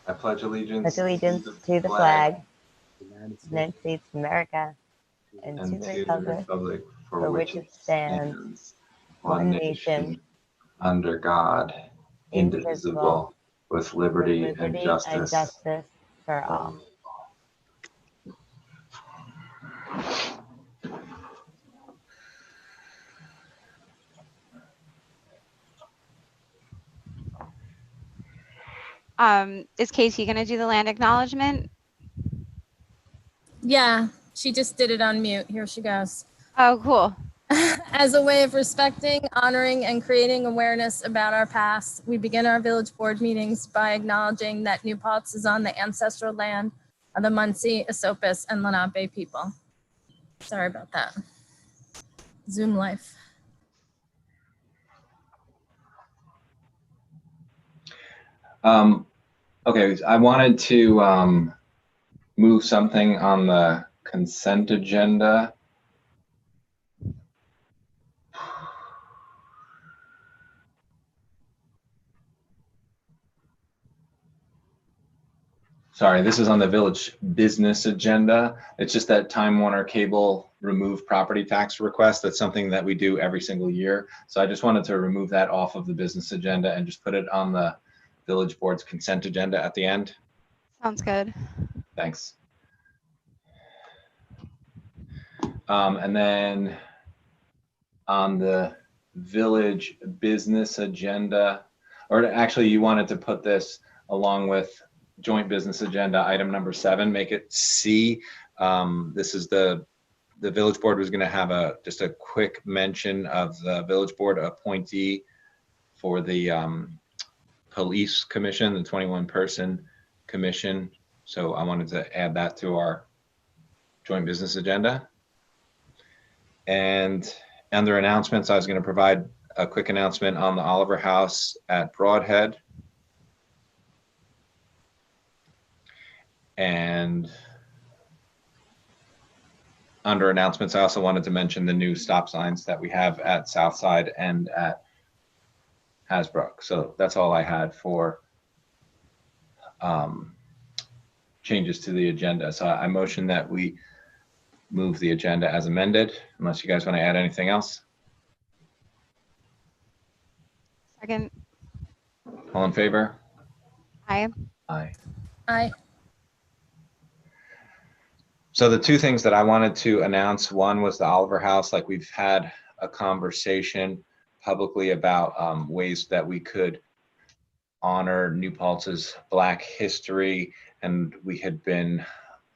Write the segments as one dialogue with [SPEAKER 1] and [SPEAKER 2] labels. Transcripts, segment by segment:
[SPEAKER 1] I pledge
[SPEAKER 2] pledge
[SPEAKER 1] allegiance
[SPEAKER 2] allegiance
[SPEAKER 1] to
[SPEAKER 2] to the
[SPEAKER 1] flag
[SPEAKER 2] flag of the United States of America and to
[SPEAKER 1] and
[SPEAKER 2] the
[SPEAKER 1] to the
[SPEAKER 2] republic
[SPEAKER 1] republic
[SPEAKER 2] for
[SPEAKER 1] for
[SPEAKER 2] which
[SPEAKER 1] which
[SPEAKER 2] it
[SPEAKER 1] it
[SPEAKER 2] stands,
[SPEAKER 1] stands,
[SPEAKER 2] one
[SPEAKER 1] one
[SPEAKER 2] nation,
[SPEAKER 1] nation, under God,
[SPEAKER 2] indivisible,
[SPEAKER 1] indivisible, with
[SPEAKER 2] with
[SPEAKER 1] liberty and
[SPEAKER 2] liberty and
[SPEAKER 1] justice
[SPEAKER 2] justice for
[SPEAKER 1] for
[SPEAKER 2] all.
[SPEAKER 1] all.
[SPEAKER 3] Is Casey going to do the land acknowledgement?
[SPEAKER 4] Yeah, she just did it on mute. Here she goes.
[SPEAKER 3] Oh, cool.
[SPEAKER 4] As a way of respecting, honoring, and creating awareness about our past, we begin our village board meetings by acknowledging that New Paltz is on the ancestral land of the Munsee, Esopus, and Lenape people. Sorry about that. Zoom life.
[SPEAKER 1] Okay, I wanted to move something on the consent agenda. Sorry, this is on the village business agenda. It's just that Time Warner Cable remove property tax request. That's something that we do every single year. So I just wanted to remove that off of the business agenda and just put it on the village board's consent agenda at the end.
[SPEAKER 3] Sounds good.
[SPEAKER 1] Thanks. And then on the village business agenda, or actually you wanted to put this along with joint business agenda item number 7, make it C. This is the village board was going to have just a quick mention of the village board appointee for the police commission, the 21-person commission. So I wanted to add that to our joint business agenda. And under announcements, I was going to provide a quick announcement on the Oliver House at Broadhead. And under announcements, I also wanted to mention the new stop signs that we have at Southside and at Hasbrook. So that's all I had for changes to the agenda. So I motion that we move the agenda as amended, unless you guys want to add anything else.
[SPEAKER 3] Second.
[SPEAKER 1] All in favor?
[SPEAKER 3] Aye.
[SPEAKER 1] Aye.
[SPEAKER 4] Aye.
[SPEAKER 1] So the two things that I wanted to announce, one was the Oliver House. Like, we've had a conversation publicly about ways that we could honor New Paltz's Black history, and we had been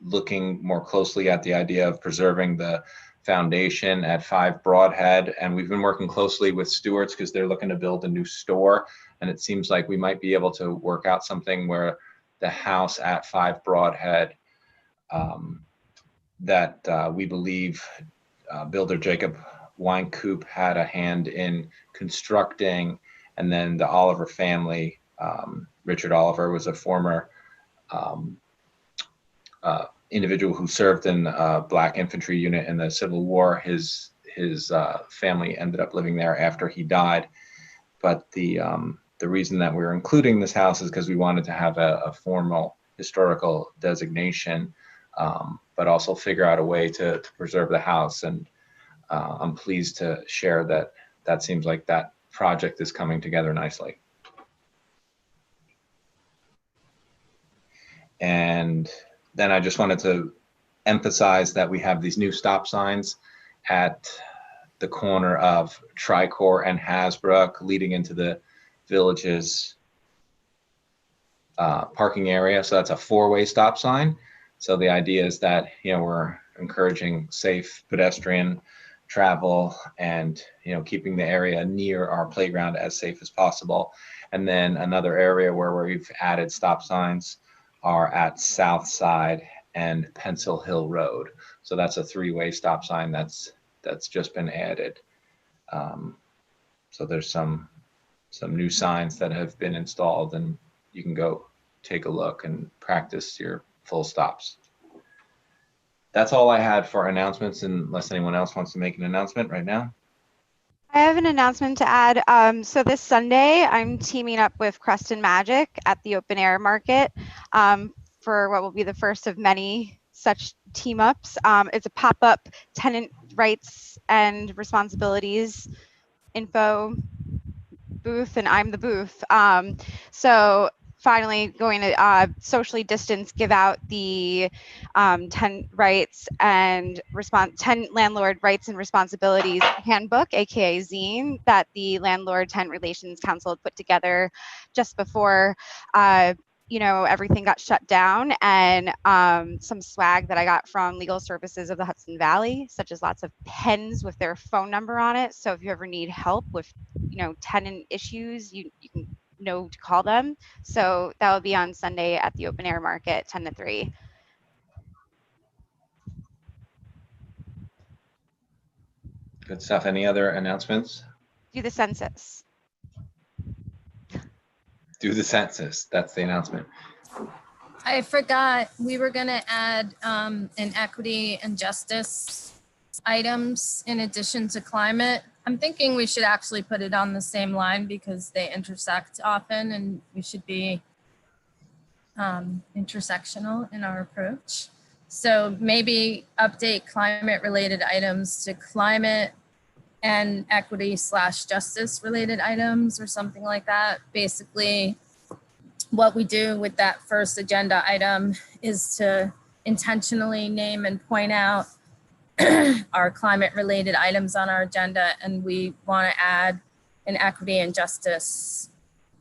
[SPEAKER 1] looking more closely at the idea of preserving the foundation at 5 Broadhead, and we've been working closely with Stewart's because they're looking to build a new store, and it seems like we might be able to work out something where the house at 5 Broadhead that we believe builder Jacob Weinkoop had a hand in constructing, and then the Oliver family, Richard Oliver was a former individual who served in a Black infantry unit in the Civil War. His family ended up living there after he died. But the reason that we're including this house is because we wanted to have a formal historical designation, but also figure out a way to preserve the house. And I'm pleased to share that seems like that project is coming together nicely. And then I just wanted to emphasize that we have these new stop signs at the corner of Tricor and Hasbrook leading into the village's parking area. So that's a 4-way stop sign. So the idea is that, we're encouraging safe pedestrian travel and, keeping the area near our playground as safe as possible. And then another area where we've added stop signs are at Southside and Pencil Hill Road. So that's a 3-way stop sign that's just been added. So there's some new signs that have been installed, and you can go take a look and practice your full stops. That's all I had for announcements, unless anyone else wants to make an announcement right now.
[SPEAKER 3] I have an announcement to add. So this Sunday, I'm teaming up with Crust and Magic at the Open Air Market for what will be the first of many such team ups. It's a pop-up tenant rights and responsibilities info booth, and I'm the booth. So finally going to socially distance, give out the tenant rights and tenant landlord rights and responsibilities handbook, aka zine, that the Landlord Tenant Relations Council had put together just before everything got shut down, and some swag that I got from Legal Services of the Hudson Valley, such as lots of pens with their phone number on it. So if you ever need help with tenant issues, you can know to call them. So that will be on Sunday at the Open Air Market, 10 to 3.
[SPEAKER 1] Good stuff. Any other announcements?
[SPEAKER 3] Do the census.
[SPEAKER 1] Do the census. That's the announcement.
[SPEAKER 4] I forgot, we were gonna add an equity and justice items in addition to climate. I'm thinking we should actually put it on the same line because they intersect often, and we should be intersectional in our approach. So maybe update climate related items to climate and equity / justice related items or something like that. Basically, what we do with that first agenda item is to intentionally name and point out our climate related items on our agenda, and we want to add an equity and justice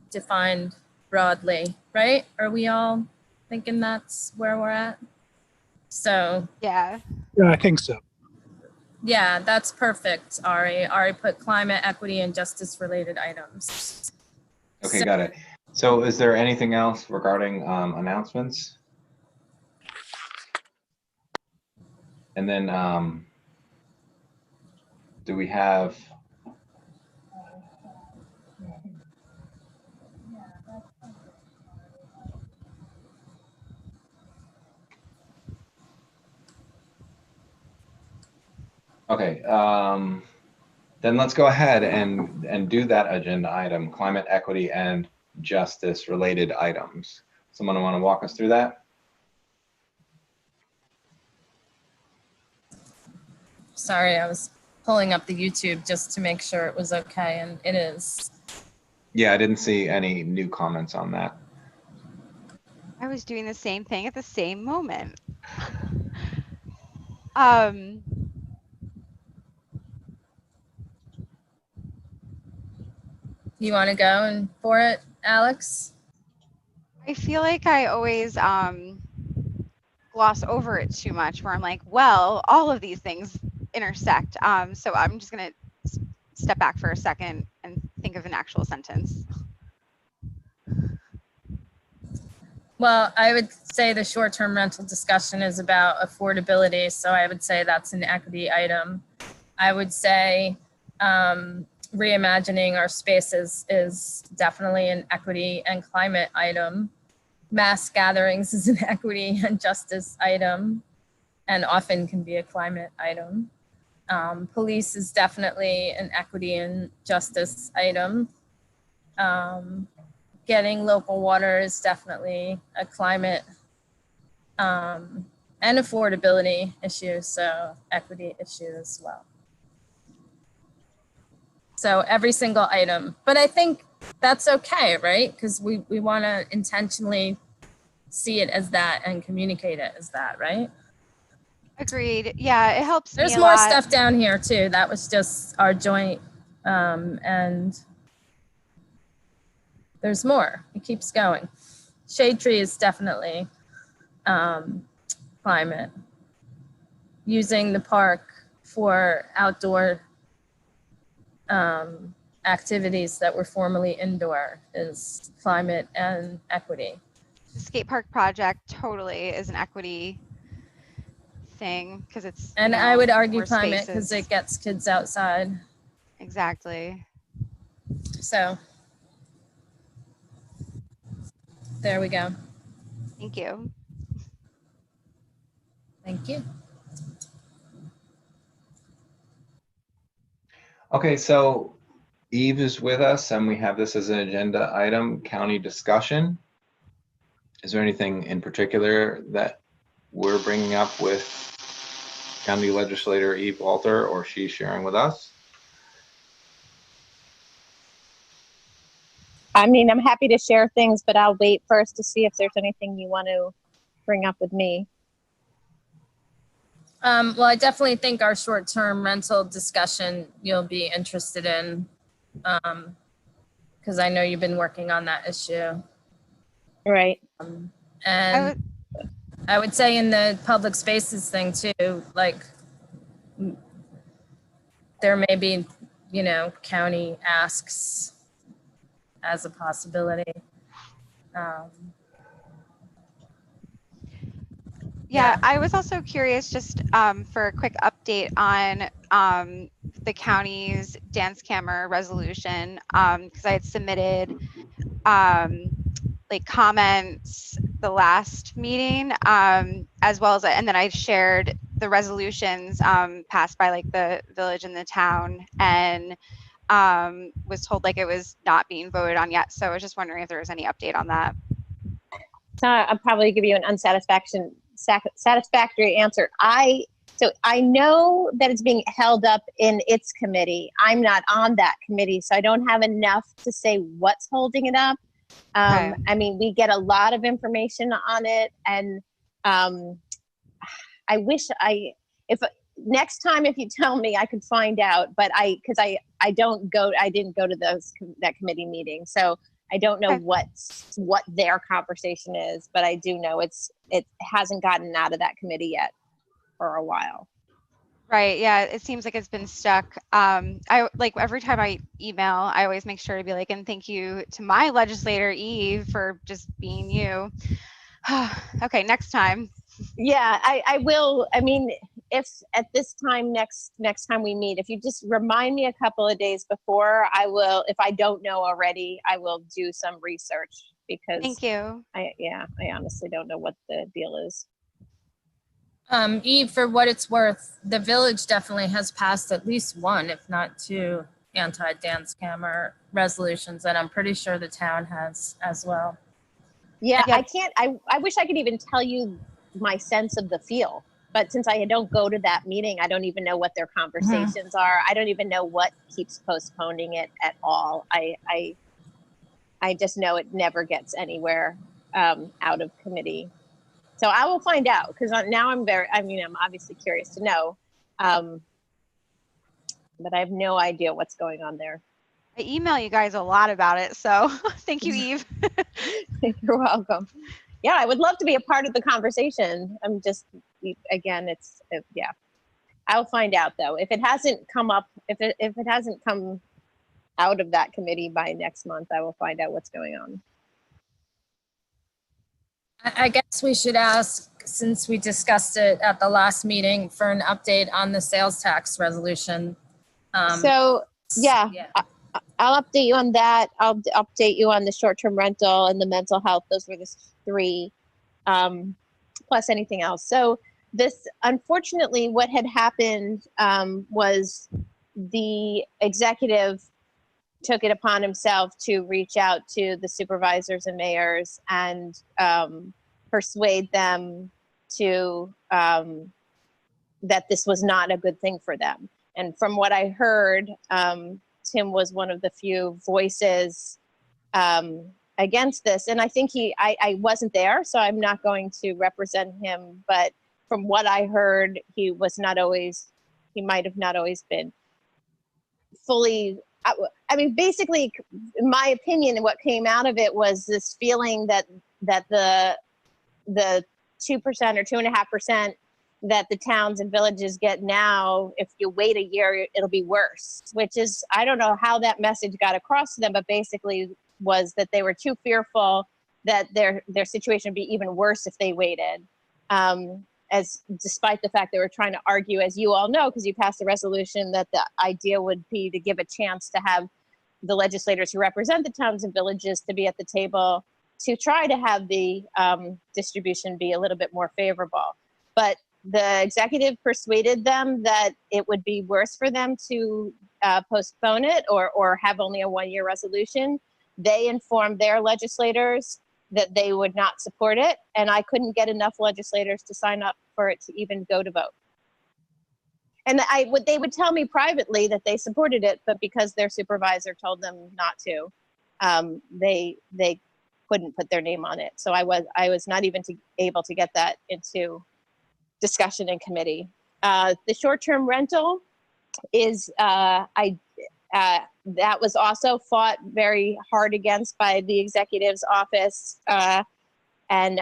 [SPEAKER 4] defined broadly, right? Are we all thinking that's where we're at? So
[SPEAKER 3] Yeah.
[SPEAKER 5] Yeah, I think so.
[SPEAKER 4] yeah, that's perfect, Ari. Ari put climate, equity, and justice related items.
[SPEAKER 1] Okay,
[SPEAKER 4] So-
[SPEAKER 1] got it. So is there anything else regarding announcements? And then do we have? Okay, then let's go ahead and do that agenda item, climate, equity, and justice related items. Someone want to walk us through that?
[SPEAKER 4] Sorry, I was pulling up the YouTube just to make sure it was okay, and it is.
[SPEAKER 1] Yeah, I didn't see any new comments on that.
[SPEAKER 3] I was doing the same thing at the same moment.
[SPEAKER 4] You want to go and for it, Alex?
[SPEAKER 3] I feel like I always gloss over it too much, where I'm like, well, all of these things intersect. So I'm just going to step back for a second and think of an actual sentence.
[SPEAKER 4] Well, I would say the short-term rental discussion is about affordability, so I would say that's an equity item. I would say reimagining our spaces is definitely an equity and climate item. Mass gatherings is an equity and justice item, and often can be a climate item. Police is definitely an equity and justice item. Getting local water is definitely a climate and affordability issue, so equity issue as well. So every single item, but I think that's okay, right? Because we want to intentionally see it as that and communicate it as that, right?
[SPEAKER 3] Agreed. Yeah, it helps
[SPEAKER 4] There's
[SPEAKER 3] me a
[SPEAKER 4] more
[SPEAKER 3] lot.
[SPEAKER 4] stuff down here too. That was just our joint, and there's more. It keeps going. Shade tree is definitely climate. Using the park for outdoor activities that were formerly indoor is climate and equity.
[SPEAKER 3] The skate park project totally is an equity thing because it's
[SPEAKER 4] And I would argue
[SPEAKER 3] more
[SPEAKER 4] climate because
[SPEAKER 3] spaces.
[SPEAKER 4] it gets kids outside.
[SPEAKER 3] Exactly.
[SPEAKER 4] So there we go.
[SPEAKER 3] Thank you.
[SPEAKER 4] Thank you.
[SPEAKER 1] Okay, so Eve is with us and we have this as an agenda item, county discussion. Is there anything in particular that we're bringing up with County Legislator Eve Walter, or she's sharing with us?
[SPEAKER 5] I mean, I'm happy to share things, but I'll wait first to see if there's anything you want to bring up with me.
[SPEAKER 4] Well, I definitely think our short-term rental discussion you'll be interested in, because I know you've been working on that issue.
[SPEAKER 5] Right.
[SPEAKER 4] And I would say in the public spaces thing too, like there may be, you know, county asks as a possibility.
[SPEAKER 3] Yeah, I was also curious just for a quick update on the county's dance camera resolution, because I had submitted like comments the last meeting, as well as, and then I shared the resolutions passed by like the village and the town, and was told like it was not being voted on yet. So I was just wondering if there was any update on that.
[SPEAKER 5] So I'll probably give you an satisfactory answer. So I know that it's being held up in its committee. I'm not on that committee, so I don't have enough to say what's holding it up.
[SPEAKER 3] Okay.
[SPEAKER 5] I mean, we get a lot of information on it, and I wish if next time if you tell me I could find out, but I didn't go to that committee meeting, so I don't know
[SPEAKER 3] Okay.
[SPEAKER 5] what their conversation is, but I do know it hasn't gotten out of that committee yet for a while.
[SPEAKER 3] Right. Yeah. It seems like it's been stuck. I like every time I email, I always make sure to be like, and thank you to my legislator Eve for just being you. Okay. Next time.
[SPEAKER 5] Yeah, I will. I mean, if at this time next time we meet, if you just remind me a couple of days before, I will. If I don't know already, I will do some research, because
[SPEAKER 3] Thank you.
[SPEAKER 5] I honestly don't know what the deal is.
[SPEAKER 4] Eve, for what it's worth, the village definitely has passed at least one, if not two, anti-dance camera resolutions, and I'm pretty sure the town has as well.
[SPEAKER 5] Yeah,
[SPEAKER 3] Yeah.
[SPEAKER 5] I wish I could even tell you my sense of the feel, but since I don't go to that meeting, I don't even know what their conversations are. I don't even know what keeps postponing it at all. I just know it never gets anywhere out of committee. So I will find out, because now I'm obviously curious to know, but I have no idea what's going on there.
[SPEAKER 3] I email you guys a lot about it. So thank you, Eve.
[SPEAKER 5] You're welcome. Yeah, I would love to be a part of the conversation. I'm just, again, yeah. I'll find out though. If it hasn't come up, if it hasn't come out of that committee by next month, I will find out what's going on.
[SPEAKER 4] I guess we should ask, since we discussed it at the last meeting, for an update on the sales tax resolution.
[SPEAKER 5] So yeah, I'll update you on that. I'll update you on the short-term rental and the mental health. Those were the three, plus anything else. So this, unfortunately, what had happened was the executive took it upon himself to reach out to the supervisors and mayors and persuade them to that this was not a good thing for them. And from what I heard, Tim was one of the few voices against this. And I think I wasn't there, so I'm not going to represent him. But from what I heard, he might have not always been fully, I mean, basically, in my opinion, what came out of it was this feeling that the 2% or 2.5% that the towns and villages get now, if you wait a year, it'll be worse, which is, I don't know how that message got across to them, but basically was that they were too fearful that their situation would be even worse if they waited. As despite the fact they were trying to argue, as you all know, because you passed a resolution, that the idea would be to give a chance to have the legislators who represent the towns and villages to be at the table to try to have the distribution be a little bit more favorable. But the executive persuaded them that it would be worse for them to postpone it or have only a 1-year resolution. They informed their legislators that they would not support it, and I couldn't get enough legislators to sign up for it to even go to vote. And they would tell me privately that they supported it, but because their supervisor told them not to, they couldn't put their name on it. So I was not even able to get that into discussion in committee. The short-term rental is that was also fought very hard against by the executive's office, and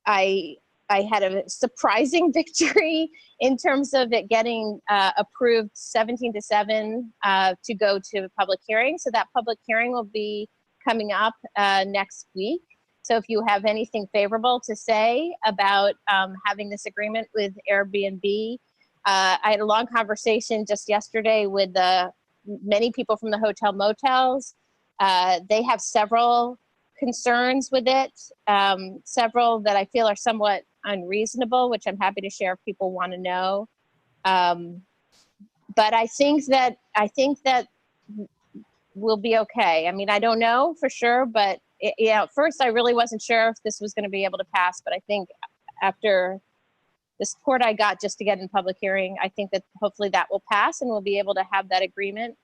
[SPEAKER 5] I had a surprising victory in terms of it getting approved 17-7 to go to public hearing. So that public hearing will be coming up next week. So if you have anything favorable to say about having this agreement with Airbnb, I had a long conversation just yesterday with many people from the hotel motels. They have several concerns with it, several that I feel are somewhat unreasonable, which I'm happy to share if people want to know. But I think that we'll be okay. I mean, I don't know for sure, but at first I really wasn't sure if this was going to be able to pass. But I think after the support I got just to get in public hearing, I think that hopefully that will pass and we'll be able to have that agreement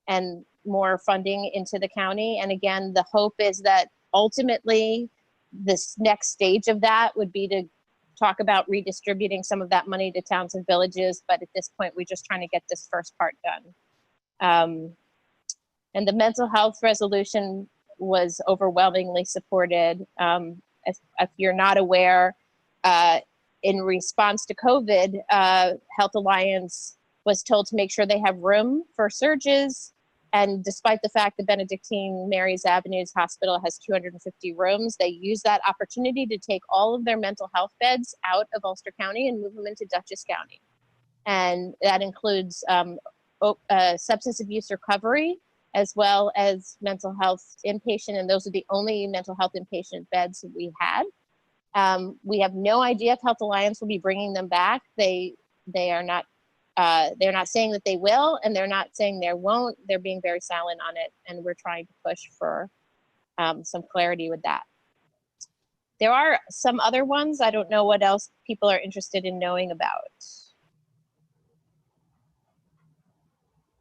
[SPEAKER 5] and more funding into the county. And again, the hope is that ultimately this next stage of that would be to talk about redistributing some of that money to towns and villages. But at this point, we're just trying to get this first part done. And the mental health resolution was overwhelmingly supported. If you're not aware, in response to COVID, Health Alliance was told to make sure they have room for surges. And despite the fact that Benedictine Mary's Avenues Hospital has 250 rooms, they use that opportunity to take all of their mental health beds out of Ulster County and move them into Dutchess County. And that includes substance abuse recovery, as well as mental health inpatient. And those are the only mental health inpatient beds that we had. We have no idea if Health Alliance will be bringing them back. They're not saying that they will, and they're not saying they won't. They're being very silent on it, and we're trying to push for some clarity with that. There are some other ones. I don't know what else people are interested in knowing about.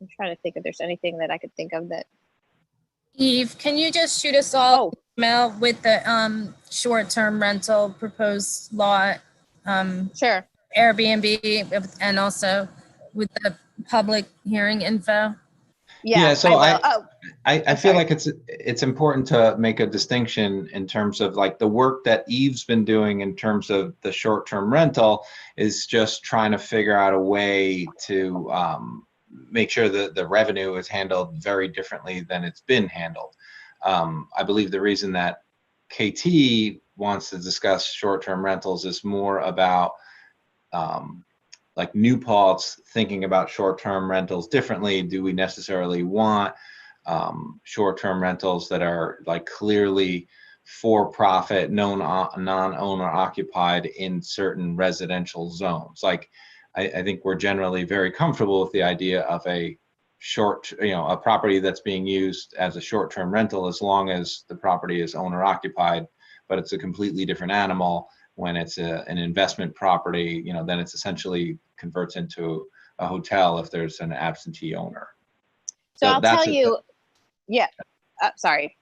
[SPEAKER 5] I'm trying to think if there's anything that I could think of that.
[SPEAKER 4] Eve, can you just shoot us all an email with the short-term rental proposed law?
[SPEAKER 5] Sure.
[SPEAKER 4] Airbnb, and also with the public hearing info.
[SPEAKER 5] Yeah.
[SPEAKER 1] So I feel
[SPEAKER 5] sorry.
[SPEAKER 1] like it's important to make a distinction in terms of like the work that Eve's been doing in terms of the short-term rental is just trying to figure out a way to make sure that the revenue is handled very differently than it's been handled. I believe the reason that KT wants to discuss short-term rentals is more about like New Paltz thinking about short-term rentals differently. Do we necessarily want short-term rentals that are like clearly for-profit, non-owner occupied in certain residential zones? Like, I think we're generally very comfortable with the idea of a a property that's being used as a short-term rental as long as the property is owner occupied, but it's a completely different animal when it's an investment property. Then it's essentially converts into a hotel if there's an absentee owner.
[SPEAKER 5] So I'll tell you, sorry.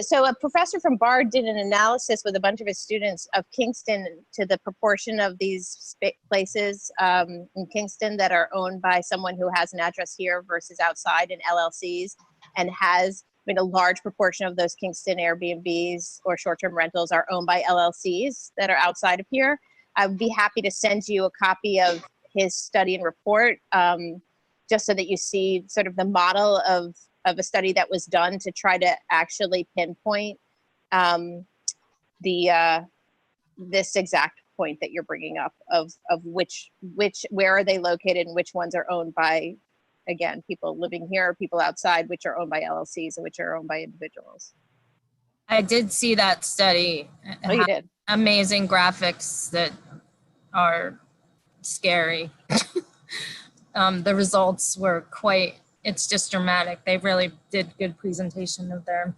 [SPEAKER 5] So a professor from Bard did an analysis with a bunch of his students of Kingston to the proportion of these places in Kingston that are owned by someone who has an address here versus outside in LLCs, and a large proportion of those Kingston Airbnbs or short-term rentals are owned by LLCs that are outside of here. I'd be happy to send you a copy of his study and report, just so that you see sort of the model of a study that was done to try to actually pinpoint this exact point that you're bringing up of where are they located and which ones are owned by, again, people living here, people outside, which are owned by LLCs and which are owned by individuals.
[SPEAKER 4] I did see that study.
[SPEAKER 5] Oh, you did?
[SPEAKER 4] amazing graphics that are scary. The results were it's just dramatic. They really did good presentation of their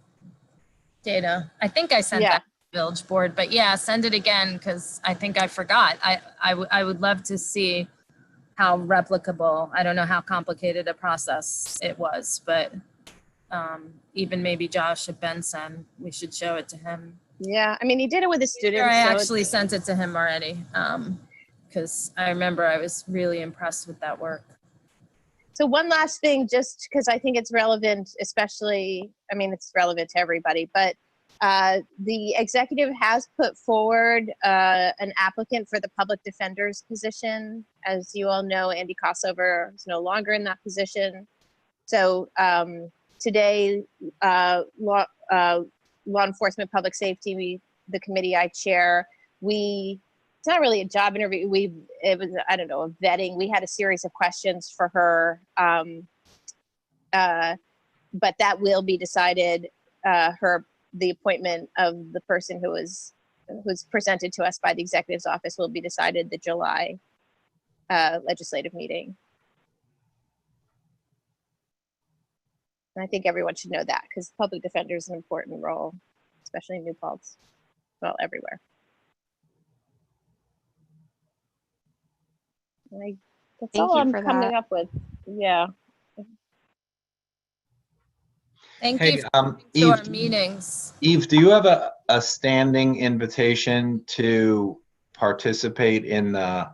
[SPEAKER 4] data. I think I sent
[SPEAKER 5] Yeah.
[SPEAKER 4] that to the Village Board, but yeah, send it again because I think I forgot. I would love to see how replicable, I don't know how complicated a process it was, but even maybe Josh at Benson, we should show it to him.
[SPEAKER 5] Yeah, I mean, he did it with his students.
[SPEAKER 4] I
[SPEAKER 5] so
[SPEAKER 4] actually
[SPEAKER 5] it's-
[SPEAKER 4] sent it to him already because I remember I was really impressed with that work.
[SPEAKER 5] So one last thing, just because I think it's relevant, especially, I mean, it's relevant to everybody, but the executive has put forward an applicant for the public defender's position. As you all know, Andy Kossover is no longer in that position. So today, law enforcement, public safety, the committee I chair, it's not really a job interview. It was, I don't know, a vetting. We had a series of questions for her, but that will be decided. The appointment of the person who's presented to us by the executive's office will be decided the July legislative meeting. And I think everyone should know that because public defender is an important role, especially in New Paltz, well, everywhere. That's
[SPEAKER 3] Thank
[SPEAKER 5] all
[SPEAKER 3] you
[SPEAKER 5] I'm
[SPEAKER 3] for
[SPEAKER 5] coming
[SPEAKER 3] that.
[SPEAKER 5] up with. Yeah.
[SPEAKER 4] Thank
[SPEAKER 1] Hey,
[SPEAKER 4] you for coming to our
[SPEAKER 1] Eve,
[SPEAKER 4] meetings.
[SPEAKER 1] Eve, do you have a standing invitation to participate in the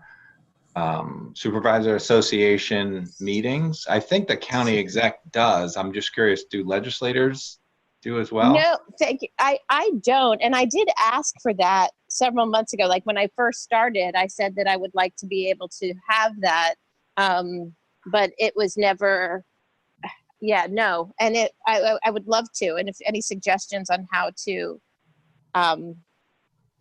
[SPEAKER 1] Supervisor Association meetings? I think the county exec does. I'm just curious, do legislators do as well?
[SPEAKER 5] No, thank you. I don't. And I did ask for that several months ago. Like when I first started, I said that I would like to be able to have that. But it was never, yeah, no. And I would love to. And if any suggestions on how to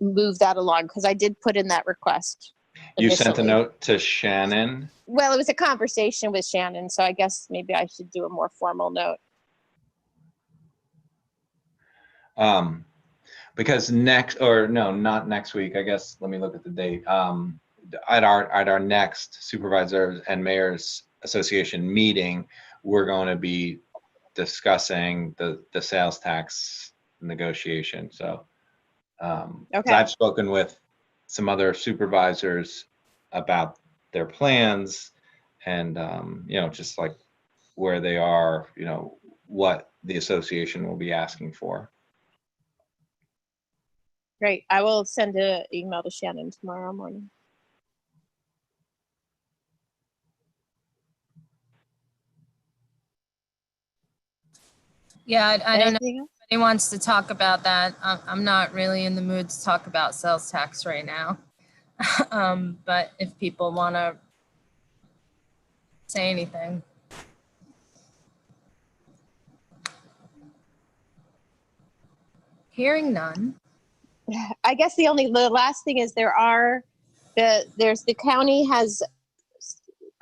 [SPEAKER 5] move that along, because I did put in that request.
[SPEAKER 1] You sent a
[SPEAKER 5] initially.
[SPEAKER 1] note to Shannon.
[SPEAKER 5] Well, it was a conversation with Shannon, so I guess maybe I should do a more formal note.
[SPEAKER 1] Because not next week, I guess, let me look at the date. At our next Supervisors and Mayors Association meeting, we're going to be discussing the sales tax negotiation. So 'cause
[SPEAKER 5] Okay.
[SPEAKER 1] I've spoken with some other supervisors about their plans and, just like where they are, what the association will be asking for.
[SPEAKER 5] Great. I will send an email to Shannon tomorrow morning.
[SPEAKER 4] Yeah, I don't know
[SPEAKER 5] Anything else?
[SPEAKER 4] if anybody wants to talk about that. I'm not really in the mood to talk about sales tax right now. But if people want to say anything. Hearing none.
[SPEAKER 5] I guess the last thing is the county has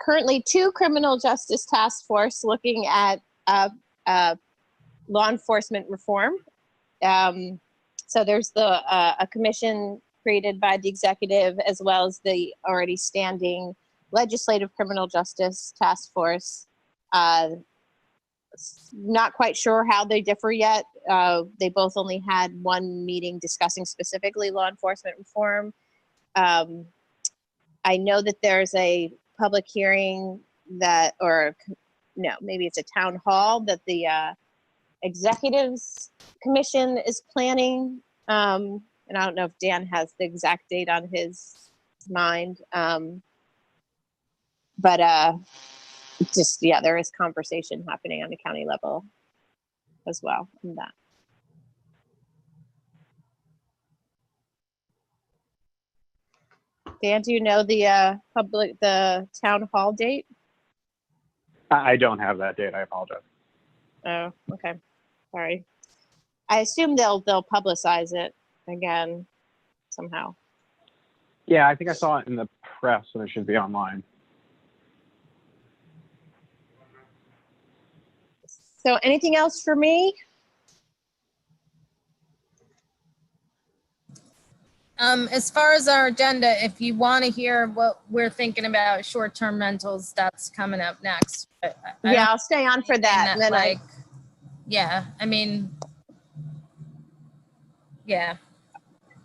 [SPEAKER 5] currently 2 criminal justice task force looking at law enforcement reform. So there's a commission created by the executive as well as the already standing legislative criminal justice task force. Not quite sure how they differ yet. They both only had one meeting discussing specifically law enforcement reform. I know that there's a public hearing maybe it's a town hall that the executives commission is planning. And I don't know if Dan has the exact date on his mind. But there is conversation happening on the county level as well in that. Dan, do you know the town hall date?
[SPEAKER 6] I don't have that date. I apologize.
[SPEAKER 5] Oh, okay. Sorry. I assume they'll publicize it again somehow.
[SPEAKER 6] Yeah, I think I saw it in the press, so it should be online.
[SPEAKER 5] So anything else for me?
[SPEAKER 4] As far as our agenda, if you want to hear what we're thinking about short-term rentals, that's coming up next. I
[SPEAKER 5] Yeah,
[SPEAKER 4] don't
[SPEAKER 5] I'll stay on for
[SPEAKER 4] think
[SPEAKER 5] that. And then
[SPEAKER 4] like, yeah, I mean, yeah.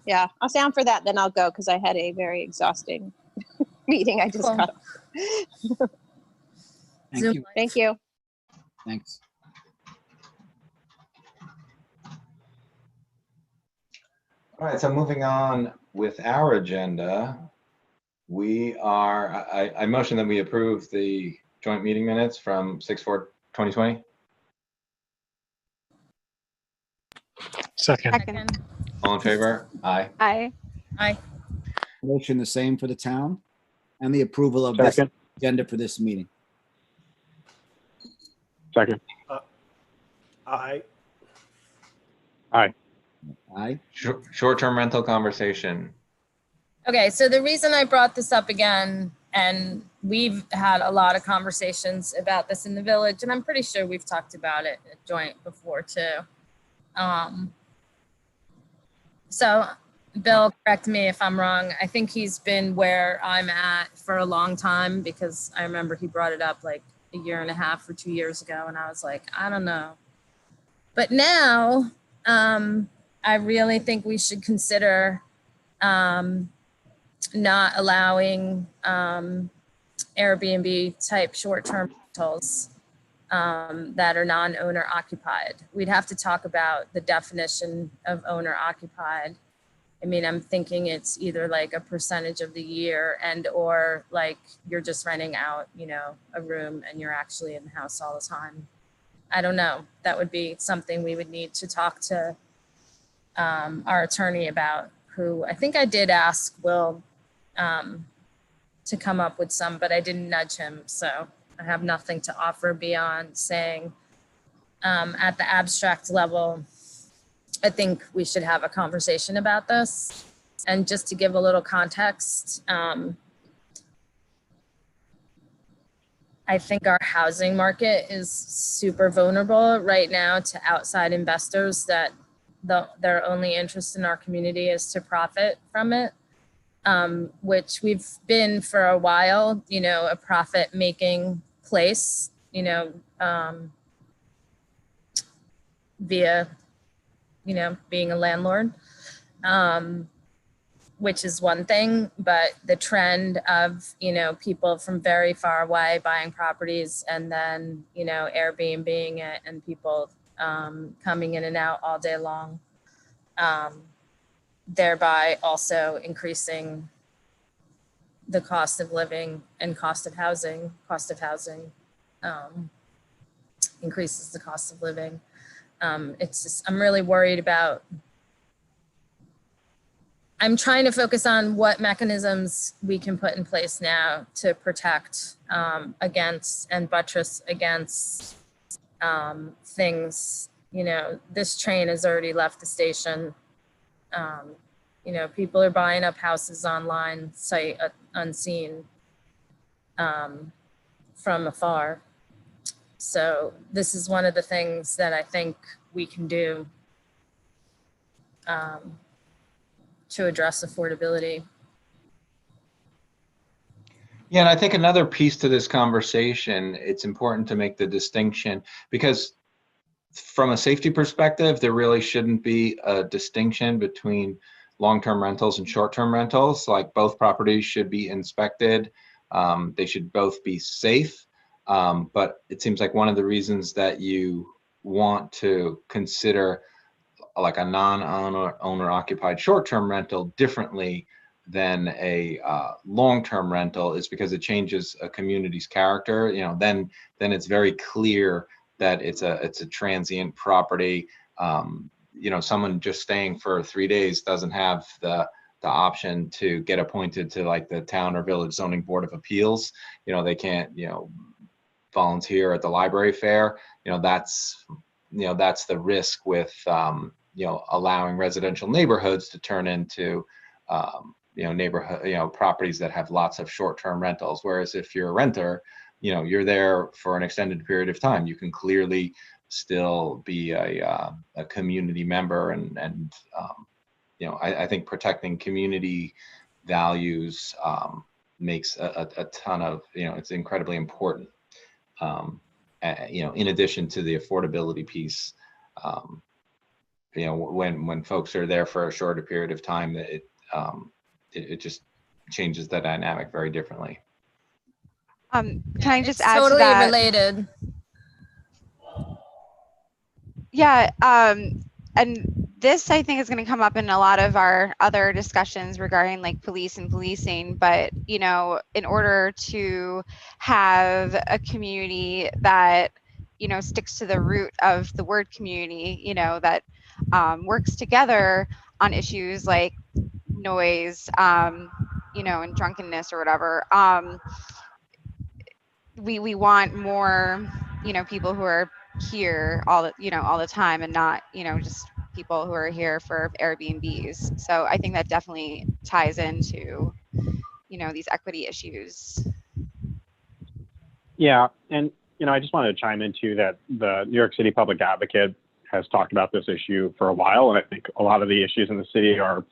[SPEAKER 5] yeah, I'll stay on for that. Then I'll go because I had a very exhausting meeting I just
[SPEAKER 4] Cool.
[SPEAKER 5] got.
[SPEAKER 7] Thank
[SPEAKER 4] Zoom
[SPEAKER 7] you.
[SPEAKER 5] Thank you.
[SPEAKER 7] Thanks.
[SPEAKER 1] All right, so moving on with our agenda, I motion that we approve the joint meeting minutes from 6/4/2020.
[SPEAKER 6] Second.
[SPEAKER 3] Second.
[SPEAKER 1] All in favor? Aye.
[SPEAKER 3] Aye.
[SPEAKER 4] Aye.
[SPEAKER 7] Motion the same for the town and the approval of this
[SPEAKER 6] Second.
[SPEAKER 7] agenda for this meeting.
[SPEAKER 6] Second.
[SPEAKER 8] Aye.
[SPEAKER 7] Aye.
[SPEAKER 1] Short-term rental conversation.
[SPEAKER 4] Okay, so the reason I brought this up again, and we've had a lot of conversations about this in the village, and I'm pretty sure we've talked about it at joint before too. So Bill, correct me if I'm wrong. I think he's been where I'm at for a long time because I remember he brought it up like a year and a half or 2 years ago, and I was like, I don't know. But now, I really think we should consider not allowing Airbnb type short-term rentals that are non-owner occupied. We'd have to talk about the definition of owner occupied. I mean, I'm thinking it's either like a percentage of the year and or like you're just renting out, you know, a room and you're actually in the house all the time. I don't know. That would be something we would need to talk to our attorney about, who I think I did ask Will to come up with some, but I didn't nudge him. So I have nothing to offer beyond saying at the abstract level, I think we should have a conversation about this. And just to give a little context, I think our housing market is super vulnerable right now to outside investors that their only interest in our community is to profit from it, which we've been for a while, you know, a profit-making place, you know, via, you know, being a landlord, which is one thing, but the trend of, you know, people from very far away buying properties and then, you know, Airbnb-ing it and people coming in and out all day long, thereby also increasing the cost of living and cost of housing increases the cost of living. It's just, I'm really worried about, I'm trying to focus on what mechanisms we can put in place now to protect against and buttress against things. You know, this train has already left the station. You know, people are buying up houses online, sight unseen, from afar. So this is one of the things that I think we can do to address affordability.
[SPEAKER 1] Yeah, and I think another piece to this conversation, it's important to make the distinction, because from a safety perspective, there really shouldn't be a distinction between long-term rentals and short-term rentals. Like, both properties should be inspected. They should both be safe. But it seems like one of the reasons that you want to consider like a non-owner occupied short-term rental differently than a long-term rental is because it changes a community's character. You know, then it's very clear that it's a transient property. You know, someone just staying for 3 days doesn't have the option to get appointed to like the town or village zoning board of appeals. You know, they can't, you know, volunteer at the library fair. You know, that's the risk with you know, allowing residential neighborhoods to turn into you know, neighborhood, you know, properties that have lots of short-term rentals. Whereas if you're a renter, you know, you're there for an extended period of time. You can clearly still be a community member and I think protecting community values makes a ton of, it's incredibly important. In addition to the affordability piece, when folks are there for a shorter period of time, that it just changes the dynamic very differently.
[SPEAKER 3] Can I just
[SPEAKER 4] It's
[SPEAKER 3] add
[SPEAKER 4] totally
[SPEAKER 3] to that?
[SPEAKER 4] related.
[SPEAKER 3] Yeah, and this I think is going to come up in a lot of our other discussions regarding like police and policing. But in order to have a community that sticks to the root of the word community, that works together on issues like noise, and drunkenness or whatever. We want more, people who are here all the time, and not just people who are here for Airbnbs. So I think that definitely ties into these equity issues.
[SPEAKER 6] Yeah, and I just wanted to chime into that the New York City Public Advocate has talked about this issue for a while, and I think a lot of the issues in the city are,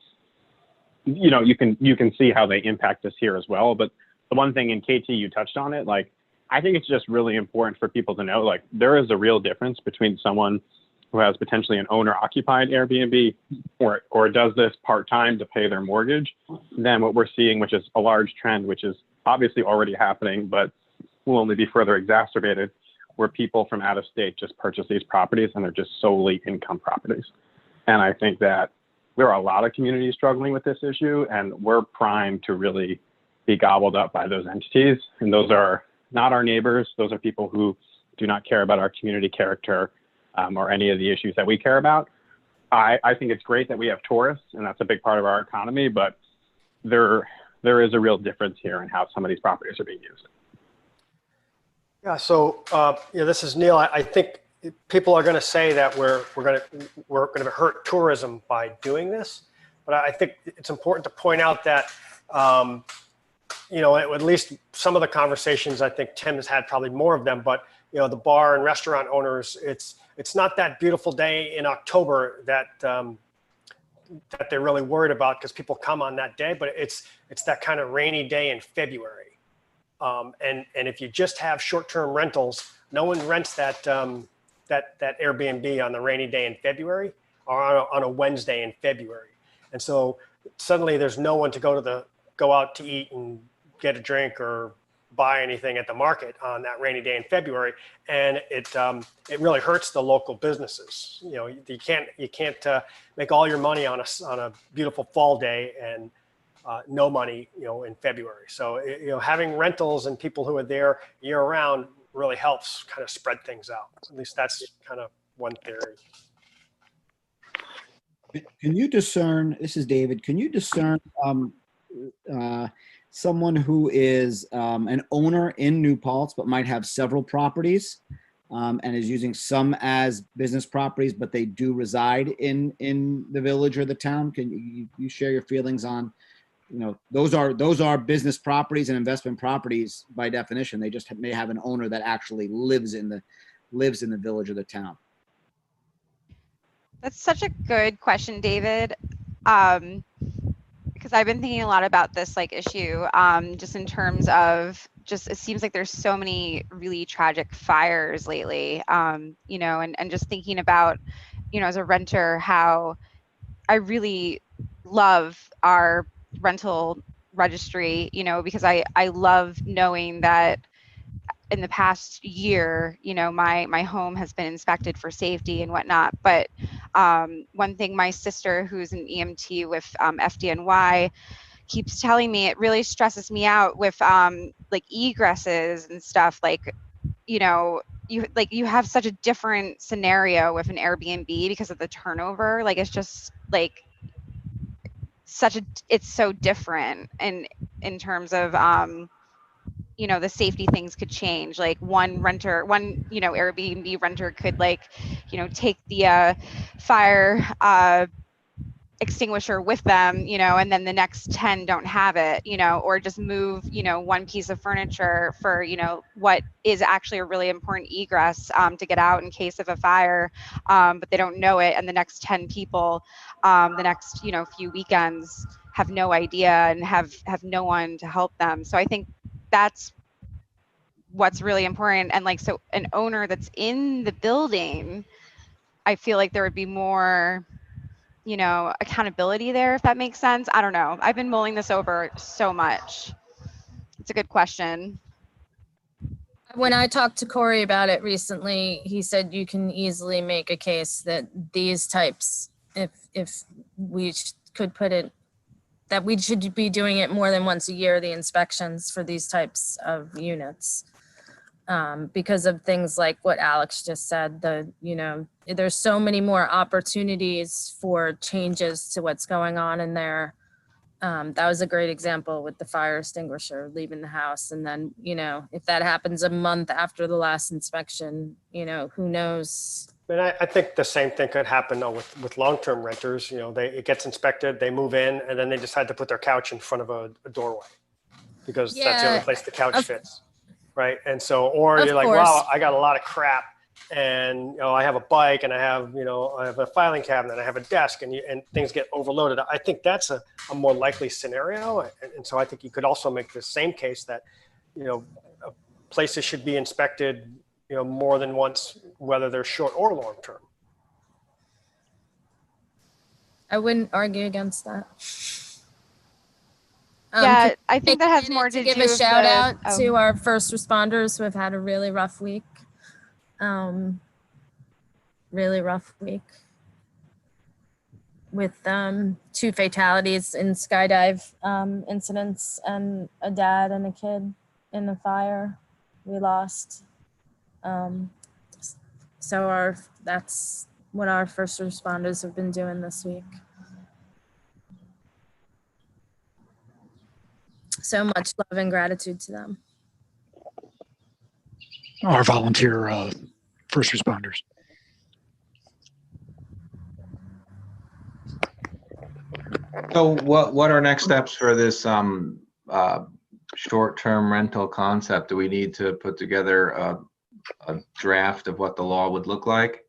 [SPEAKER 6] you can see how they impact us here as well. But the one thing, and KT, you touched on it, like I think it's just really important for people to know, like there is a real difference between someone who has potentially an owner-occupied Airbnb or does this part-time to pay their mortgage, than what we're seeing, which is a large trend, which is obviously already happening, but will only be further exacerbated, where people from out of state just purchase these properties and they're just solely income properties. And I think that there are a lot of communities struggling with this issue, and we're primed to really be gobbled up by those entities. And those are not our neighbors. Those are people who do not care about our community character or any of the issues that we care about. I think it's great that we have tourists, and that's a big part of our economy, but there is a real difference here in how some of these properties are being used.
[SPEAKER 8] Yeah, so this is Neil. I think people are going to say that we're going to hurt tourism by doing this, but I think it's important to point out that at least some of the conversations, I think Tim has had probably more of them, but the bar and restaurant owners, it's not that beautiful day in October that they're really worried about, because people come on that day, but it's that kind of rainy day in February. And if you just have short-term rentals, no one rents that Airbnb on the rainy day in February or on a Wednesday in February. And so suddenly there's no one to go out to eat and get a drink or buy anything at the market on that rainy day in February, and it really hurts the local businesses. You can't make all your money on a beautiful fall day and no money, in February. So, having rentals and people who are there year round really helps kind of spread things out. At least that's kind of one theory.
[SPEAKER 7] Can you discern, this is David, can you discern someone who is an owner in New Paltz but might have several properties and is using some as business properties, but they do reside in the village or the town? Can you share your feelings on, those are business properties and investment properties by definition. They just may have an owner that actually lives in the village or the town.
[SPEAKER 3] That's such a good question, David. Because I've been thinking a lot about this issue, just in terms of it seems like there's so many really tragic fires lately, and just thinking about, as a renter, how I really love our rental registry, because I love knowing that in the past year, my home has been inspected for safety and whatnot. But one thing my sister, who's an EMT with FDNY, keeps telling me, it really stresses me out with egresses and stuff. You have such a different scenario with an Airbnb because of the turnover. It's just it's so different, and in terms of the safety things could change. One Airbnb renter could take the fire extinguisher with them, and then the next 10 don't have it, or just move, one piece of furniture for, what is actually a really important egress to get out in case of a fire, but they don't know it. And the next 10 people, the next, few weekends have no idea and have no one to help them. So I think that's what's really important. And so an owner that's in the building, I feel like there would be more, accountability there, if that makes sense. I don't know. I've been mulling this over so much. It's a good question.
[SPEAKER 4] When I talked to Corey about it recently, he said you can easily make a case that these types, if we could put it, that we should be doing it more than once a year, the inspections for these types of units. Because of things like what Alex just said, there's so many more opportunities for changes to what's going on in there. That was a great example with the fire extinguisher leaving the house. And then, if that happens a month after the last inspection, who knows?
[SPEAKER 8] And I think the same thing could happen though with long-term renters. it gets inspected, they move in, and then they decide to put their couch in front of a doorway because that's the only place the couch fits. Right. And so, or you're like, wow, I got a lot of crap, and I have a bike, and I have a filing cabinet, I have a desk, and things get overloaded. I think that's a more likely scenario. And so I think you could also make the same case that, places should be inspected, more than once, whether they're short or long term.
[SPEAKER 4] I wouldn't argue against that.
[SPEAKER 3] Yeah, I think that has more to do
[SPEAKER 4] give
[SPEAKER 3] with
[SPEAKER 4] a shout out to our first responders who have had a really rough week. Really rough week with 2 fatalities in skydive incidents and a dad and a kid in a fire we lost. So that's what our first responders have been doing this week. So much love and gratitude to them.
[SPEAKER 9] Our volunteer first responders.
[SPEAKER 1] So what are next steps for this short-term rental concept? Do we need to put together a draft of what the law would look like?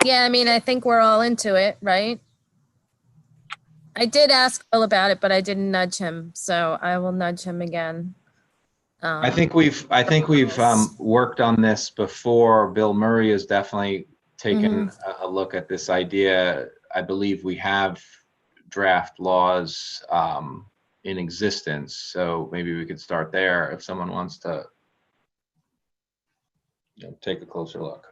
[SPEAKER 4] Yeah, I think we're all into it, right? I did ask Bill about it, but I didn't nudge him, so I will nudge him again.
[SPEAKER 1] I think we've worked on this before. Bill Murray has definitely taken a look at this idea. I believe we have draft laws in existence, so maybe we could start there if someone wants to take a closer look.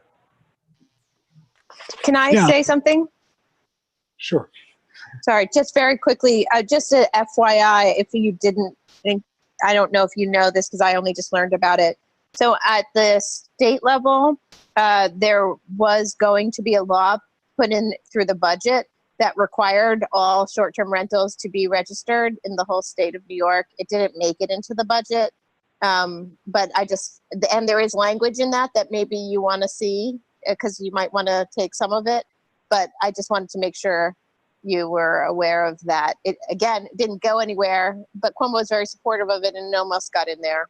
[SPEAKER 5] Can I say something?
[SPEAKER 9] Sure.
[SPEAKER 5] Sorry, just very quickly, just a FYI, if you didn't think, I don't know if you know this because I only just learned about it. So at the state level, there was going to be a law put in through the budget that required all short-term rentals to be registered in the whole state of New York. It didn't make it into the budget. But and there is language in that maybe you want to see because you might want to take some of it. But I just wanted to make sure you were aware of that. It didn't go anywhere, but Cuomo was very supportive of it and it almost got in there.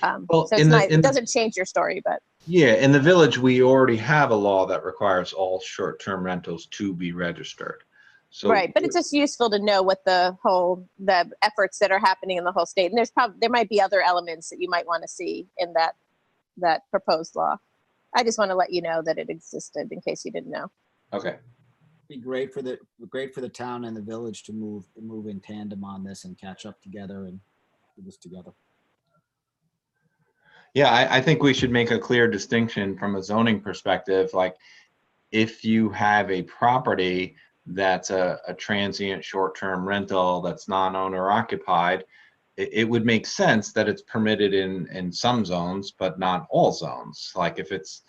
[SPEAKER 5] So it's nice. It doesn't change your story, but.
[SPEAKER 1] Yeah, in the village, we already have a law that requires all short-term rentals to be registered. So
[SPEAKER 5] right, but it's just useful to know what the efforts that are happening in the whole state. And there might be other elements that you might want to see in that proposed law. I just want to let you know that it existed in case you didn't know.
[SPEAKER 1] Okay.
[SPEAKER 7] Be great for the town and the village to move in tandem on this and catch up together and do this together.
[SPEAKER 1] Yeah, I think we should make a clear distinction from a zoning perspective. Like if you have a property that's a transient short-term rental that's non-owner occupied, it would make sense that it's permitted in some zones, but not all zones. Like if it's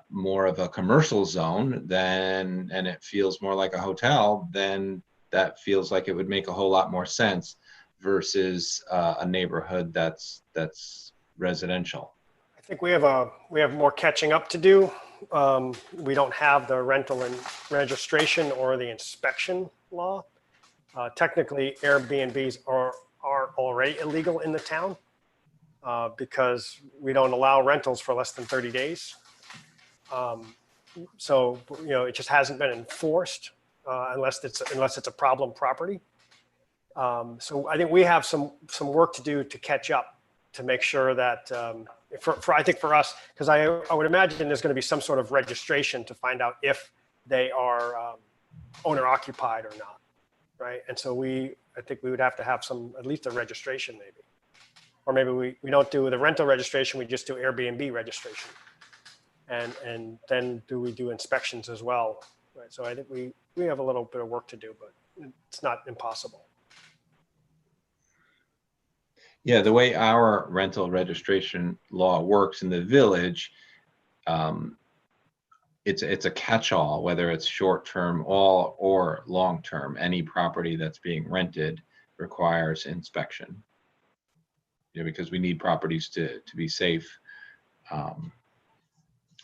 [SPEAKER 1] more of a commercial zone, then, and it feels more like a hotel, then that feels like it would make a whole lot more sense versus a neighborhood that's residential.
[SPEAKER 8] I think we have more catching up to do we don't have the rental and registration or the inspection law. Technically, Airbnbs are already illegal in the town because we don't allow rentals for less than 30 days. So, it just hasn't been enforced unless it's a problem property. So I think we have some work to do to catch up, to make sure that I think for us, because I would imagine there's going to be some sort of registration to find out if they are owner occupied or not, right? And so I think we would have to have at least a registration maybe, or maybe we don't do the rental registration, we just do Airbnb registration, and then we do inspections as well, right? So I think we have a little bit of work to do, but it's not impossible.
[SPEAKER 1] Yeah, the way our rental registration law works in the village, it's a catch-all, whether it's short-term or long-term. Any property that's being rented requires inspection. Because we need properties to be safe.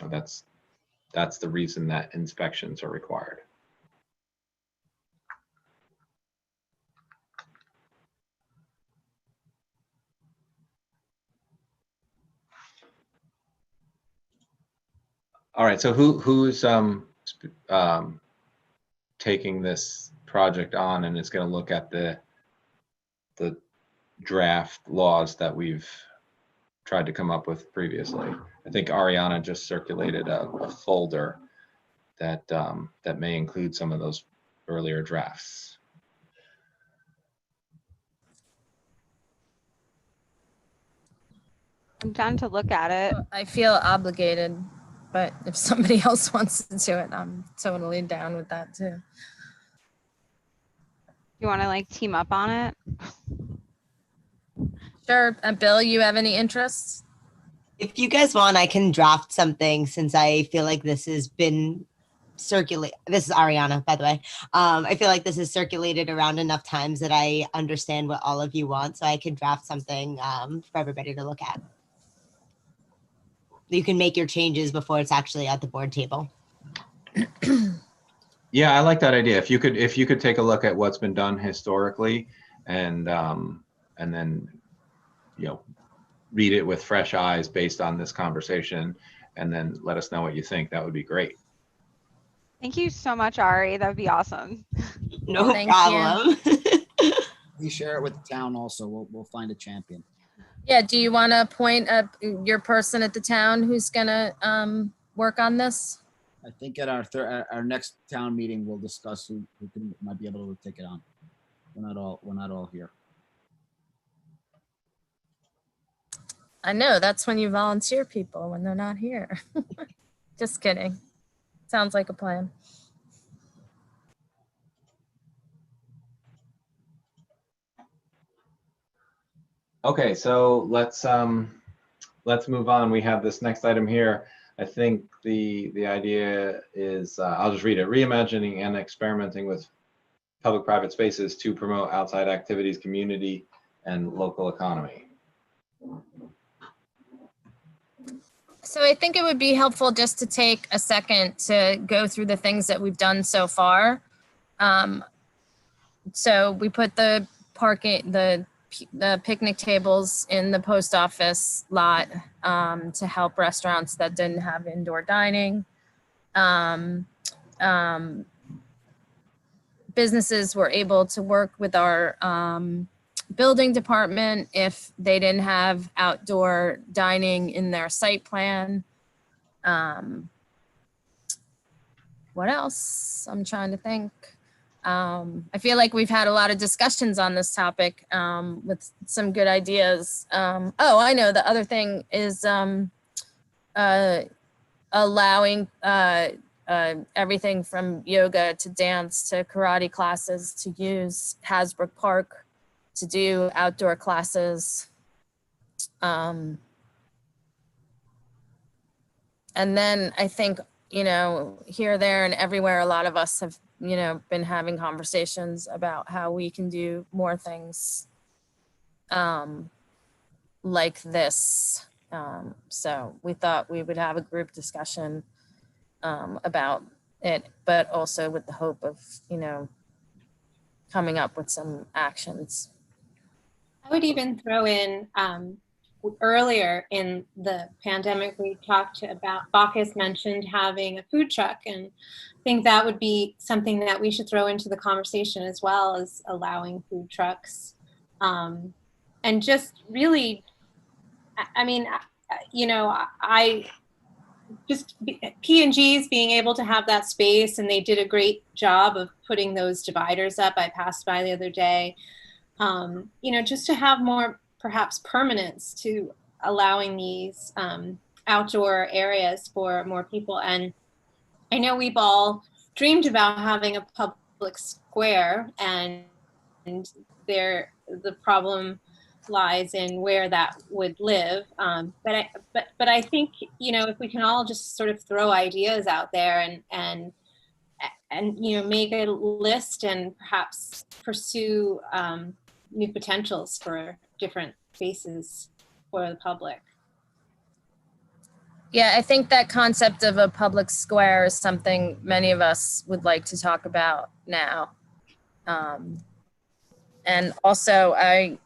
[SPEAKER 1] That's the reason that inspections are required. All right, so who's taking this project on and is going to look at the draft laws that we've tried to come up with previously? I think Ariana just circulated a folder that may include some of those earlier drafts.
[SPEAKER 3] I'm down to look at it.
[SPEAKER 4] I feel obligated, but if somebody else wants to do it, I'm totally down with that too.
[SPEAKER 3] You want to team up on it?
[SPEAKER 4] Sure. Bill, you have any interests?
[SPEAKER 2] If you guys want, I can draft something, since I feel like this has been circulate. This is Ariana, by the way. I feel like this is circulated around enough times that I understand what all of you want, so I can draft something for everybody to look at. You can make your changes before it's actually at the board table.
[SPEAKER 1] Yeah, I like that idea. If you could take a look at what's been done historically, and then read it with fresh eyes based on this conversation, and then let us know what you think, that would be great.
[SPEAKER 3] Thank you so much, Ari. That would be awesome.
[SPEAKER 2] No problem.
[SPEAKER 7] We share it with the town also. We'll find a champion.
[SPEAKER 4] Yeah. Do you want to appoint your person at the town who's gonna work on this?
[SPEAKER 7] I think at our next town meeting, we'll discuss who might be able to take it on. We're not all here.
[SPEAKER 4] I know, that's when you volunteer people, when they're not here. Just kidding. Sounds like a plan.
[SPEAKER 1] Okay, so let's move on. We have this next item here. I think the idea is, I'll just read it: reimagining and experimenting with public-private spaces to promote outside activities, community, and local economy.
[SPEAKER 4] So I think it would be helpful just to take a second to go through the things that we've done so far. So we put the parking, the picnic tables in the post office lot to help restaurants that didn't have indoor dining. Businesses were able to work with our building department if they didn't have outdoor dining in their site plan. What else? I'm trying to think. I feel like we've had a lot of discussions on this topic with some good ideas. Oh, I know. The other thing is allowing everything from yoga to dance to karate classes to use Hasbrook Park to do outdoor classes. And then I think, here, there, and everywhere, a lot of us have, been having conversations about how we can do more things like this. So we thought we would have a group discussion about it, but also with the hope of, coming up with some actions.
[SPEAKER 10] I would even throw in earlier in the pandemic, we talked about, Bacchus mentioned having a food truck, and I think that would be something that we should throw into the conversation as well, as allowing food trucks. And just really, I mean, P&G's being able to have that space, and they did a great job of putting those dividers up. I passed by the other day. Just to have more perhaps permanence to allowing these outdoor areas for more people. And I know we've all dreamed about having a public square, and the problem lies in where that would live. But I think, if we can all just sort of throw ideas out there and make a list and perhaps pursue new potentials for different spaces for the public.
[SPEAKER 4] Yeah, I think that concept of a public square is something many of us would like to talk about now. And also, I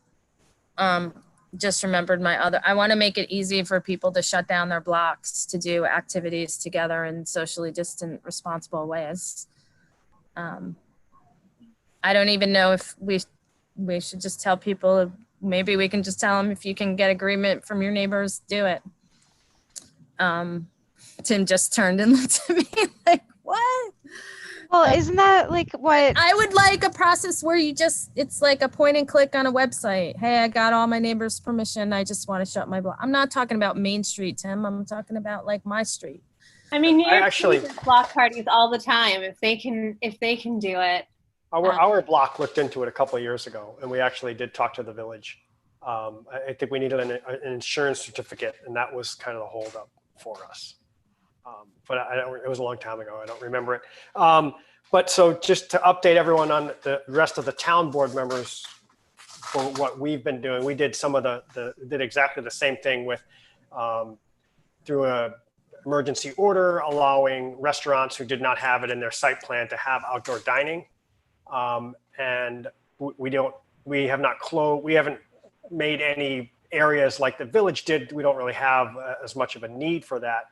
[SPEAKER 4] just remembered I want to make it easy for people to shut down their blocks to do activities together in socially distant, responsible ways. I don't even know if we should just tell people, maybe we can just tell them, if you can get agreement from your neighbors, do it. Tim just turned and looked at me like, what?
[SPEAKER 3] Well, isn't that like what?
[SPEAKER 4] I would like a process where it's like a point and click on a website. Hey, I got all my neighbors' permission. I just want to shut my block. I'm not talking about Main Street, Tim. I'm talking about like my street.
[SPEAKER 10] I mean, New York City does block parties all the time. If they can do it.
[SPEAKER 8] Our block looked into it a couple of years ago, and we actually did talk to the village. I think we needed an insurance certificate, and that was kind of the holdup for us. But it was a long time ago. I don't remember it. But so just to update everyone on the rest of the town board members for what we've been doing, we did did exactly the same thing with through a emergency order, allowing restaurants who did not have it in their site plan to have outdoor dining. And we haven't made any areas like the village did. We don't really have as much of a need for that.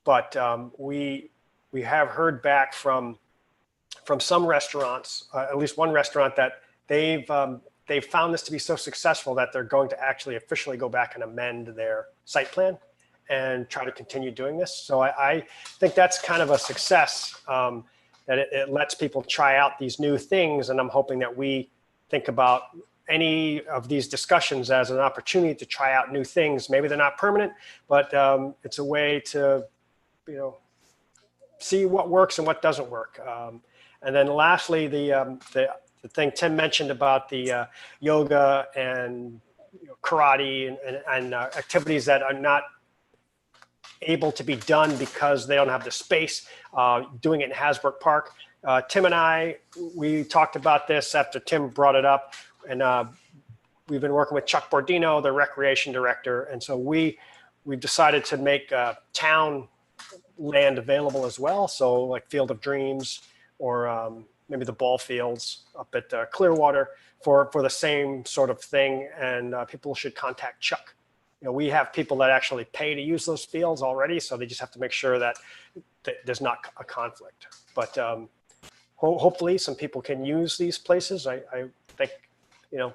[SPEAKER 8] But we have heard back from some restaurants, at least one restaurant, that they've found this to be so successful that they're going to actually officially go back and amend their site plan and try to continue doing this. So I think that's kind of a success, that it lets people try out these new things. And I'm hoping that we think about any of these discussions as an opportunity to try out new things. Maybe they're not permanent, but it's a way to, see what works and what doesn't work. And then lastly, the thing Tim mentioned about the yoga and karate and activities that are not able to be done because they don't have the space, doing it in Hasbrook Park. Tim and we talked about this after Tim brought it up, and we've been working with Chuck Bordino, the recreation director. And so we've decided to make town land available as well. So like Field of Dreams, or maybe the ball fields up at Clearwater for the same sort of thing. And people should contact Chuck. We have people that actually pay to use those fields already, so they just have to make sure that there's not a conflict. But hopefully some people can use these places. I think,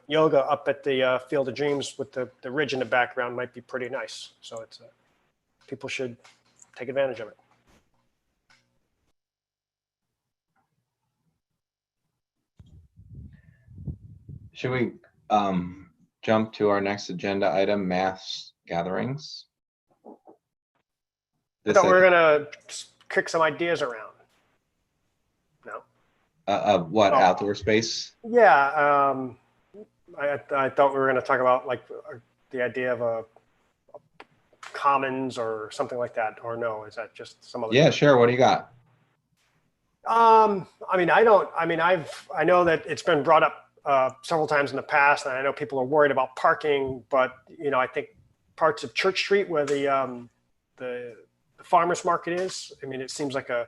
[SPEAKER 8] yoga up at the Field of Dreams with the ridge in the background might be pretty nice. So it's people should take advantage of it.
[SPEAKER 1] Should we jump to our next agenda item, mass gatherings?
[SPEAKER 8] I thought we were gonna kick some ideas around. No.
[SPEAKER 1] What, outdoor space?
[SPEAKER 8] Yeah. I thought we were going to talk about like the idea of a commons or something like that, or no? Is that just some other?
[SPEAKER 1] Yeah, sure. What do you got?
[SPEAKER 8] I know that it's been brought up several times in the past, and I know people are worried about parking, but I think parts of Church Street where the the farmer's market is. I mean, it seems like a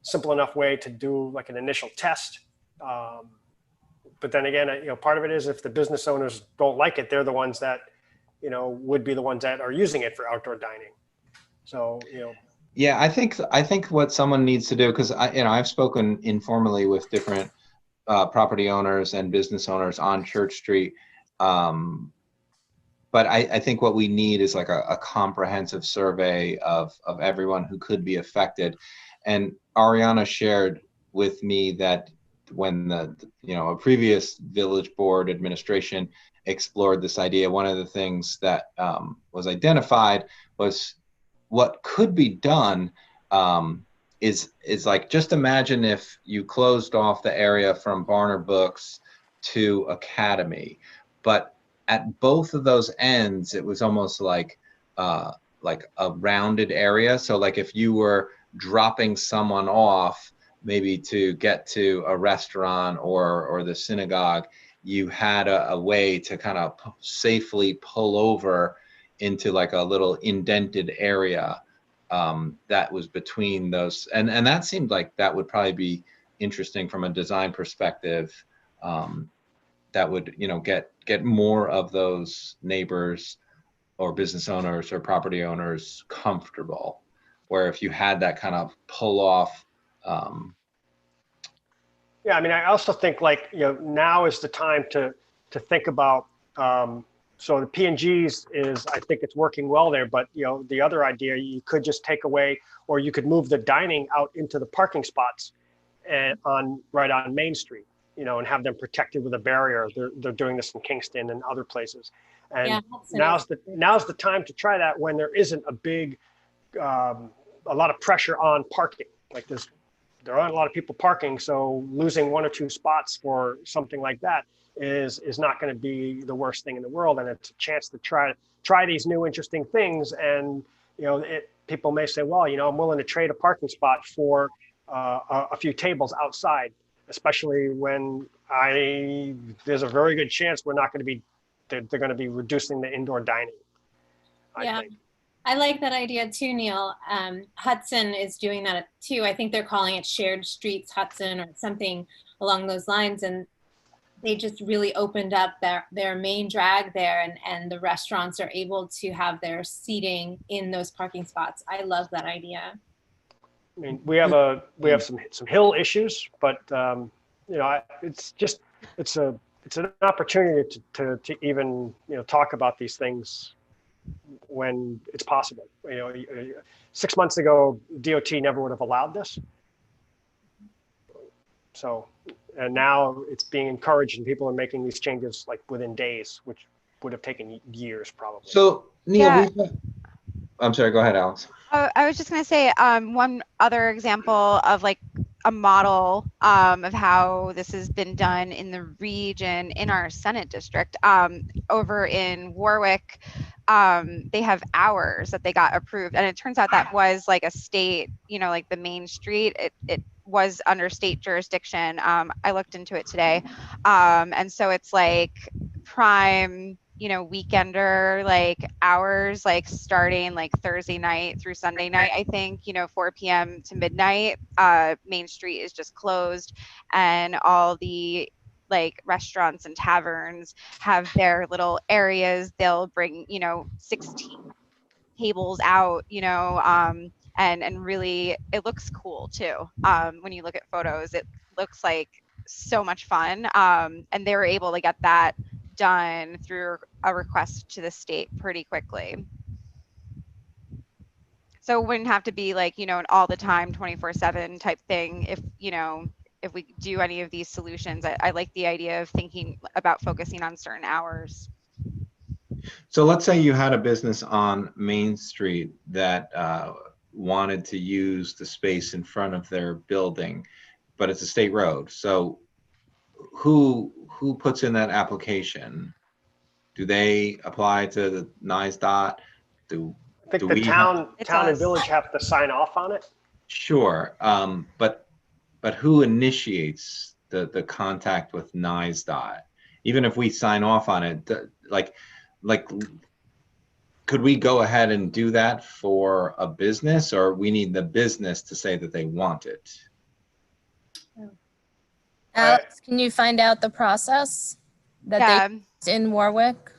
[SPEAKER 8] simple enough way to do like an initial test. But then again, part of it is if the business owners don't like it, they're the ones that, would be the ones that are using it for outdoor dining. So,
[SPEAKER 1] Yeah, I think what someone needs to do, because I've spoken informally with different property owners and business owners on Church Street. But I think what we need is like a comprehensive survey of everyone who could be affected. And Ariana shared with me that when a previous village board administration explored this idea, one of the things that was identified was what could be done is like, just imagine if you closed off the area from Barner Books to Academy, but at both of those ends, it was almost like a rounded area. So like if you were dropping someone off, maybe to get to a restaurant or the synagogue, you had a way to kind of safely pull over into like a little indented area that was between those. And that seemed like that would probably be interesting from a design perspective. That would, get more of those neighbors or business owners or property owners comfortable, where if you had that kind of pull off.
[SPEAKER 8] Yeah, I mean, I also think now is the time to think about, so the P&G's is, I think it's working well there, but the other idea, you could just take away, or you could move the dining out into the parking spots and right on Main Street, and have them protected with a barrier. They're doing this in Kingston and other places. And
[SPEAKER 10] Yeah,
[SPEAKER 8] now's the time to try that when there isn't a big, a lot of pressure on parking. Like there aren't a lot of people parking, so losing 1 or 2 spots for something like that is not going to be the worst thing in the world. And it's a chance to try these new interesting things. And people may say, well, I'm willing to trade a parking spot for a few tables outside, especially when there's a very good chance we're not going to be, they're going to be reducing the indoor dining. I think.
[SPEAKER 10] I like that idea too, Neil. Hudson is doing that too. I think they're calling it Shared Streets Hudson or something along those lines. And they just really opened up their main drag there, and the restaurants are able to have their seating in those parking spots. I love that idea.
[SPEAKER 8] I mean, we have some hill issues, but it's an opportunity to even talk about these things when it's possible. 6 months ago, DOT never would have allowed this. So, and now it's being encouraged, and people are making these changes like within days, which would have taken years probably.
[SPEAKER 1] So Neil, I'm sorry, go ahead, Alex.
[SPEAKER 3] I was just going to say one other example of like a model of how this has been done in the region in our Senate district. Over in Warwick, they have hours that they got approved, and it turns out that was like a state, like the Main Street, it was under state jurisdiction. I looked into it today, and so it's like prime weekender like hours, like starting like Thursday night through Sunday night, I think, 4 p.m. to midnight. Main Street is just closed, and all the like restaurants and taverns have their little areas. They'll bring 16 tables out, and really it looks cool too. When you look at photos, it looks like so much fun, and they were able to get that done through a request to the state pretty quickly. So it wouldn't have to be like, an all the time 24/7 type thing. If we do any of these solutions, I like the idea of thinking about focusing on certain hours.
[SPEAKER 1] So let's say you had a business on Main Street that wanted to use the space in front of their building, but it's a state road. So who puts in that application? Do they apply to the NISDOT?
[SPEAKER 8] I think the town and village have to sign off on it.
[SPEAKER 1] Sure, but who initiates the contact with NISDOT? Even if we sign off on it, like could we go ahead and do that for a business, or we need the business to say that they want it?
[SPEAKER 4] Alex, can you find out the process that
[SPEAKER 3] Yeah,
[SPEAKER 4] they used in Warwick?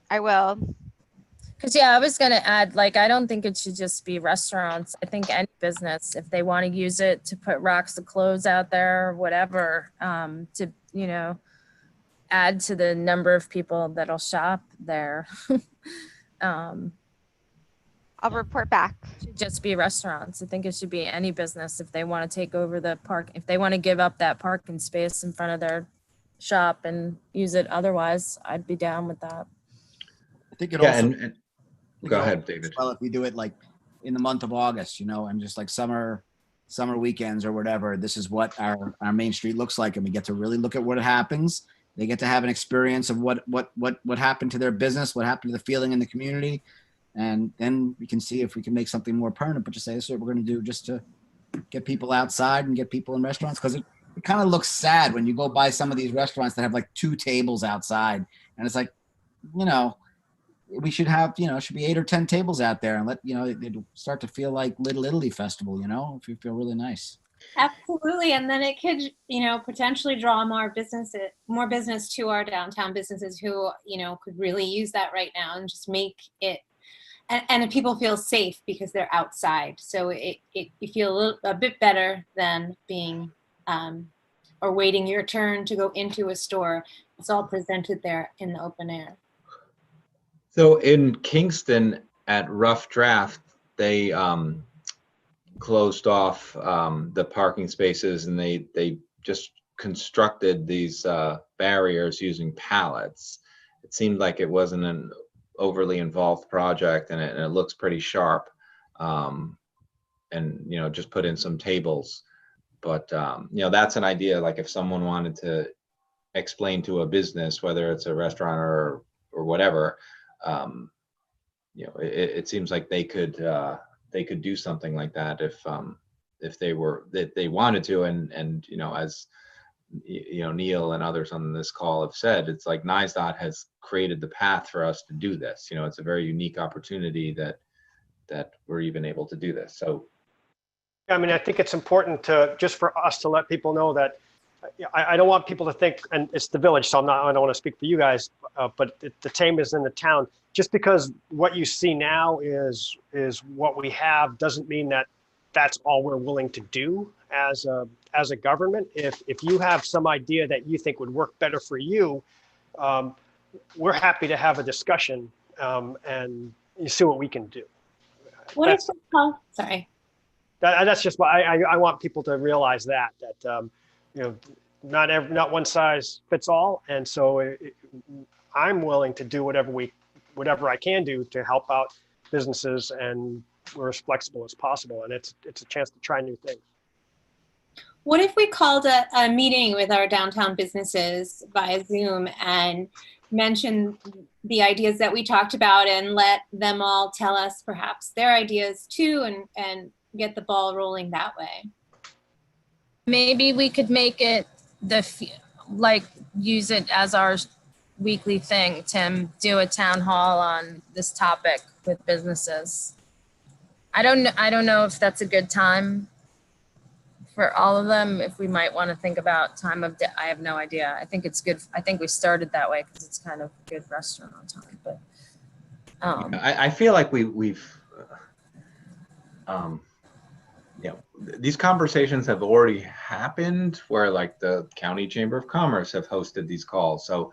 [SPEAKER 3] I will.
[SPEAKER 4] Because I was gonna add, like, I don't think it should just be restaurants. I think any business, if they want to use it to put racks of clothes out there, or whatever, to add to the number of people that'll shop there.
[SPEAKER 3] I'll report back.
[SPEAKER 4] Should just be restaurants. I think it should be any business if they want to take over the park, if they want to give up that parking space in front of their shop and use it otherwise, I'd be down with that.
[SPEAKER 7] I think it
[SPEAKER 1] Yeah,
[SPEAKER 7] also.
[SPEAKER 1] and go ahead, David.
[SPEAKER 7] Well, if we do it like in the month of August, and just like summer weekends or whatever, this is what our main street looks like, and we get to really look at what happens. They get to have an experience of what happened to their business, what happened to the feeling in the community, and then we can see if we can make something more permanent. But just say this is what we're going to do, just to get people outside and get people in restaurants, because it kind of looks sad when you go by some of these restaurants that have like 2 tables outside, and it's like, we should have, should be 8 or 10 tables out there, and let, it start to feel like Little Italy Festival, if you feel really nice.
[SPEAKER 10] Absolutely. And then it could, potentially draw more business to our downtown businesses who, could really use that right now, and just make it, and people feel safe because they're outside. So you feel a bit better than being, or waiting your turn to go into a store. It's all presented there in the open air.
[SPEAKER 1] So in Kingston at Rough Draft, they closed off the parking spaces, and they just constructed these barriers using pallets. It seemed like it wasn't an overly involved project, and it looks pretty sharp. And just put in some tables. But that's an idea. Like if someone wanted to explain to a business, whether it's a restaurant or whatever, it seems like they could do something like that if they wanted to, and as Neil and others on this call have said, it's like NYSDOT has created the path for us to do this. It's a very unique opportunity that we're even able to do this. So
[SPEAKER 8] I mean, I think it's important just for us to let people know that I don't want people to think, and it's the village, so I don't want to speak for you guys, but the team is in the town. Just because what you see now is what we have doesn't mean that that's all we're willing to do as a government. If you have some idea that you think would work better for you, we're happy to have a discussion and you see what we can do.
[SPEAKER 10] Sorry.
[SPEAKER 8] That's just why I want people to realize that not one size fits all, and so I'm willing to do whatever I can do to help out businesses, and we're as flexible as possible, and it's a chance to try new things.
[SPEAKER 10] What if we called a meeting with our downtown businesses via Zoom and mention the ideas that we talked about, and let them all tell us perhaps their ideas too, and get the ball rolling that way?
[SPEAKER 4] Maybe we could make it use it as our weekly thing, Tim, do a town hall on this topic with businesses. I don't know if that's a good time for all of them, if we might want to think about time of day. I have no idea. I think it's good. I think we started that way because it's kind of good restaurant on time, but
[SPEAKER 1] I feel like we've these conversations have already happened, where like the County Chamber of Commerce have hosted these calls. So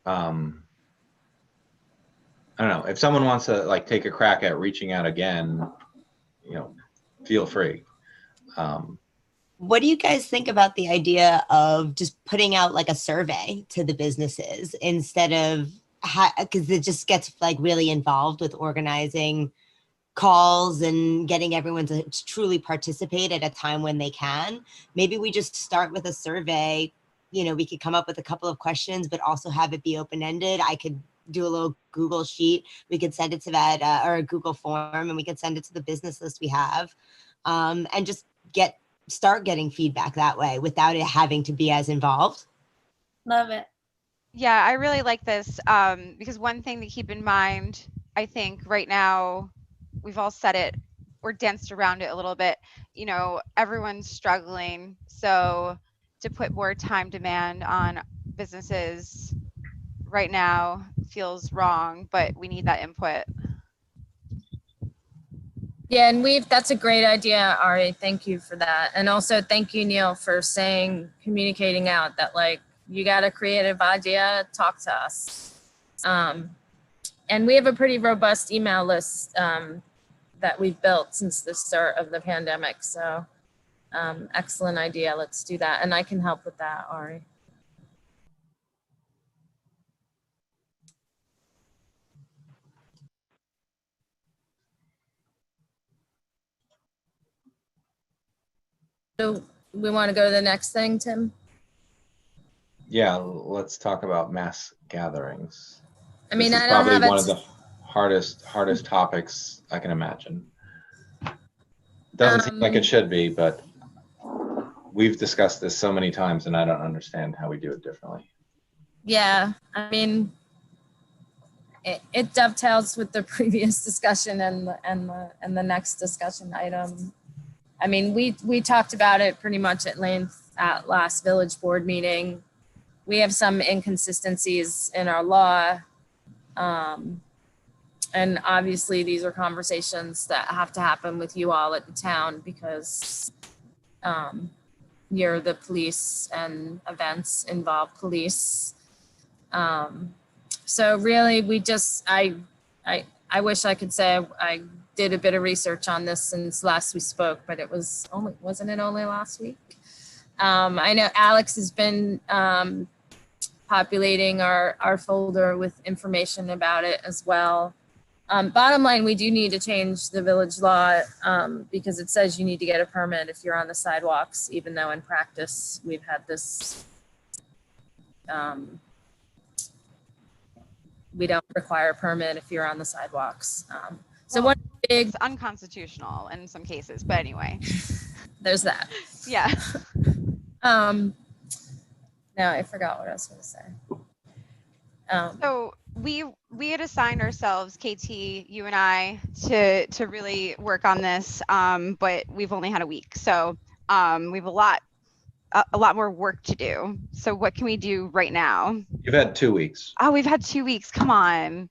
[SPEAKER 1] I don't know, if someone wants to like take a crack at reaching out again, feel free.
[SPEAKER 2] What do you guys think about the idea of just putting out like a survey to the businesses instead of, because it just gets like really involved with organizing calls and getting everyone to truly participate at a time when they can. Maybe we just start with a survey. We could come up with a couple of questions, but also have it be open-ended. I could do a little Google sheet. We could send it to that or a Google form, and we could send it to the business list we have, and just start getting feedback that way without it having to be as involved.
[SPEAKER 10] Love it.
[SPEAKER 3] Yeah, I really like this because one thing to keep in mind, I think right now, we've all said it or danced around it a little bit. You know, everyone's struggling. So to put more time demand on businesses right now feels wrong, but we need that input.
[SPEAKER 4] Yeah, and that's a great idea, Ari. Thank you for that. And also thank you, Neil, for communicating out that like, you got a creative idea, talk to us. And we have a pretty robust email list that we've built since the start of the pandemic. So excellent idea. Let's do that. And I can help with that, Ari. So we want to go to the next thing, Tim?
[SPEAKER 1] Yeah, let's talk about mass gatherings.
[SPEAKER 4] I mean,
[SPEAKER 1] This is
[SPEAKER 4] I don't
[SPEAKER 1] probably
[SPEAKER 4] have
[SPEAKER 1] one of the hardest topics I can imagine. Doesn't seem like it should be, but we've discussed this so many times and I don't understand how we do it differently.
[SPEAKER 4] Yeah, I mean, it dovetails with the previous discussion and the next discussion item. I mean, we talked about it pretty much at length at last village board meeting. We have some inconsistencies in our law. And obviously these are conversations that have to happen with you all at the town because you're the police and events involve police. So really we just, I wish I could say I did a bit of research on this since last we spoke, but wasn't it only last week? I know Alex has been populating our folder with information about it as well. Bottom line, we do need to change the village law because it says you need to get a permit if you're on the sidewalks, even though in practice we've had this, we don't require a permit if you're on the sidewalks. So one big,
[SPEAKER 3] It's unconstitutional in some cases, but anyway.
[SPEAKER 4] there's that.
[SPEAKER 3] Yeah.
[SPEAKER 4] Now I forgot what I was going to say.
[SPEAKER 3] So we had assigned ourselves, KT, you and I, to really work on this, but we've only had a week, so we have a lot more work to do. So what can we do right now?
[SPEAKER 1] You've had 2 weeks.
[SPEAKER 3] Oh, we've had 2 weeks. Come on.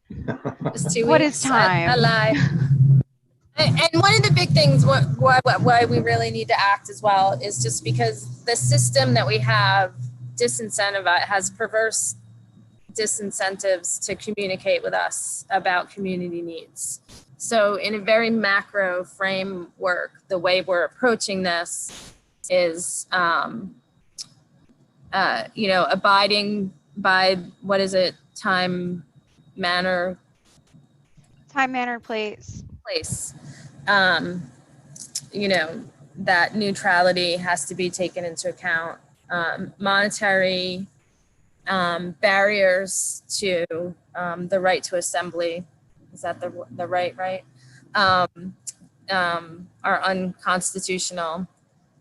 [SPEAKER 4] It's 2
[SPEAKER 3] What
[SPEAKER 4] weeks.
[SPEAKER 3] is time?
[SPEAKER 4] I lie. And one of the big things why we really need to act as well is just because the system that we have has perverse disincentives to communicate with us about community needs. So in a very macro framework, the way we're approaching this is, abiding by, what is it? Time, manner,
[SPEAKER 3] Place.
[SPEAKER 4] That neutrality has to be taken into account. Monetary barriers to the right to assembly, is that the right? Are unconstitutional.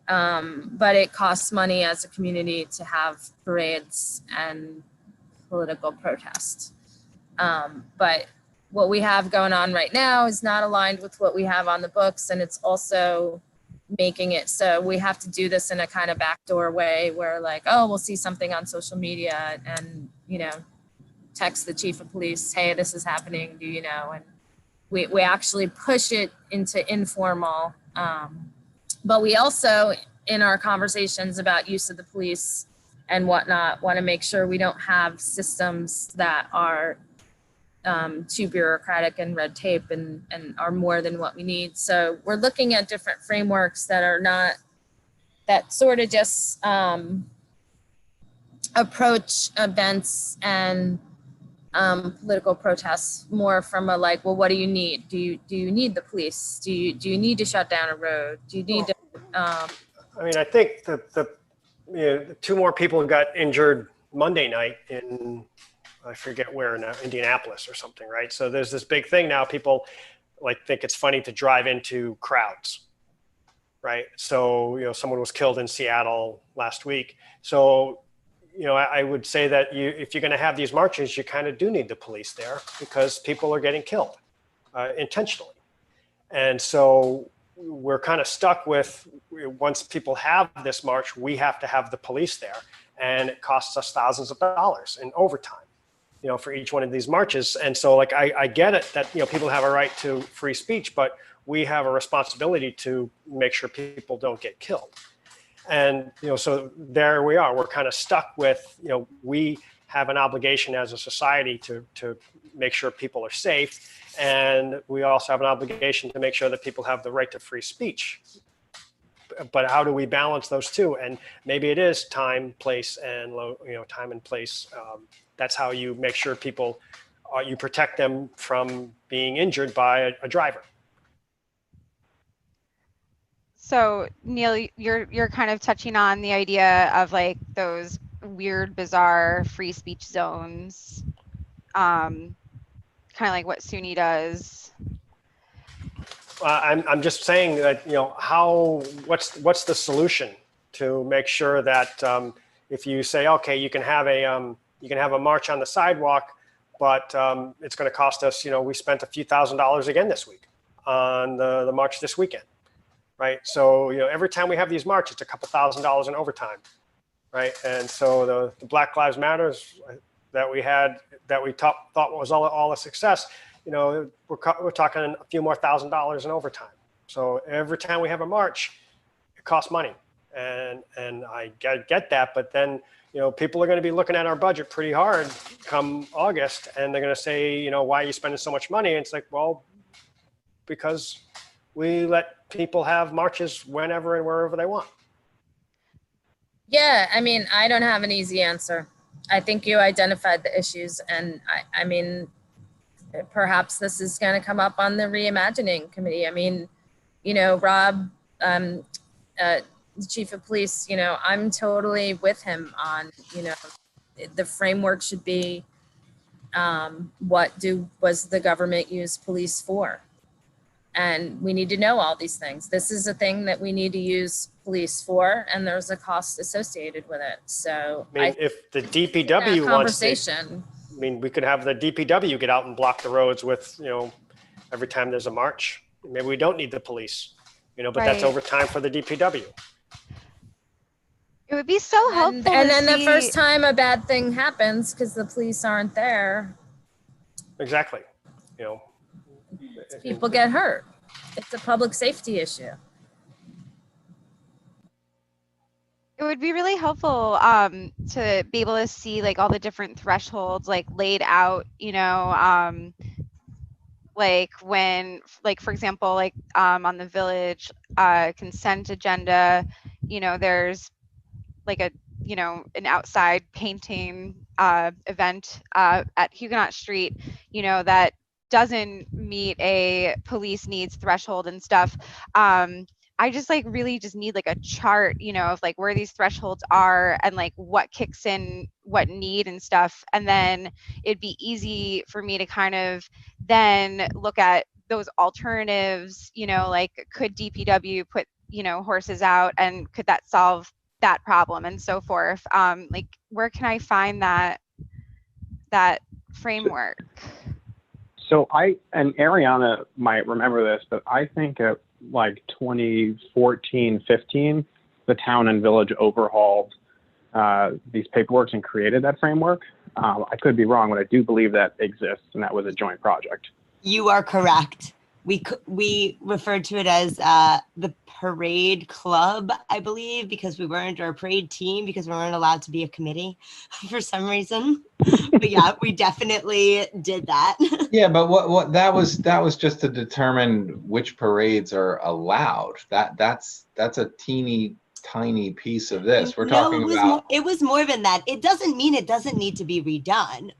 [SPEAKER 4] But it costs money as a community to have parades and political protest. But what we have going on right now is not aligned with what we have on the books, and it's also making it so we have to do this in a kind of backdoor way where like, oh, we'll see something on social media and, text the chief of police, hey, this is happening, do you know? And we actually push it into informal. But we also, in our conversations about use of the police and whatnot, want to make sure we don't have systems that are too bureaucratic and red tape and are more than what we need. So we're looking at different frameworks that sort of just approach events and political protests more from a like, well, what do you need? Do you need the police? Do you need to shut down a road? Do you need to?
[SPEAKER 8] I mean, I think the 2 more people got injured Monday night in, I forget where now, Indianapolis or something, right? So there's this big thing now. People think it's funny to drive into crowds, right? So someone was killed in Seattle last week. So I would say that if you're going to have these marches, you kind of do need the police there because people are getting killed intentionally. And so we're kind of stuck with, once people have this march, we have to have the police there. And it costs us thousands of dollars in overtime, for each one of these marches. And so like, I get it that, people have a right to free speech, but we have a responsibility to make sure people don't get killed. And, so there we are, we're kind of stuck with, we have an obligation as a society to make sure people are safe. And we also have an obligation to make sure that people have the right to free speech. But how do we balance those two? And maybe it is time, place, and time and place. That's how you make sure people, you protect them from being injured by a driver.
[SPEAKER 3] So Neil, you're kind of touching on the idea of like those weird, bizarre free speech zones, kind of like what SUNY does.
[SPEAKER 8] I'm just saying that what's the solution to make sure that if you say, okay, you can have a march on the sidewalk, but it's going to cost us, we spent a few $1,000s again this week on the march this weekend. Right. So, every time we have these marches, it's a couple $1,000s in overtime. Right. And so the Black Lives Matters that we had, that we thought was all a success, we're talking a few more $1,000s in overtime. So every time we have a march, it costs money. And I get that. But then, people are going to be looking at our budget pretty hard come August, and they're going to say, why are you spending so much money? And it's like, well, because we let people have marches whenever and wherever they want.
[SPEAKER 4] Yeah, I don't have an easy answer. I think you identified the issues, and I mean, perhaps this is going to come up on the reimagining committee. Rob, the chief of police, I'm totally with him on, the framework should be, what was the government use police for? And we need to know all these things. This is a thing that we need to use police for, and there's a cost associated with it. So
[SPEAKER 8] if the DPW wants to, we could have the DPW get out and block the roads with, every time there's a march. Maybe we don't need the police, but that's overtime for the DPW.
[SPEAKER 3] It would be so helpful.
[SPEAKER 4] And then the first time a bad thing happens because the police aren't there.
[SPEAKER 8] Exactly.
[SPEAKER 4] People get hurt. It's a public safety issue.
[SPEAKER 3] It would be really helpful to be able to see like all the different thresholds like laid out, like when, like for example, like on the village consent agenda, there's like an outside painting event at Huguenot Street, that doesn't meet a police needs threshold and stuff. I just like really just need like a chart, of like where these thresholds are and like what kicks in what need and stuff. And then it'd be easy for me to kind of then look at those alternatives, like could DPW put, horses out, and could that solve that problem and so forth. Like where can I find that framework?
[SPEAKER 6] So and Ariana might remember this, but I think at like 2014, 15, the town and village overhauled these paperworks and created that framework. I could be wrong, but I do believe that exists, and that was a joint project.
[SPEAKER 2] You are correct. We referred to it as the parade club, I believe, because we weren't, or a parade team, because we weren't allowed to be a committee for some reason. But yeah, we definitely did that.
[SPEAKER 1] Yeah, but what that was just to determine which parades are allowed. That's a teeny tiny piece of this. We're talking about.
[SPEAKER 2] It was more than that. It doesn't mean it doesn't need to be redone.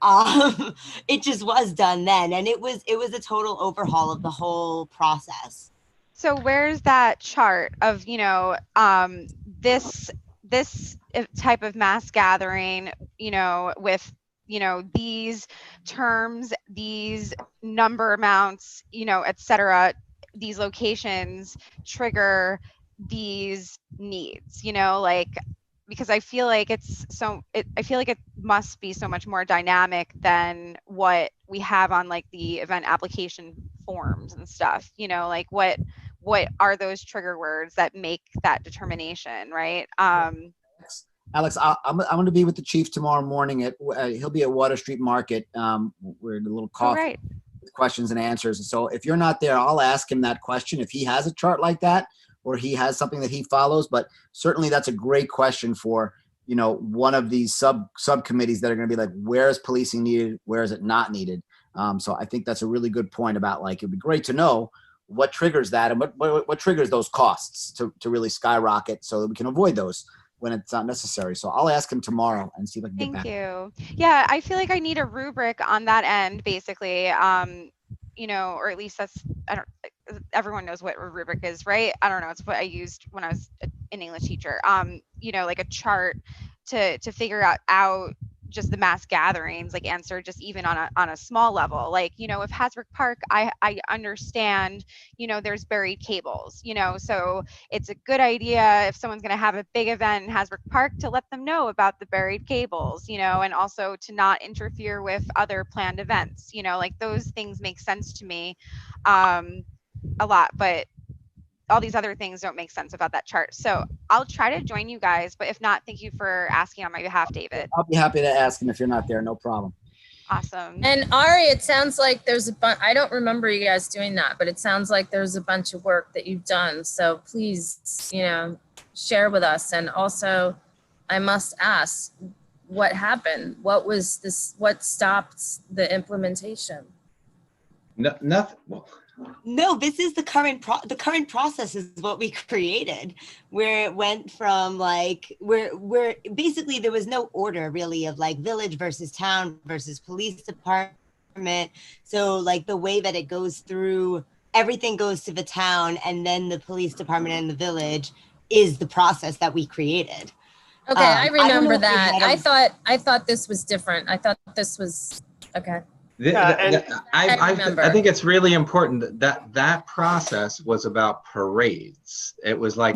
[SPEAKER 2] It just was done then, and it was a total overhaul of the whole process.
[SPEAKER 3] So where's that chart of this type of mass gathering, with these terms, these number amounts, et cetera, these locations trigger these needs, like because I feel like I feel like it must be so much more dynamic than what we have on like the event application forms and stuff, you know, like what are those trigger words that make that determination, right?
[SPEAKER 7] Alex, I'm going to be with the chief tomorrow morning he'll be at Water Street Market. We're in a little coffee
[SPEAKER 3] Right.
[SPEAKER 7] with questions and answers. So if you're not there, I'll ask him that question if he has a chart like that, or he has something that he follows. But certainly that's a great question for, you know, one of these subcommittees that are going to be like, where is policing needed? Where is it not needed? So I think that's a really good point about like, it'd be great to know what triggers that and what triggers those costs to really skyrocket so that we can avoid those when it's not necessary. So I'll ask him tomorrow and see if I can get back.
[SPEAKER 3] Thank you. Yeah, I feel like I need a rubric on that end, basically. You know, or at least everyone knows what a rubric is, right? I don't know. It's what I used when I was an English teacher. You know, like a chart to figure out just the mass gatherings, like answer just even on a small level. Like, you know, if Hasbrook Park, I understand, you know, there's buried cables, you know, so it's a good idea if someone's going to have a big event in Hasbrook Park to let them know about the buried cables, you know, and also to not interfere with other planned events, you know, like those things make sense to me a lot, but all these other things don't make sense about that chart. So I'll try to join you guys, but if not, thank you for asking on my behalf, David.
[SPEAKER 7] I'll be happy to ask him if you're not there. No problem.
[SPEAKER 3] Awesome.
[SPEAKER 4] And Ari, it sounds like there's a bunch, I don't remember you guys doing that, but it sounds like there's a bunch of work that you've done. So please, you know, share with us. And also, I must ask, what happened? What was this, what stopped the implementation?
[SPEAKER 1] No, nothing. Well,
[SPEAKER 2] No, this is the current process is what we created, where it went from like where basically there was no order really of like village versus town versus police department. So like the way that it goes through, everything goes to the town and then the police department and the village is the process that we created.
[SPEAKER 4] Okay, I remember
[SPEAKER 2] if we
[SPEAKER 4] that.
[SPEAKER 2] had
[SPEAKER 4] I thought this was different. I thought this was, okay.
[SPEAKER 1] I think it's really important that process was about parades. It was like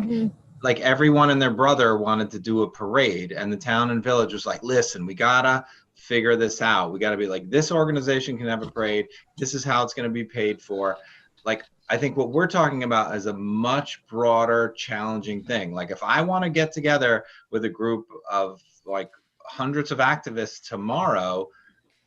[SPEAKER 1] like everyone and their brother wanted to do a parade, and the town and village was like, listen, we gotta figure this out. We gotta be like, this organization can have a parade. This is how it's gonna be paid for. Like, I think what we're talking about is a much broader, challenging thing. Like, if I want to get together with a group of like hundreds of activists tomorrow,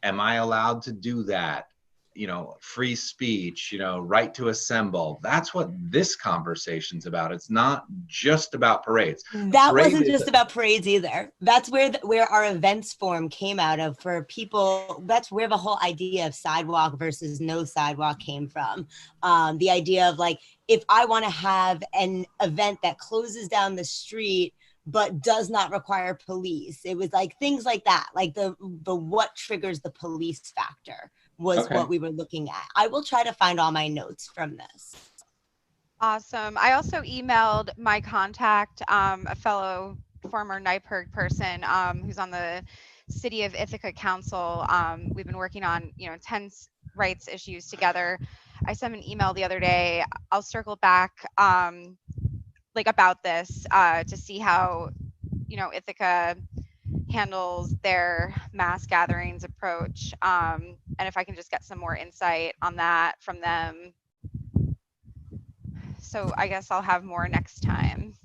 [SPEAKER 1] am I allowed to do that? You know, free speech, you know, right to assemble. That's what this conversation's about. It's not just about parades.
[SPEAKER 2] That wasn't just about parades either. That's where our events form came out of for people. That's where the whole idea of sidewalk versus no sidewalk came from. The idea of like, if I want to have an event that closes down the street but does not require police. It was like things like that, like the what triggers the police factor was what we were looking at. I will try to find all my notes from this.
[SPEAKER 3] Awesome. I also emailed my contact, a fellow former NYPIRG person who's on the City of Ithaca Council. We've been working on, you know, tense rights issues together. I sent an email the other day. I'll circle back like about this to see how, you know, Ithaca handles their mass gatherings approach, and if I can just get some more insight on that from them. So I guess I'll have more next time.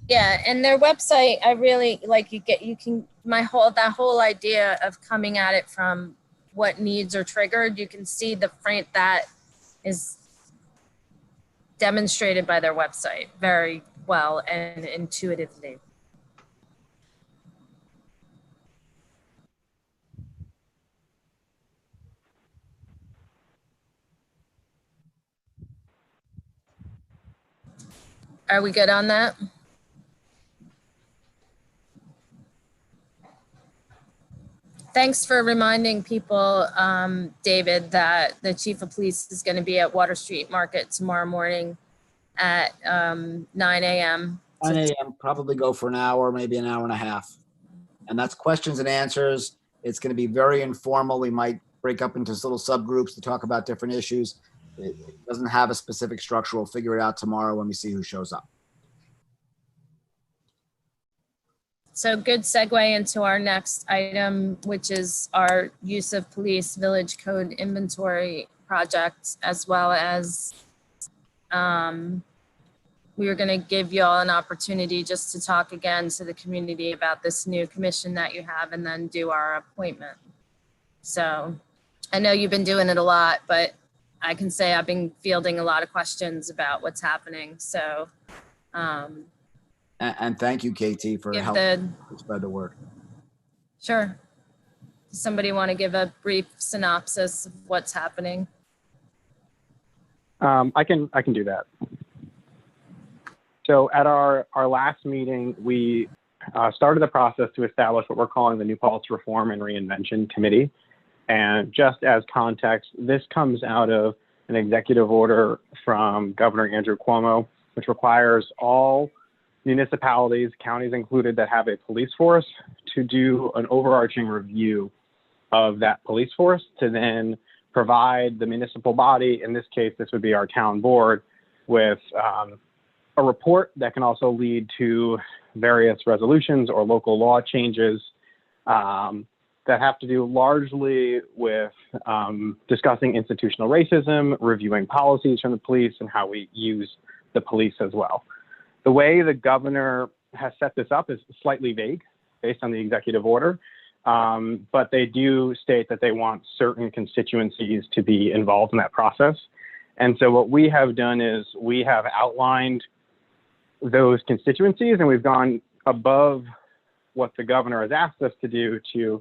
[SPEAKER 4] Yeah, and their website, I really like. That whole idea of coming at it from what needs are triggered. You can see the frame that is demonstrated by their website very well and intuitively. Are we good on that? Thanks for reminding people, David, that the chief of police is going to be at Water Street Market tomorrow morning at 9 a.m.
[SPEAKER 7] 9 a.m. Probably go for an hour, maybe an hour and a half. And that's questions and answers. It's going to be very informal. We might break up into little subgroups to talk about different issues. It doesn't have a specific structure. We'll figure it out tomorrow when we see who shows up.
[SPEAKER 4] So good segue into our next item, which is our use of police village code inventory project, as well as we were going to give you all an opportunity just to talk again to the community about this new commission that you have and then do our appointment. So I know you've been doing it a lot, but I can say I've been fielding a lot of questions about what's happening. So
[SPEAKER 7] And thank you, KT, for
[SPEAKER 4] give
[SPEAKER 7] helping spread the word.
[SPEAKER 4] Sure. Does somebody want to give a brief synopsis of what's happening?
[SPEAKER 6] I can do that. So at our last meeting, we started the process to establish what we're calling the New Paltz Reform and Reinvention Committee. And just as context, this comes out of an executive order from Governor Andrew Cuomo, which requires all municipalities, counties included, that have a police force to do an overarching review of that police force to then provide the municipal body, in this case, this would be our town board, with a report that can also lead to various resolutions or local law changes that have to do largely with discussing institutional racism, reviewing policies from the police, and how we use the police as well. The way the governor has set this up is slightly vague based on the executive order, but they do state that they want certain constituencies to be involved in that process. And so what we have done is we have outlined those constituencies, and we've gone above what the governor has asked us to do to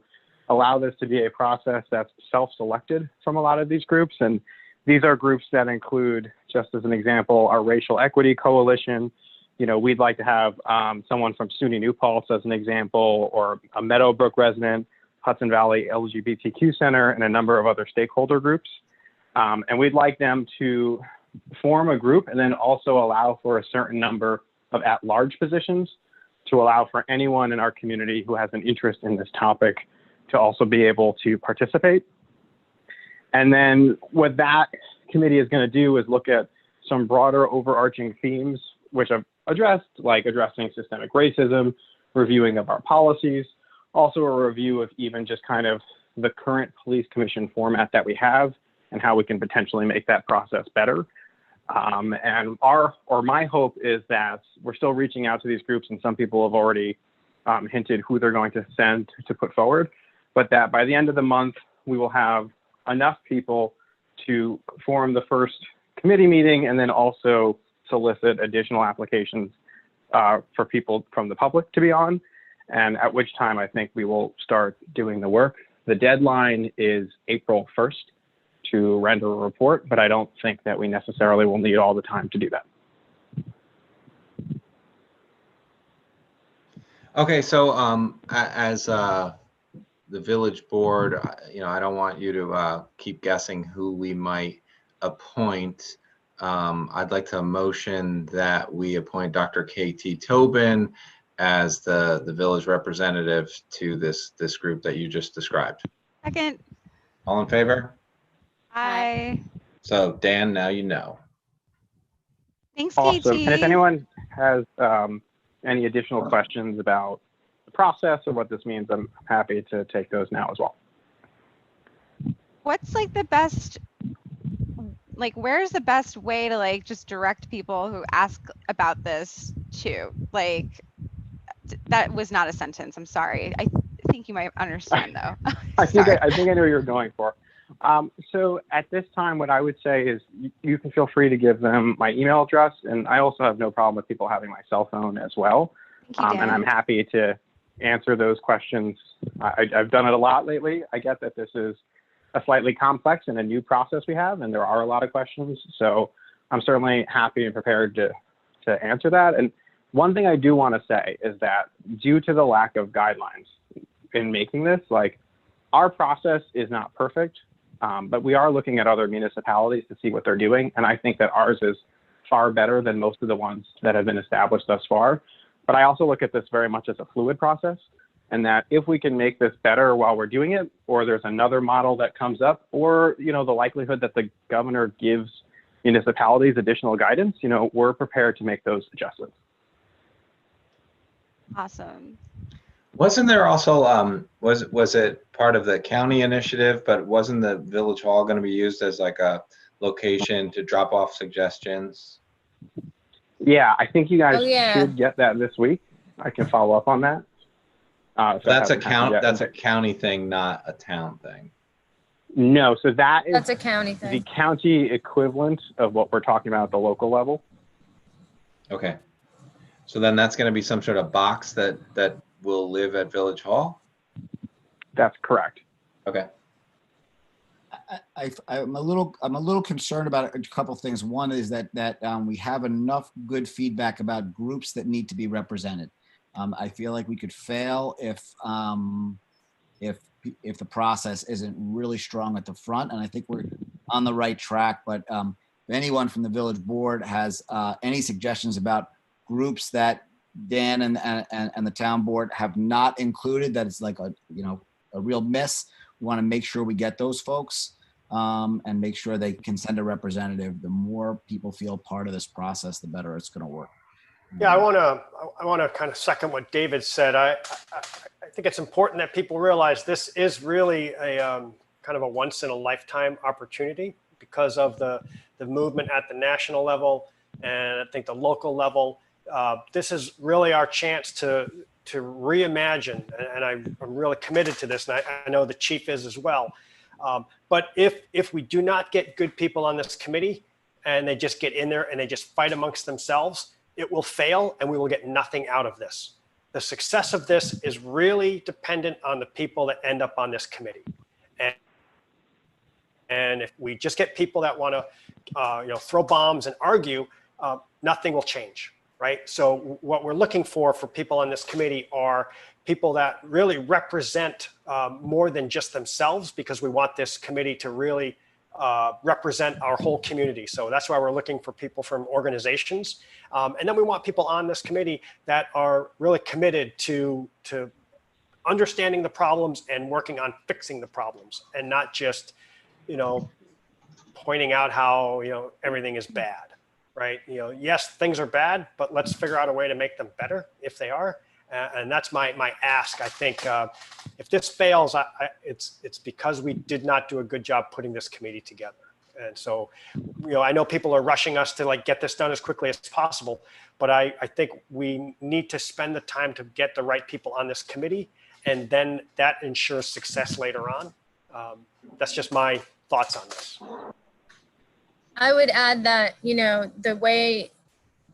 [SPEAKER 6] allow this to be a process that's self-selected from a lot of these groups. And these are groups that include, just as an example, our Racial Equity Coalition. You know, we'd like to have someone from SUNY New Paltz as an example, or a Meadowbrook resident, Hudson Valley LGBTQ Center, and a number of other stakeholder groups. And we'd like them to form a group and then also allow for a certain number of at-large positions to allow for anyone in our community who has an interest in this topic to also be able to participate. And then what that committee is going to do is look at some broader overarching themes, which I've addressed, like addressing systemic racism, reviewing of our policies, also a review of even just kind of the current police commission format that we have and how we can potentially make that process better. And my hope is that we're still reaching out to these groups, and some people have already hinted who they're going to send to put forward, but that by the end of the month, we will have enough people to form the first committee meeting and then also solicit additional applications for people from the public to be on, and at which time I think we will start doing the work. The deadline is April 1st to render a report, but I don't think that we necessarily will need all the time to do that.
[SPEAKER 1] Okay, so as the village board, you know, I don't want you to keep guessing who we might appoint. I'd like to motion that we appoint Dr. KT Tobin as the village representative to this group that you just described.
[SPEAKER 3] Second.
[SPEAKER 1] All in favor?
[SPEAKER 3] Aye.
[SPEAKER 1] So Dan, now you know.
[SPEAKER 3] Thanks,
[SPEAKER 6] Awesome.
[SPEAKER 3] KT.
[SPEAKER 6] And if anyone has any additional questions about the process or what this means, I'm happy to take those now as well.
[SPEAKER 3] What's like the best, like where's the best way to like just direct people who ask about this to? Like, that was not a sentence. I'm sorry. I think you might understand though.
[SPEAKER 6] I think I know what you're going for. So at this time, what I would say is you can feel free to give them my email address, and I also have no problem with people having my cell phone as well.
[SPEAKER 3] Thank you, Dan.
[SPEAKER 6] And I'm happy to answer those questions. I've done it a lot lately. I get that this is a slightly complex and a new process we have, and there are a lot of questions. So I'm certainly happy and prepared to answer that. And one thing I do want to say is that due to the lack of guidelines in making this, like, our process is not perfect, but we are looking at other municipalities to see what they're doing. And I think that ours is far better than most of the ones that have been established thus far. But I also look at this very much as a fluid process, and that if we can make this better while we're doing it, or there's another model that comes up, or, you know, the likelihood that the governor gives municipalities additional guidance, you know, we're prepared to make those adjustments.
[SPEAKER 3] Awesome.
[SPEAKER 1] Wasn't there also, was it part of the county initiative, but wasn't the village hall going to be used as like a location to drop off suggestions?
[SPEAKER 6] Yeah, I think you guys
[SPEAKER 4] Oh, yeah.
[SPEAKER 6] should get that this week. I can follow up on that.
[SPEAKER 1] That's a county thing, not a town thing.
[SPEAKER 6] No, so that is
[SPEAKER 4] That's a county
[SPEAKER 6] the
[SPEAKER 4] thing.
[SPEAKER 6] county equivalent of what we're talking about at the local level.
[SPEAKER 1] Okay. So then that's going to be some sort of box that will live at Village Hall?
[SPEAKER 6] That's correct.
[SPEAKER 1] Okay.
[SPEAKER 7] I'm a little concerned about a couple of things. One is that we have enough good feedback about groups that need to be represented. I feel like we could fail if the process isn't really strong at the front, and I think we're on the right track. But if anyone from the village board has any suggestions about groups that Dan and the town board have not included, that it's like a real miss, we want to make sure we get those folks and make sure they can send a representative. The more people feel part of this process, the better it's going to work.
[SPEAKER 8] Yeah, I want to kind of second what David said. I think it's important that people realize this is really a kind of a once in a lifetime opportunity because of the movement at the national level and I think the local level. This is really our chance to reimagine, and I'm really committed to this, and I know the chief is as well. But if we do not get good people on this committee and they just get in there and they just fight amongst themselves, it will fail and we will get nothing out of this. The success of this is really dependent on the people that end up on this committee. And if we just get people that want to throw bombs and argue, nothing will change. Right. So what we're looking for people on this committee are people that really represent more than just themselves, because we want this committee to really represent our whole community. So that's why we're looking for people from organizations. And then we want people on this committee that are really committed to understanding the problems and working on fixing the problems, and not just, pointing out how, everything is bad. Right. Yes, things are bad, but let's figure out a way to make them better if they are. And that's my ask. I think if this fails, it's because we did not do a good job putting this committee together. And so, I know people are rushing us to get this done as quickly as possible, but I think we need to spend the time to get the right people on this committee, and then that ensures success later on. That's just my thoughts on this.
[SPEAKER 4] I would add that, the way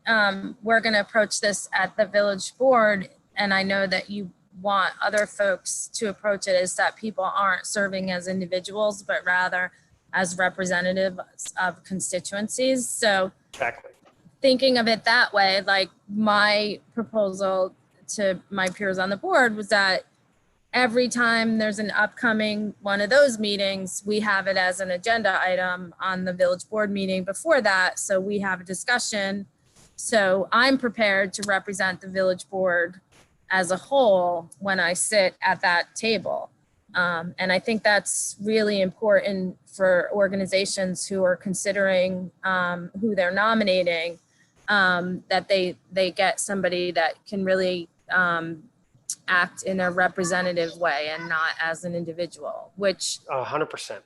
[SPEAKER 4] we're going to approach this at the village board, and I know that you want other folks to approach it, is that people aren't serving as individuals, but rather as representatives of constituencies. So
[SPEAKER 8] exactly.
[SPEAKER 4] Thinking of it that way, like my proposal to my peers on the board was that every time there's an upcoming one of those meetings, we have it as an agenda item on the village board meeting before that. So we have a discussion. So I'm prepared to represent the village board as a whole when I sit at that table. And I think that's really important for organizations who are considering who they're nominating, that they get somebody that can really act in a representative way and not as an individual, which
[SPEAKER 8] 100%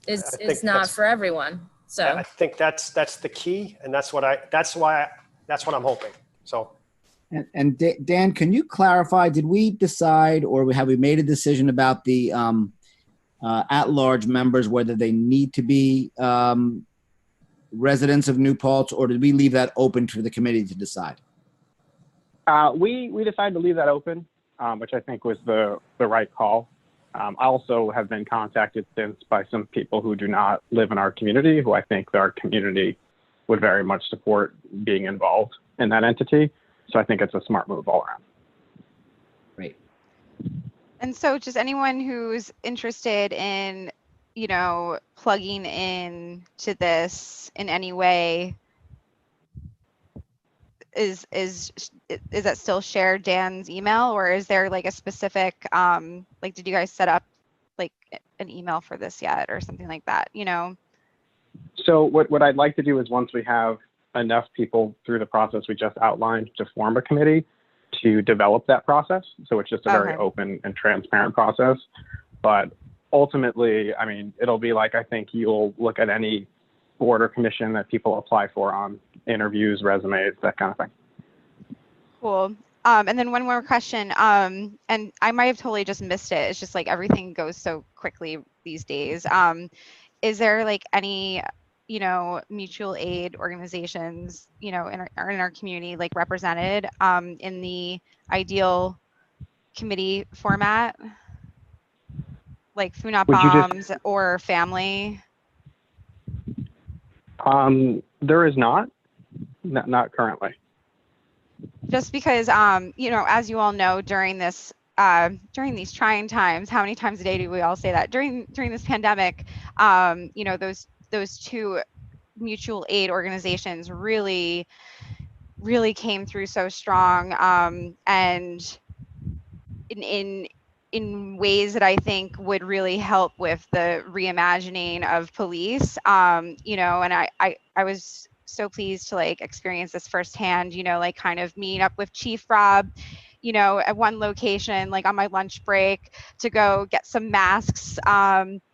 [SPEAKER 4] is not for everyone. So
[SPEAKER 8] I think that's the key, and that's what I'm hoping. So.
[SPEAKER 7] And Dan, can you clarify, did we decide, or have we made a decision about the at-large members, whether they need to be residents of New Paltz, or did we leave that open to the committee to decide?
[SPEAKER 6] We decided to leave that open, which I think was the right call. I also have been contacted since by some people who do not live in our community, who I think our community would very much support being involved in that entity. So I think it's a smart move all around.
[SPEAKER 7] Great.
[SPEAKER 3] And so just anyone who's interested in, plugging in to this in any way, is that still share Dan's email, or is there like a specific, did you guys set up like an email for this yet or something like that,
[SPEAKER 6] So what I'd like to do is, once we have enough people through the process we just outlined to form a committee, to develop that process. So it's just a very
[SPEAKER 3] Okay.
[SPEAKER 6] open and transparent process. But ultimately, I mean, it'll be like, I think you'll look at any board or commission that people apply for on interviews, resumes, that kind of thing.
[SPEAKER 3] Cool. And then one more question, and I might have totally just missed it. It's just like everything goes so quickly these days. Is there like any, mutual aid organizations, in our community, like represented in the ideal committee format, like FUNAP
[SPEAKER 6] Would you just-
[SPEAKER 3] Bombs or family?
[SPEAKER 6] There is not currently.
[SPEAKER 3] Just because, as you all know, during during these trying times, how many times a day do we all say that? During this pandemic, those two mutual aid organizations really came through so strong, and in ways that I think would really help with the reimagining of police. And I was so pleased to like experience this firsthand, like kind of meeting up with Chief Rob, at one location, like on my lunch break to go get some masks.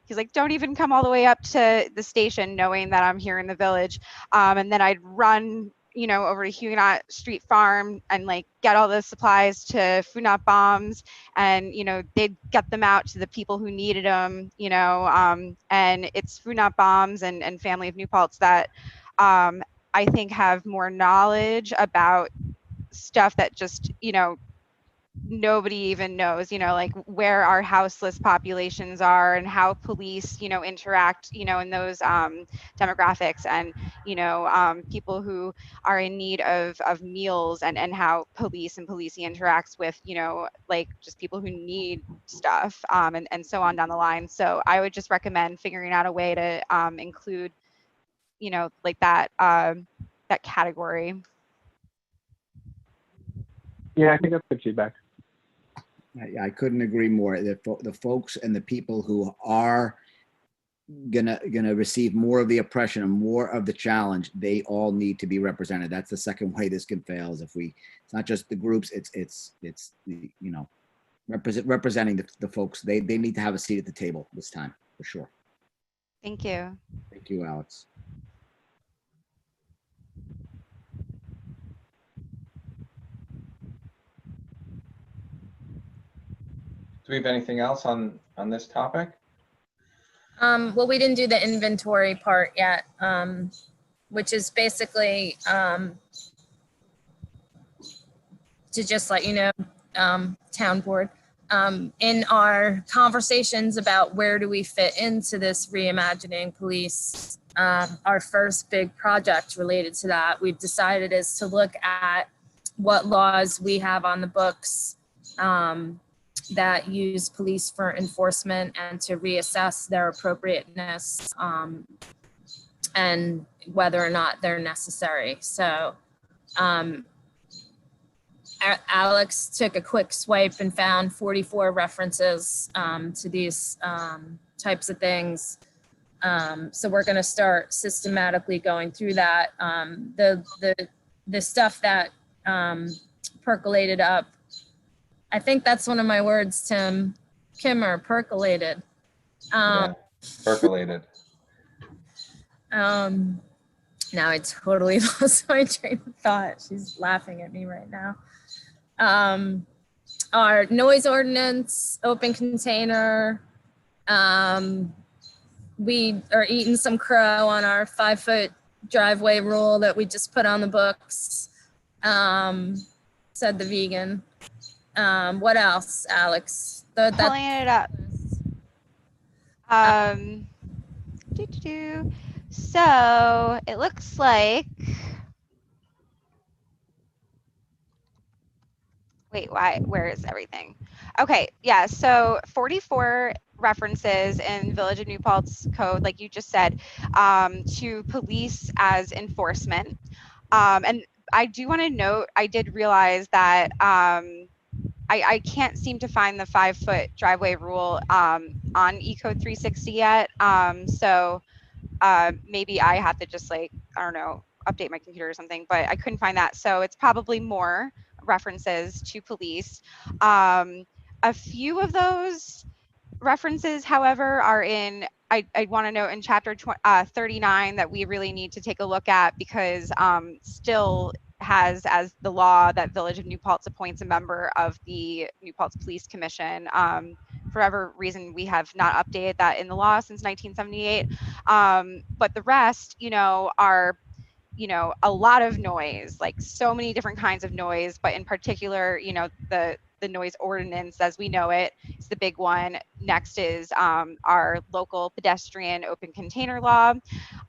[SPEAKER 3] He's like, don't even come all the way up to the station knowing that I'm here in the village. And then I'd run, over to Huguenot Street Farm and like get all the supplies to FUNAP Bombs, and, they'd get them out to the people who needed them, and it's FUNAP Bombs and Family of New Paltz that I think have more knowledge about stuff that just, nobody even knows, like where our houseless populations are and how police, interact, in those demographics, and, people who are in need of meals, and how police and policing interacts with, like just people who need stuff, and so on down the line. So I would just recommend figuring out a way to include, like that category.
[SPEAKER 6] Yeah, I think that's good feedback.
[SPEAKER 7] I couldn't agree more. The folks and the people who are gonna receive more of the oppression and more of the challenge, they all need to be represented. That's the second way this can fail, is if it's not just the groups, it's the, representing the folks. They need to have a seat at the table this time, for sure.
[SPEAKER 3] Thank you.
[SPEAKER 7] Thank you, Alex.
[SPEAKER 1] Do we have anything else on this topic?
[SPEAKER 4] Well, we didn't do the inventory part yet, which is basically to just let you know, town board, in our conversations about where do we fit into this reimagining police, our first big project related to that, we've decided is to look at what laws we have on the books that use police for enforcement, and to reassess their appropriateness and whether or not they're necessary. So Alex took a quick swipe and found 44 references to these types of things. So we're going to start systematically going through that. The stuff that percolated up, I think that's one of my words, Tim. Kimmer, percolated.
[SPEAKER 1] Yeah, percolated.
[SPEAKER 4] Now I totally lost my train of thought. She's laughing at me right now. Our noise ordinance, open container. We are eating some crow on our 5-foot driveway rule that we just put on the books, said the vegan. What else, Alex?
[SPEAKER 3] Pulling it up. So it looks like, wait, where is everything? Okay, yeah, so 44 references in Village of New Paltz code, like you just said, to police as enforcement. And I do want to note, I did realize that I can't seem to find the 5-foot driveway rule on Ecode 360 yet. So maybe I have to just like, I don't know, update my computer or something, but I couldn't find that. So it's probably more references to police. A few of those references, however, are in, I want to note in chapter 39 that we really need to take a look at, because still has as the law that Village of New Paltz appoints a member of the New Paltz Police Commission. For whatever reason, we have not updated that in the law since 1978. But the rest, are a lot of noise, like so many different kinds of noise, but in particular, the noise ordinance as we know it is the big one. Next is our local pedestrian open container law.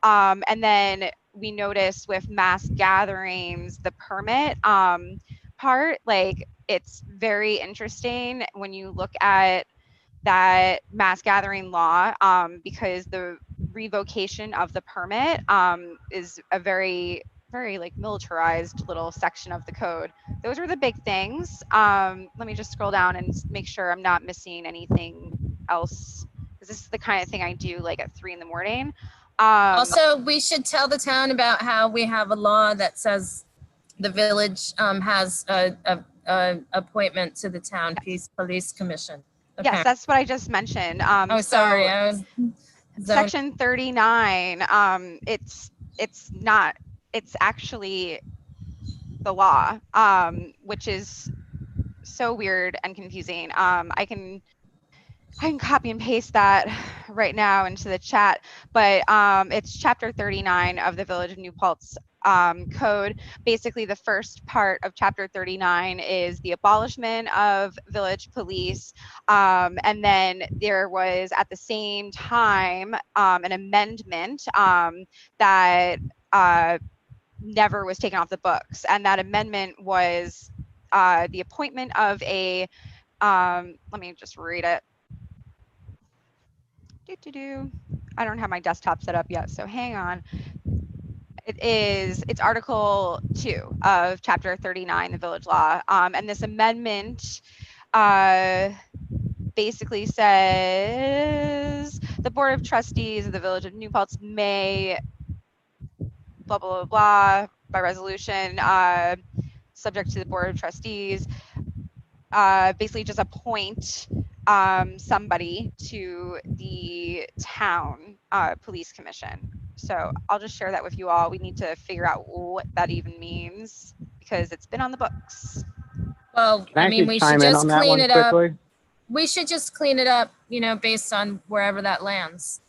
[SPEAKER 3] And then we noticed with mass gatherings, the permit part, like it's very interesting when you look at that mass gathering law, because the revocation of the permit is a very like militarized little section of the code. Those were the big things. Let me just scroll down and make sure I'm not missing anything else, because this is the kind of thing I do like at 3 a.m.
[SPEAKER 4] Also, we should tell the town about how we have a law that says the village has a appointment to the town police commission.
[SPEAKER 3] Yes, that's what I just mentioned.
[SPEAKER 4] Oh, sorry.
[SPEAKER 3] Section 39, it's actually the law, which is so weird and confusing. I can copy and paste that right now into the chat, but it's chapter 39 of the Village of New Paltz code. Basically, the first part of chapter 39 is the abolishment of village police, and then there was at the same time an amendment that never was taken off the books, and that amendment was the appointment of a let me just read it. I don't have my desktop set up yet, so hang on. It's Article 2 of Chapter 39, the Village Law. And this amendment basically says the Board of Trustees of the Village of New Paltz may blah, blah, blah, blah, by resolution, subject to the Board of Trustees, basically just appoint somebody to the town police commission. So I'll just share that with you all. We need to figure out what that even means, because it's been on the books.
[SPEAKER 4] Well,
[SPEAKER 6] Can
[SPEAKER 4] I mean, we should
[SPEAKER 6] chime in
[SPEAKER 4] just
[SPEAKER 6] on that
[SPEAKER 4] clean
[SPEAKER 6] one
[SPEAKER 4] it up.
[SPEAKER 6] quickly?
[SPEAKER 4] We should just clean it up, based on wherever that lands.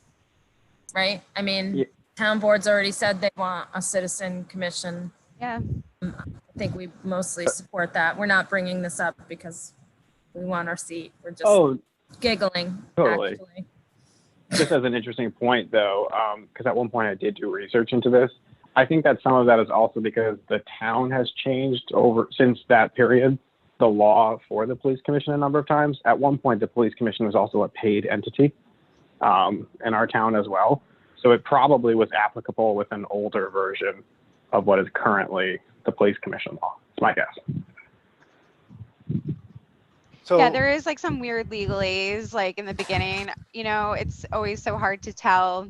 [SPEAKER 4] Right? I mean,
[SPEAKER 6] Yeah.
[SPEAKER 4] town board's already said they want a citizen commission.
[SPEAKER 3] Yeah.
[SPEAKER 4] I think we mostly support that. We're not bringing this up because we want our seat. We're just giggling,
[SPEAKER 6] totally.
[SPEAKER 4] actually.
[SPEAKER 6] Just as an interesting point, though, because at one point I did do research into this. I think that some of that is also because the town has changed since that period, the law for the police commission a number of times. At one point, the police commission was also a paid entity in our town as well. So it probably was applicable with an older version of what is currently the police commission law. It's my guess.
[SPEAKER 8] So,
[SPEAKER 3] Yeah, there is like some weird legalese like in the beginning, it's always so hard to tell,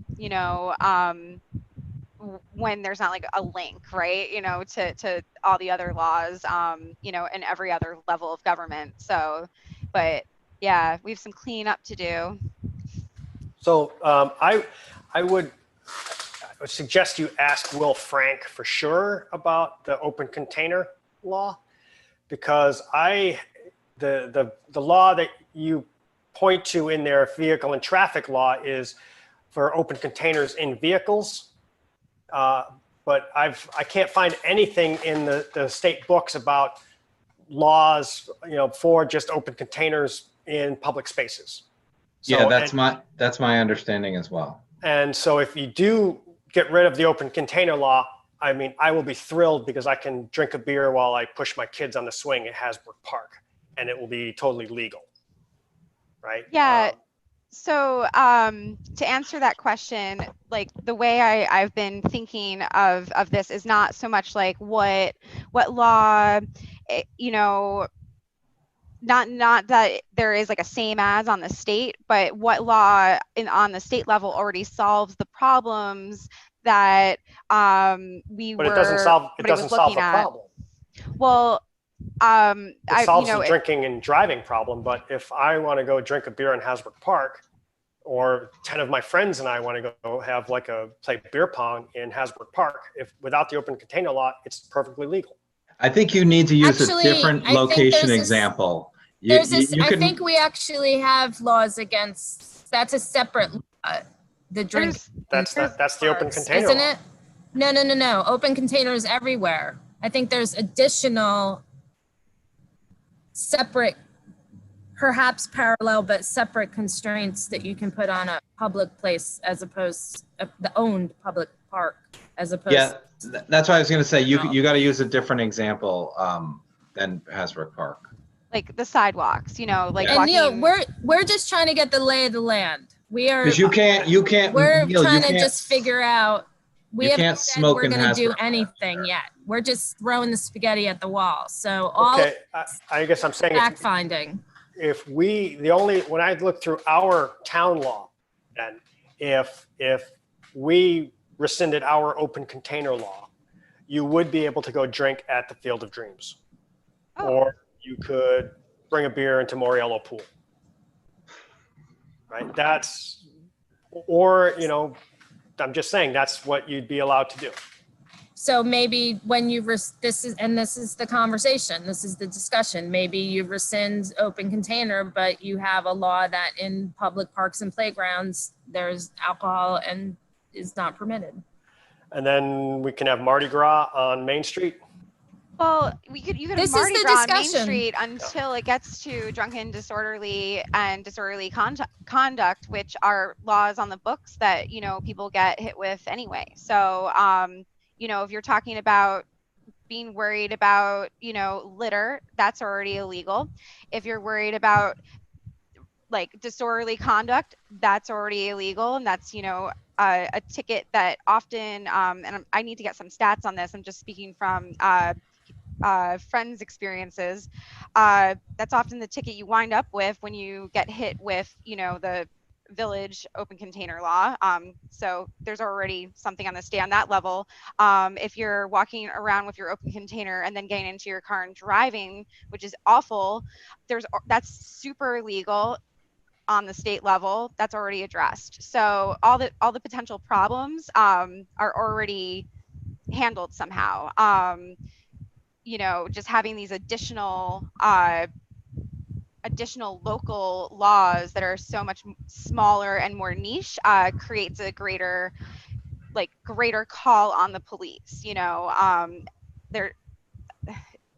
[SPEAKER 3] when there's not like a link, right, to all the other laws, and every other level of government. So, but yeah, we have some cleaning up to do.
[SPEAKER 8] So I would suggest you ask Will Frank for sure about the open container law, because the law that you point to in their vehicle and traffic law is for open containers in vehicles. But I can't find anything in the state books about laws, for just open containers in public spaces. So,
[SPEAKER 1] Yeah, that's my understanding as well.
[SPEAKER 8] And so if you do get rid of the open container law, I mean, I will be thrilled, because I can drink a beer while I push my kids on the swing at Hasbrook Park, and it will be totally legal, right?
[SPEAKER 3] Yeah. So to answer that question, like the way I've been thinking of this is not so much like what law, not that there is like a same as on the state, but what law on the state level already solves the problems that
[SPEAKER 8] But it doesn't solve the problem.
[SPEAKER 3] Well,
[SPEAKER 8] It solves the
[SPEAKER 3] it-
[SPEAKER 8] drinking and driving problem, but if I want to go drink a beer in Hasbrook Park, or 10 of my friends and I want to go have play beer pong in Hasbrook Park, if without the open container law, it's perfectly legal.
[SPEAKER 1] I think you need to use
[SPEAKER 4] Actually,
[SPEAKER 1] a different
[SPEAKER 4] I think
[SPEAKER 1] location
[SPEAKER 4] there's this-
[SPEAKER 1] example.
[SPEAKER 4] I think we actually have laws against, that's a separate law, the drink.
[SPEAKER 8] That's the open container
[SPEAKER 4] Isn't
[SPEAKER 8] law.
[SPEAKER 4] it? No. Open containers everywhere. I think there's additional separate, perhaps parallel, but separate constraints that you can put on a public place as opposed the owned public park as opposed.
[SPEAKER 1] Yeah, that's what I was going to say. You got to use a different example than Hasbrook Park.
[SPEAKER 3] like the sidewalks, like
[SPEAKER 4] And
[SPEAKER 3] walking.
[SPEAKER 4] Neil, we're just trying to get the lay of the land. We are.
[SPEAKER 1] Because you can't.
[SPEAKER 4] We're
[SPEAKER 1] Neil,
[SPEAKER 4] trying
[SPEAKER 1] you
[SPEAKER 4] to
[SPEAKER 1] can't-
[SPEAKER 4] just figure out. We
[SPEAKER 1] you
[SPEAKER 4] haven't
[SPEAKER 1] can't
[SPEAKER 4] said
[SPEAKER 1] smoke
[SPEAKER 4] we're
[SPEAKER 1] in
[SPEAKER 4] going to do
[SPEAKER 1] Hasbrook.
[SPEAKER 4] anything yet. We're just throwing the spaghetti at the wall. So all
[SPEAKER 8] Okay, I guess I'm saying
[SPEAKER 4] fact finding.
[SPEAKER 8] when I look through our town law, then if we rescinded our open container law, you would be able to go drink at the Field of Dreams.
[SPEAKER 3] Oh.
[SPEAKER 8] Or you could bring a beer into Moriello Pool. Right? I'm just saying that's what you'd be allowed to do.
[SPEAKER 4] So maybe when this is the conversation, this is the discussion. Maybe you rescind open container, but you have a law that in public parks and playgrounds, there's alcohol and is not permitted.
[SPEAKER 8] And then we can have Mardi Gras on Main Street.
[SPEAKER 3] Well, you could have
[SPEAKER 4] This is
[SPEAKER 3] Mardi
[SPEAKER 4] the
[SPEAKER 3] Gras on Main
[SPEAKER 4] discussion.
[SPEAKER 3] Street until it gets to drunken, disorderly conduct, which are laws on the books that people get hit with anyway. So, if you're talking about being worried about litter, that's already illegal. If you're worried about like disorderly conduct, that's already illegal, and that's a ticket that often and I need to get some stats on this. I'm just speaking from friends' experiences. That's often the ticket you wind up with when you get hit with the village open container law. So there's already something on the stay on that level. If you're walking around with your open container and then getting into your car and driving, which is awful, that's super illegal on the state level. That's already addressed. So all the potential problems are already handled somehow. Just having these additional local laws that are so much smaller and more niche creates a greater call on the police.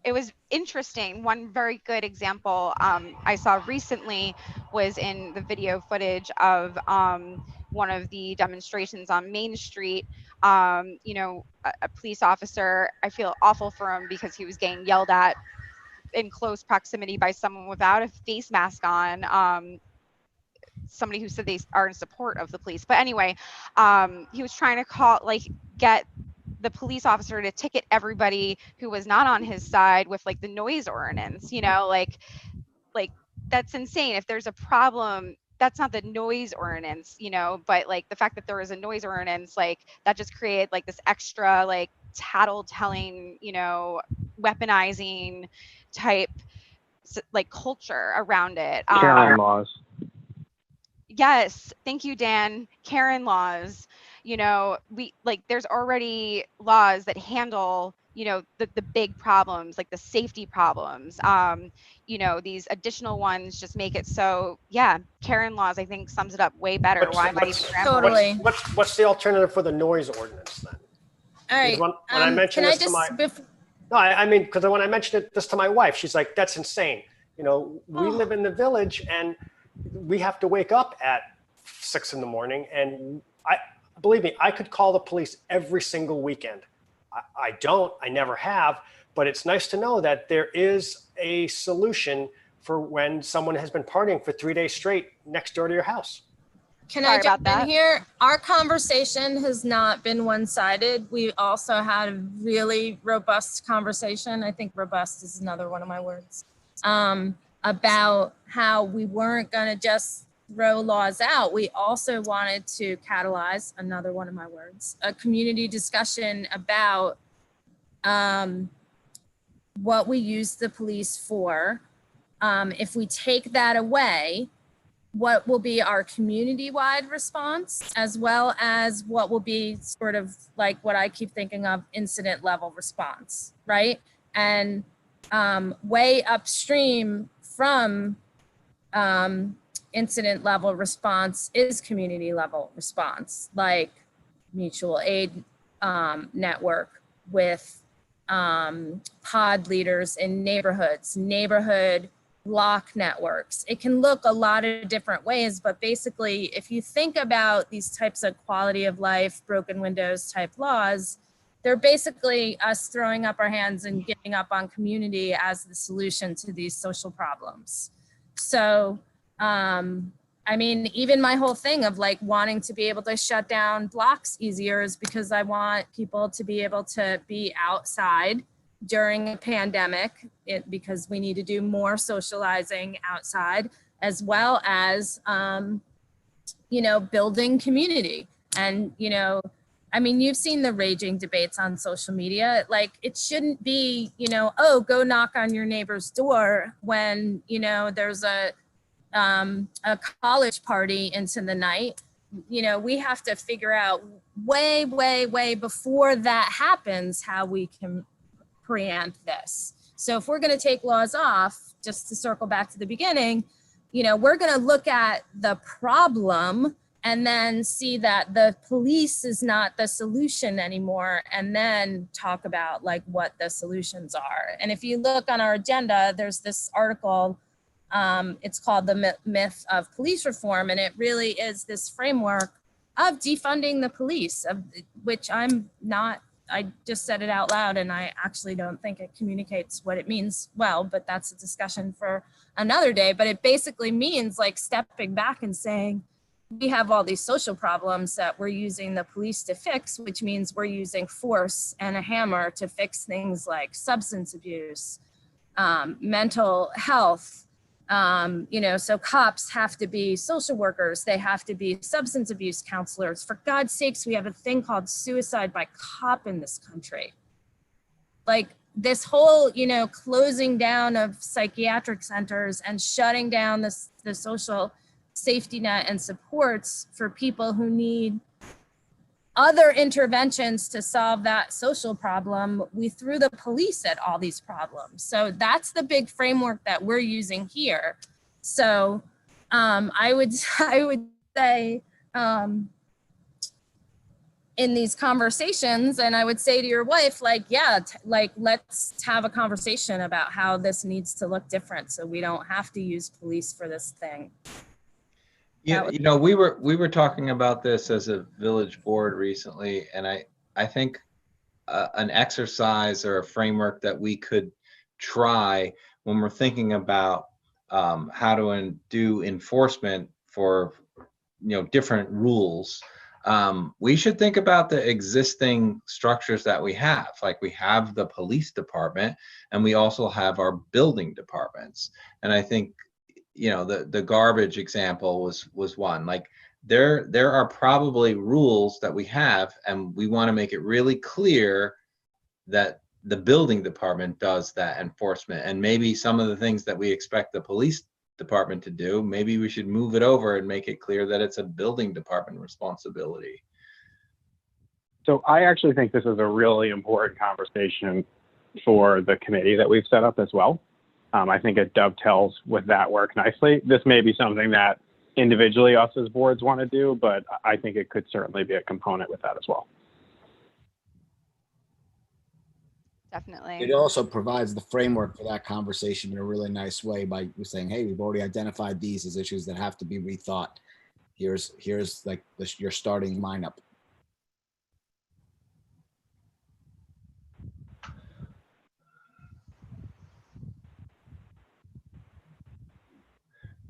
[SPEAKER 3] It was interesting. One very good example I saw recently was in the video footage of one of the demonstrations on Main Street. A police officer, I feel awful for him because he was getting yelled at in close proximity by someone without a face mask on. Somebody who said they are in support of the police. But anyway, he was trying to get the police officer to ticket everybody who was not on his side with the noise ordinance. That's insane. If there's a problem, that's not the noise ordinance, but the fact that there is a noise ordinance, that just created this extra tattletelling, weaponizing type culture around it.
[SPEAKER 6] Karen laws.
[SPEAKER 3] Yes, thank you, Dan. Karen laws. There's already laws that handle the big problems, the safety problems. These additional ones just make it so, Karen laws, I think, sums it up way better.
[SPEAKER 4] Totally.
[SPEAKER 8] What's the alternative for the noise ordinance then?
[SPEAKER 4] All right.
[SPEAKER 8] When I mentioned this to my, because when I mentioned this to my wife, she's like, "That's insane." We live in the village, and we have to wake up at 6 a.m. And believe me, I could call the police every single weekend. I don't. I never have. But it's nice to know that there is a solution for when someone has been partying for 3 days straight next door to your house.
[SPEAKER 4] Can I jump in here? Our conversation has not been one-sided. We also had a really robust conversation. I think robust is another one of my words. About how we weren't going to just throw laws out. We also wanted to catalyze, another one of my words, a community discussion about what we use the police for. If we take that away, what will be our community-wide response, as well as what will be sort of like what I keep thinking of, incident level response, right? And way upstream from incident level response is community level response, like mutual aid network with pod leaders in neighborhoods, neighborhood block networks. It can look a lot of different ways, but basically, if you think about these types of quality of life, broken windows type laws, they're basically us throwing up our hands and giving up on community as the solution to these social problems. So, I mean, even my whole thing of like wanting to be able to shut down blocks easier is because I want people to be able to be outside during a pandemic, because we need to do more socializing outside, as well as, you know, building community. And, you know, I mean, you've seen the raging debates on social media. Like, it shouldn't be, you know, oh, go knock on your neighbor's door when, you know, there's a college party into the night. You know, we have to figure out way, way, way before that happens how we can preempt this. So if we're going to take laws off, just to circle back to the beginning, you know, we're going to look at the problem and then see that the police is not the solution anymore, and then talk about like what the solutions are. And if you look on our agenda, there's this article, it's called The Myth of Police Reform, and it really is this framework of defunding the police, of which I'm not, I just said it out loud, and I actually don't think it communicates what it means well, but that's a discussion for another day. But it basically means like stepping back and saying, we have all these social problems that we're using the police to fix, which means we're using force and a hammer to fix things like substance abuse, mental health. You know, so cops have to be social workers. They have to be substance abuse counselors. For God's sakes, we have a thing called suicide by cop in this country. Like this whole, you know, closing down of psychiatric centers and shutting down the social safety net and supports for people who need other interventions to solve that social problem. We threw the police at all these problems. So that's the big framework that we're using here. So I would say in these conversations, and I would say to your wife, like, yeah, like, let's have a conversation about how this needs to look different so we don't have to use police for this thing.
[SPEAKER 1] Yeah, you know, we were talking about this as a village board recently, and I think an exercise or a framework that we could try when we're thinking about how to do enforcement for, you know, different rules. We should think about the existing structures that we have. Like, we have the police department, and we also have our building departments. And I think, you know, the garbage example was one. Like, there are probably rules that we have, and we want to make it really clear that the building department does that enforcement. And maybe some of the things that we expect the police department to do, maybe we should move it over and make it clear that it's a building department responsibility.
[SPEAKER 6] So I actually think this is a really important conversation for the committee that we've set up as well. I think it dovetails with that work nicely. This may be something that individually us as boards want to do, but I think it could certainly be a component with that as well.
[SPEAKER 3] Definitely.
[SPEAKER 7] It also provides the framework for that conversation in a really nice way by saying, hey, we've already identified these as issues that have to be rethought. Here's like your starting lineup.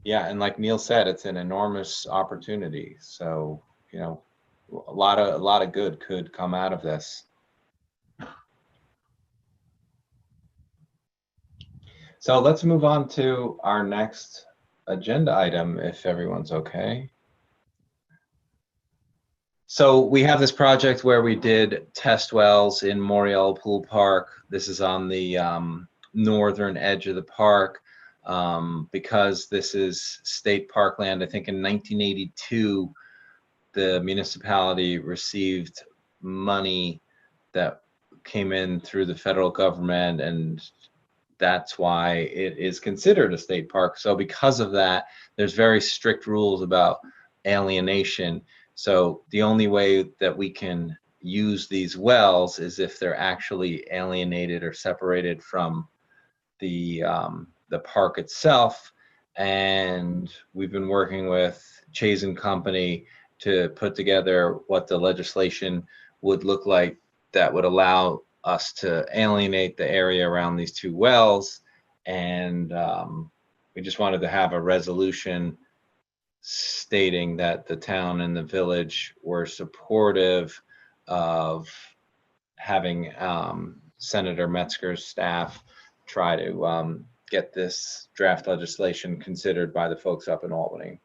[SPEAKER 1] Yeah, and like Neil said, it's an enormous opportunity. So, you know, a lot of good could come out of this. So let's move on to our next agenda item, if everyone's okay. So we have this project where we did test wells in Moriel Pool Park. This is on the northern edge of the park. Because this is state parkland, I think in 1982, the municipality received money that came in through the federal government, and that's why it is considered a state park. So because of that, there's very strict rules about alienation. So the only way that we can use these wells is if they're actually alienated or separated from the park itself. And we've been working with Chase and Company to put together what the legislation would look like that would allow us to alienate the area around these two wells. And we just wanted to have a resolution stating that the town and the village were supportive of having Senator Metzger's staff try to get this draft legislation considered by the folks up in Albany.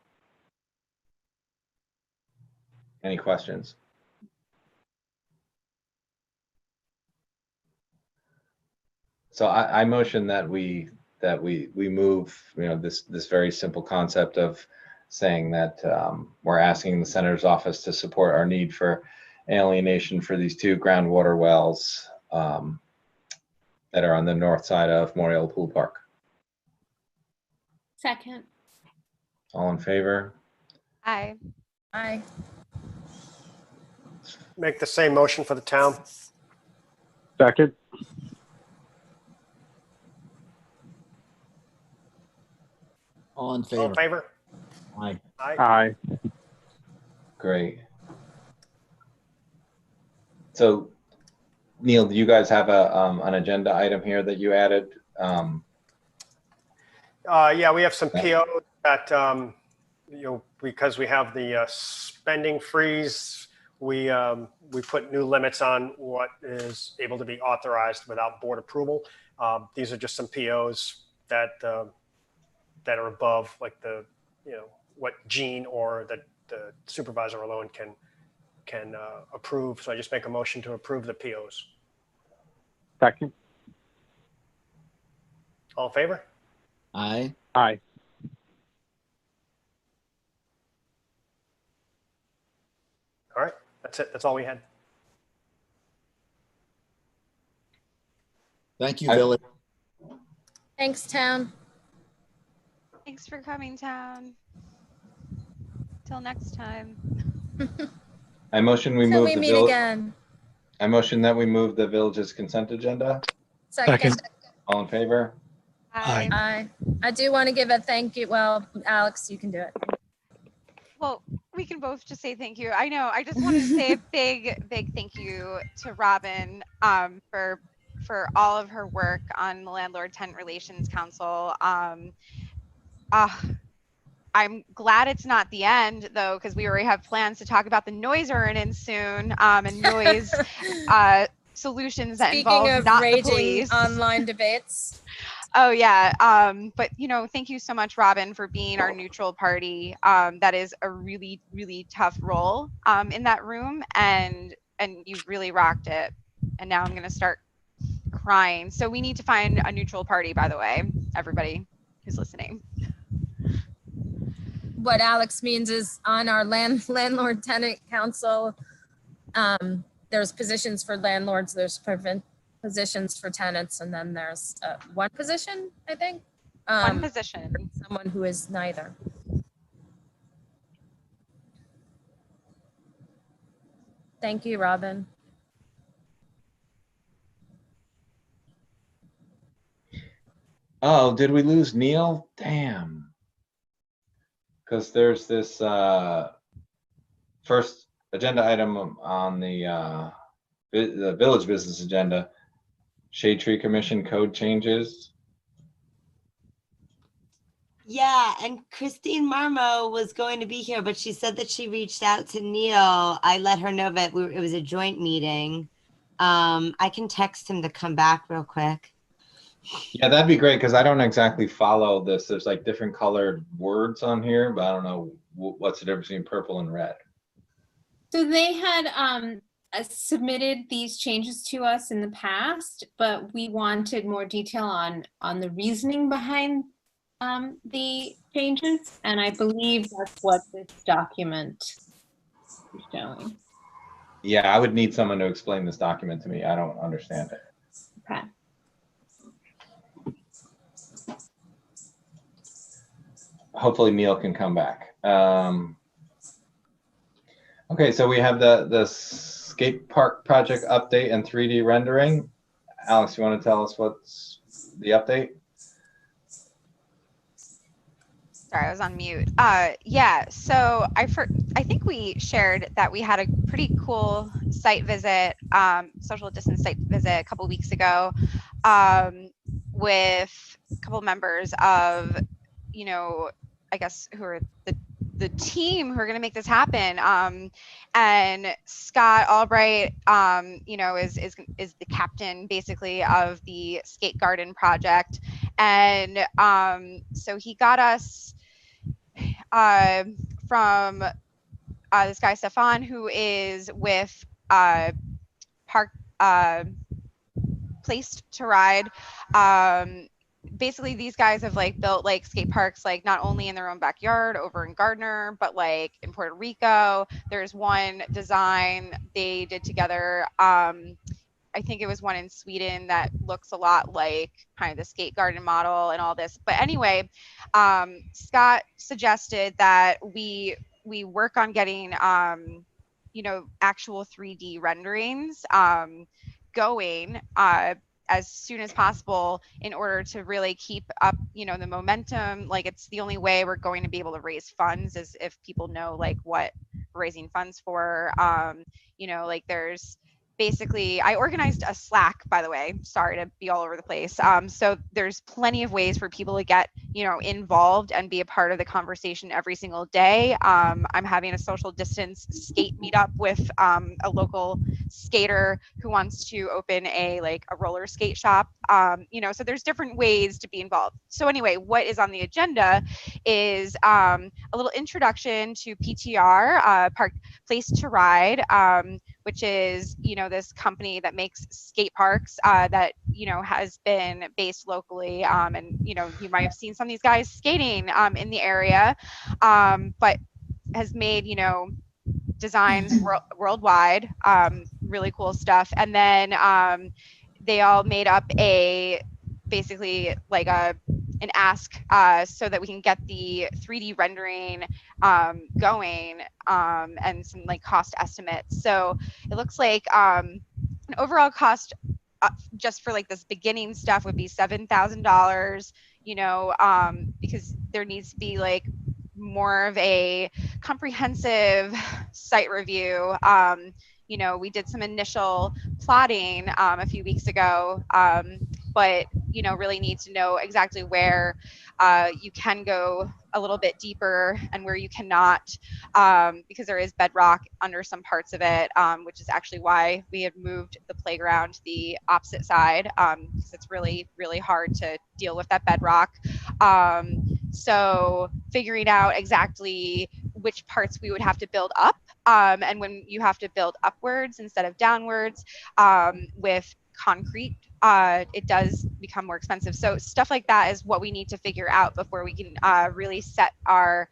[SPEAKER 1] Any questions? So I motion that we move, this very simple concept of saying that we're asking the senator's office to support our need for alienation for these two groundwater wells that are on the north side of Memorial Pool Park.
[SPEAKER 10] Second.
[SPEAKER 1] All in favor?
[SPEAKER 3] Aye.
[SPEAKER 4] Aye.
[SPEAKER 8] Make the same motion for the town.
[SPEAKER 6] Second.
[SPEAKER 7] All in
[SPEAKER 8] All
[SPEAKER 7] favor?
[SPEAKER 8] in favor?
[SPEAKER 7] Aye.
[SPEAKER 8] Aye.
[SPEAKER 6] Aye.
[SPEAKER 1] Great. So, Neil, do you guys have an agenda item here that you added?
[SPEAKER 8] Yeah, we have some POs that, because we have the spending freeze, we put new limits on what is able to be authorized without board approval. These are just some POs that that are above, like what Gene or the supervisor alone can approve. So I just make a motion to approve the POs.
[SPEAKER 6] Second.
[SPEAKER 8] All in favor?
[SPEAKER 7] Aye.
[SPEAKER 6] Aye.
[SPEAKER 8] All right, that's it. That's all we had.
[SPEAKER 7] Thank you,
[SPEAKER 1] Aye.
[SPEAKER 7] village.
[SPEAKER 4] Thanks, town.
[SPEAKER 3] Thanks for coming, town. Till next time.
[SPEAKER 1] I motion we
[SPEAKER 4] Till
[SPEAKER 1] move
[SPEAKER 4] we
[SPEAKER 1] the
[SPEAKER 4] meet again.
[SPEAKER 1] I motion that we move the village's consent agenda.
[SPEAKER 4] Second.
[SPEAKER 1] All in favor?
[SPEAKER 9] Aye.
[SPEAKER 4] Aye. I do want to give a thank you. Well, Alex, you can do it.
[SPEAKER 3] Well, we can both just say thank you. I know. I just wanted to say a big thank you to Robin for all of her work on the Landlord Tenant Relations Council. I'm glad it's not the end though, because we already have plans to talk about the noise ordinance soon and noise solutions that
[SPEAKER 4] Speaking
[SPEAKER 3] involve
[SPEAKER 4] of
[SPEAKER 3] not the
[SPEAKER 4] raging
[SPEAKER 3] police.
[SPEAKER 4] online debates.
[SPEAKER 3] Oh yeah. But thank you so much, Robin, for being our neutral party. That is a really, really tough role in that room, and you really rocked it. And now I'm gonna start crying. So we need to find a neutral party, by the way, everybody who's listening.
[SPEAKER 4] What Alex means is on our landlord tenant council, there's positions for landlords, there's positions for tenants, and then there's one position, I think.
[SPEAKER 3] One position.
[SPEAKER 4] Someone who is neither. Thank you, Robin.
[SPEAKER 1] Oh, did we lose Neil? Damn. Because there's this first agenda item on the village business agenda, Shade Tree Commission code changes.
[SPEAKER 2] Yeah, and Christine Marmo was going to be here, but she said that she reached out to Neil. I let her know that it was a joint meeting. I can text him to come back real quick.
[SPEAKER 1] Yeah, that'd be great because I don't exactly follow this. There's like different colored words on here, but I don't know what's the difference between purple and red.
[SPEAKER 10] So they had submitted these changes to us in the past, but we wanted more detail on the reasoning behind the changes, and I believe that's what this document is showing.
[SPEAKER 1] Yeah, I would need someone to explain this document to me. I don't understand it.
[SPEAKER 10] Okay.
[SPEAKER 1] Hopefully Neil can come back. Okay, so we have the skate park project update and 3D rendering. Alex, you want to tell us what's the update?
[SPEAKER 3] Sorry, I was on mute. Yeah, so I think we shared that we had a pretty cool site visit, social distance site visit a couple weeks ago, with a couple members of, you know, I guess who are the team who are going to make this happen. And Scott Albright, you know, is the captain basically of the Skate Garden project, and so he got us from this guy Stefan, who is with Park Placed to Ride. Basically, these guys have like built like skate parks, like not only in their own backyard over in Gardner, but like in Puerto Rico. There's one design they did together. I think it was one in Sweden that looks a lot like kind of the skate garden model and all this. But anyway, Scott suggested that we work on getting, you know, actual 3D renderings going as soon as possible in order to really keep up, you know, the momentum. Like, it's the only way we're going to be able to raise funds is if people know like what we're raising funds for. You know, like there's basically, I organized a Slack, by the way, sorry to be all over the place. So there's plenty of ways for people to get, you know, involved and be a part of the conversation every single day. I'm having a social distance skate meetup with a local skater who wants to open a roller skate shop. You know, so there's different ways to be involved. So anyway, what is on the agenda is a little introduction to PTR, Park Placed to Ride, which is, you know, this company that makes skate parks that, you know, has been based locally. And, you know, you might have seen some of these guys skating in the area, but has made, you know, designs worldwide, really cool stuff. And then they all made up basically like an ask so that we can get the 3D rendering going, and some like cost estimates. So it looks like an overall cost just for like this beginning stuff would be $7,000, you know, because there needs to be like more of a comprehensive site review. You know, we did some initial plotting a few weeks ago, but, you know, really need to know exactly where you can go a little bit deeper and where you cannot, because there is bedrock under some parts of it, which is actually why we had moved the playground to the opposite side, because it's really, really hard to deal with that bedrock. So figuring out exactly which parts we would have to build up, and when you have to build upwards instead of downwards with concrete, it does become more expensive. So stuff like that is what we need to figure out before we can really set our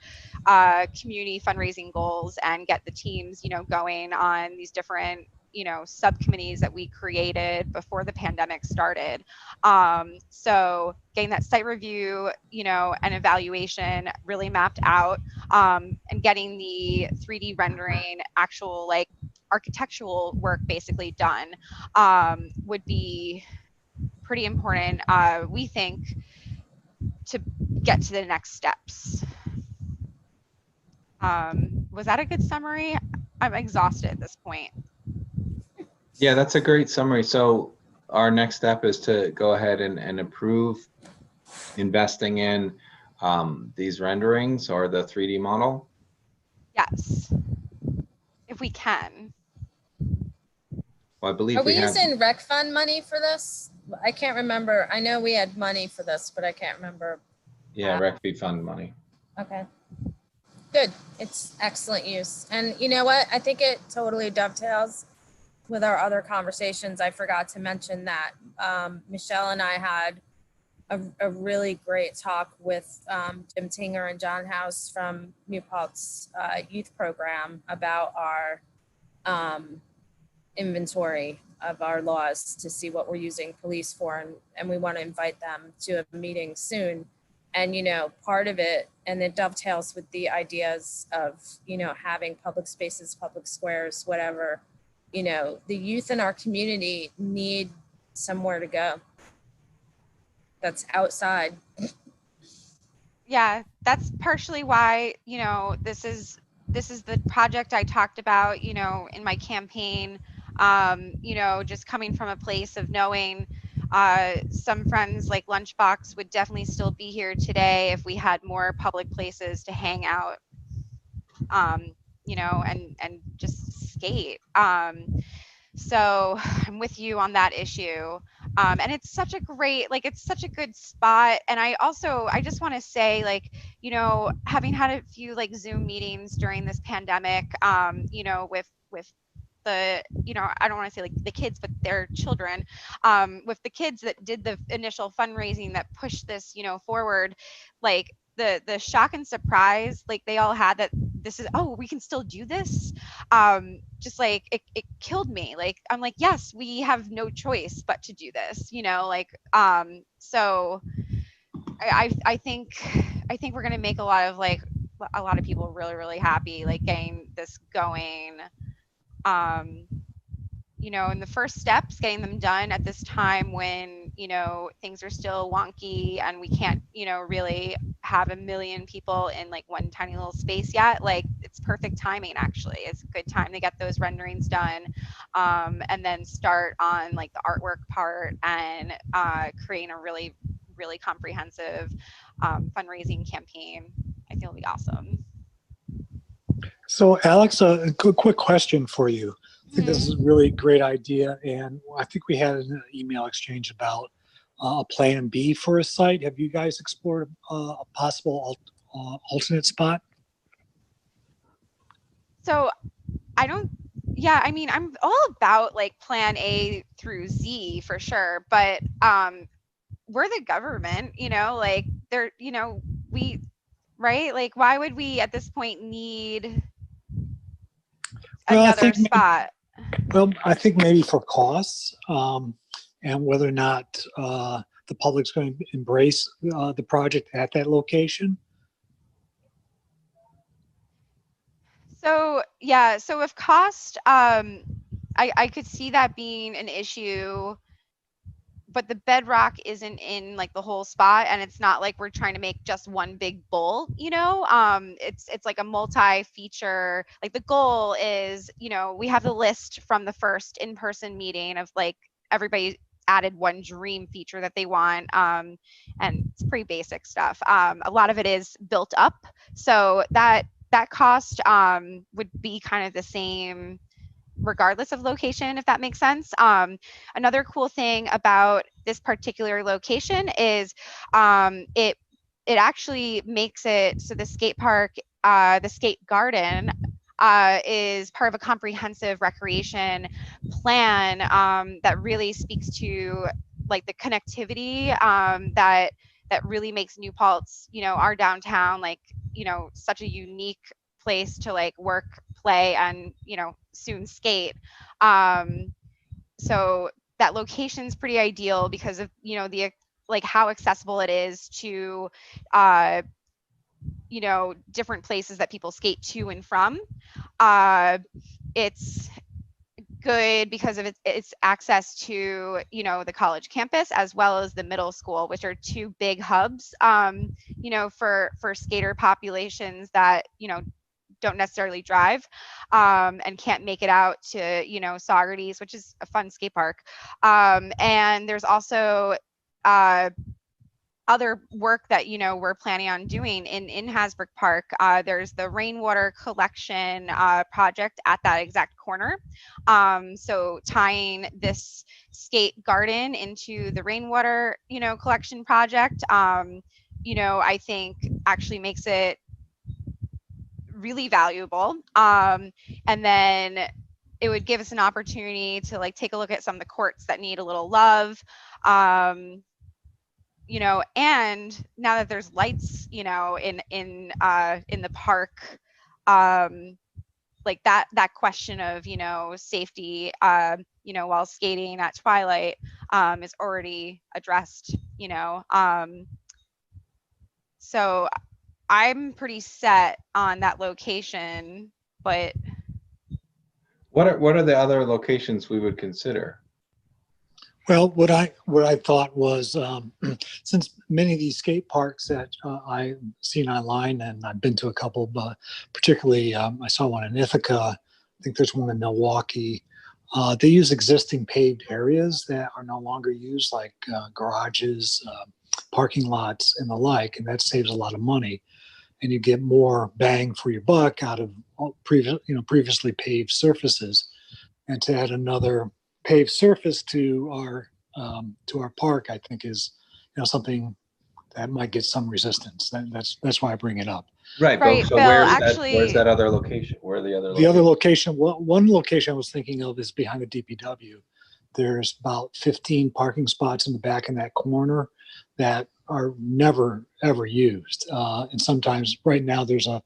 [SPEAKER 3] community fundraising goals and get the teams, you know, going on these different, you know, subcommittees that we created before the pandemic started. So getting that site review, you know, and evaluation really mapped out, and getting the 3D rendering, actual like architectural work basically done, would be pretty important, we think, to get to the next steps. Was that a good summary? I'm exhausted at this point.
[SPEAKER 1] Yeah, that's a great summary. So our next step is to go ahead and approve investing in these renderings or the 3D model.
[SPEAKER 3] Yes, if we can.
[SPEAKER 1] Well, I believe
[SPEAKER 4] Are we
[SPEAKER 1] have.
[SPEAKER 4] using rec fund money for this? I can't remember. I know we had money for this, but I can't remember.
[SPEAKER 1] Yeah, rec fee fund money.
[SPEAKER 4] Okay. Good. It's excellent use. And you know what? I think it totally dovetails with our other conversations, I forgot to mention that Michelle and I had a really great talk with Jim Tinger and John House from New Paltz youth program about our inventory of our laws to see what we're using police for. And we want to invite them to a meeting soon. And, you know, part of it, and it dovetails with the ideas of, you know, having public spaces, public squares, whatever, you know, the youth in our community need somewhere to go that's outside.
[SPEAKER 3] Yeah, that's partially why, you know, this is the project I talked about, you know, in my campaign, you know, just coming from a place of knowing some friends like Lunchbox would definitely still be here today if we had more public places to hang out, you know, and just skate. So I'm with you on that issue. And it's such a great, like, it's such a good spot. And I just want to say, like, you know, having had a few like Zoom meetings during this pandemic, you know, with the, you know, I don't want to say like the kids, but their children, with the kids that did the initial fundraising that pushed this, you know, forward, like the shock and surprise, like they all had that this is, oh, we can still do this. Just like it killed me. Like, I'm like, yes, we have no choice but to do this, you know, like, so I think we're going to make a lot of people really, really happy, like getting this going. You know, and the first steps, getting them done at this time when, you know, things are still wonky and we can't, you know, really have a million people in like one tiny little space yet. Like, it's perfect timing, actually. It's a good time to get those renderings done, and then start on like the artwork part and creating a really, really comprehensive fundraising campaign. I think it'll be awesome.
[SPEAKER 9] So Alex, a quick question for you. I think this is a really great idea, and I think we had an email exchange about a plan B for a site. Have you guys explored a possible alternate spot?
[SPEAKER 3] So I mean, I'm all about like plan A through Z for sure, but we're the government, you know, like they're, you know, right? Like, why would we at this point need another spot?
[SPEAKER 9] Well, I think maybe for costs, and whether or not the public's going to embrace the project at that location.
[SPEAKER 3] So yeah, so with cost, I could see that being an issue, but the bedrock isn't in like the whole spot, and it's not like we're trying to make just one big bowl, you know. It's like a multi-feature. Like, the goal is, you know, we have the list from the first in-person meeting of like everybody added one dream feature that they want, and it's pretty basic stuff. A lot of it is built up, so that cost would be kind of the same regardless of location, if that makes sense. Another cool thing about this particular location is it actually makes it so the skate park, the skate garden, is part of a comprehensive recreation plan that really speaks to like the connectivity that really makes New Paltz, you know, our downtown, like, you know, such a unique place to like work, play, and, you know, soon skate. So that location's pretty ideal because of, you know, the like how accessible it is to you know, different places that people skate to and from. It's good because of its access to, you know, the college campus as well as the middle school, which are two big hubs, you know, for skater populations that, you know, don't necessarily drive and can't make it out to, you know, Saugerties, which is a fun skate park. And there's also other work that, you know, we're planning on doing in Hasbrook Park. There's the rainwater collection project at that exact corner. So tying this skate garden into the rainwater, you know, collection project, you know, I think actually makes it really valuable. And then it would give us an opportunity to like take a look at some of the courts that need a little love. You know, and now that there's lights, you know, in the park, like that question of, you know, safety, you know, while skating at twilight, is already addressed, you know. So I'm pretty set on that location, but
[SPEAKER 1] What are the other locations we would consider?
[SPEAKER 9] Well, what I thought was, since many of these skate parks that I've seen online, and I've been to a couple, but particularly I saw one in Ithaca. I think there's one in Milwaukee. They use existing paved areas that are no longer used, like garages, parking lots, and the like, and that saves a lot of money, and you get more bang for your buck out of previously paved surfaces. And to add another paved surface to our park, I think is, you know, something that might get some resistance. That's why I bring it up.
[SPEAKER 1] Right,
[SPEAKER 3] Right,
[SPEAKER 1] but so
[SPEAKER 3] Bill,
[SPEAKER 1] where's
[SPEAKER 3] actually-
[SPEAKER 1] that other location? Where are the other
[SPEAKER 9] The other
[SPEAKER 1] locations?
[SPEAKER 9] location, one location I was thinking of is behind the DPW. There's about 15 parking spots in the back in that corner that are never ever used. And sometimes right now there's a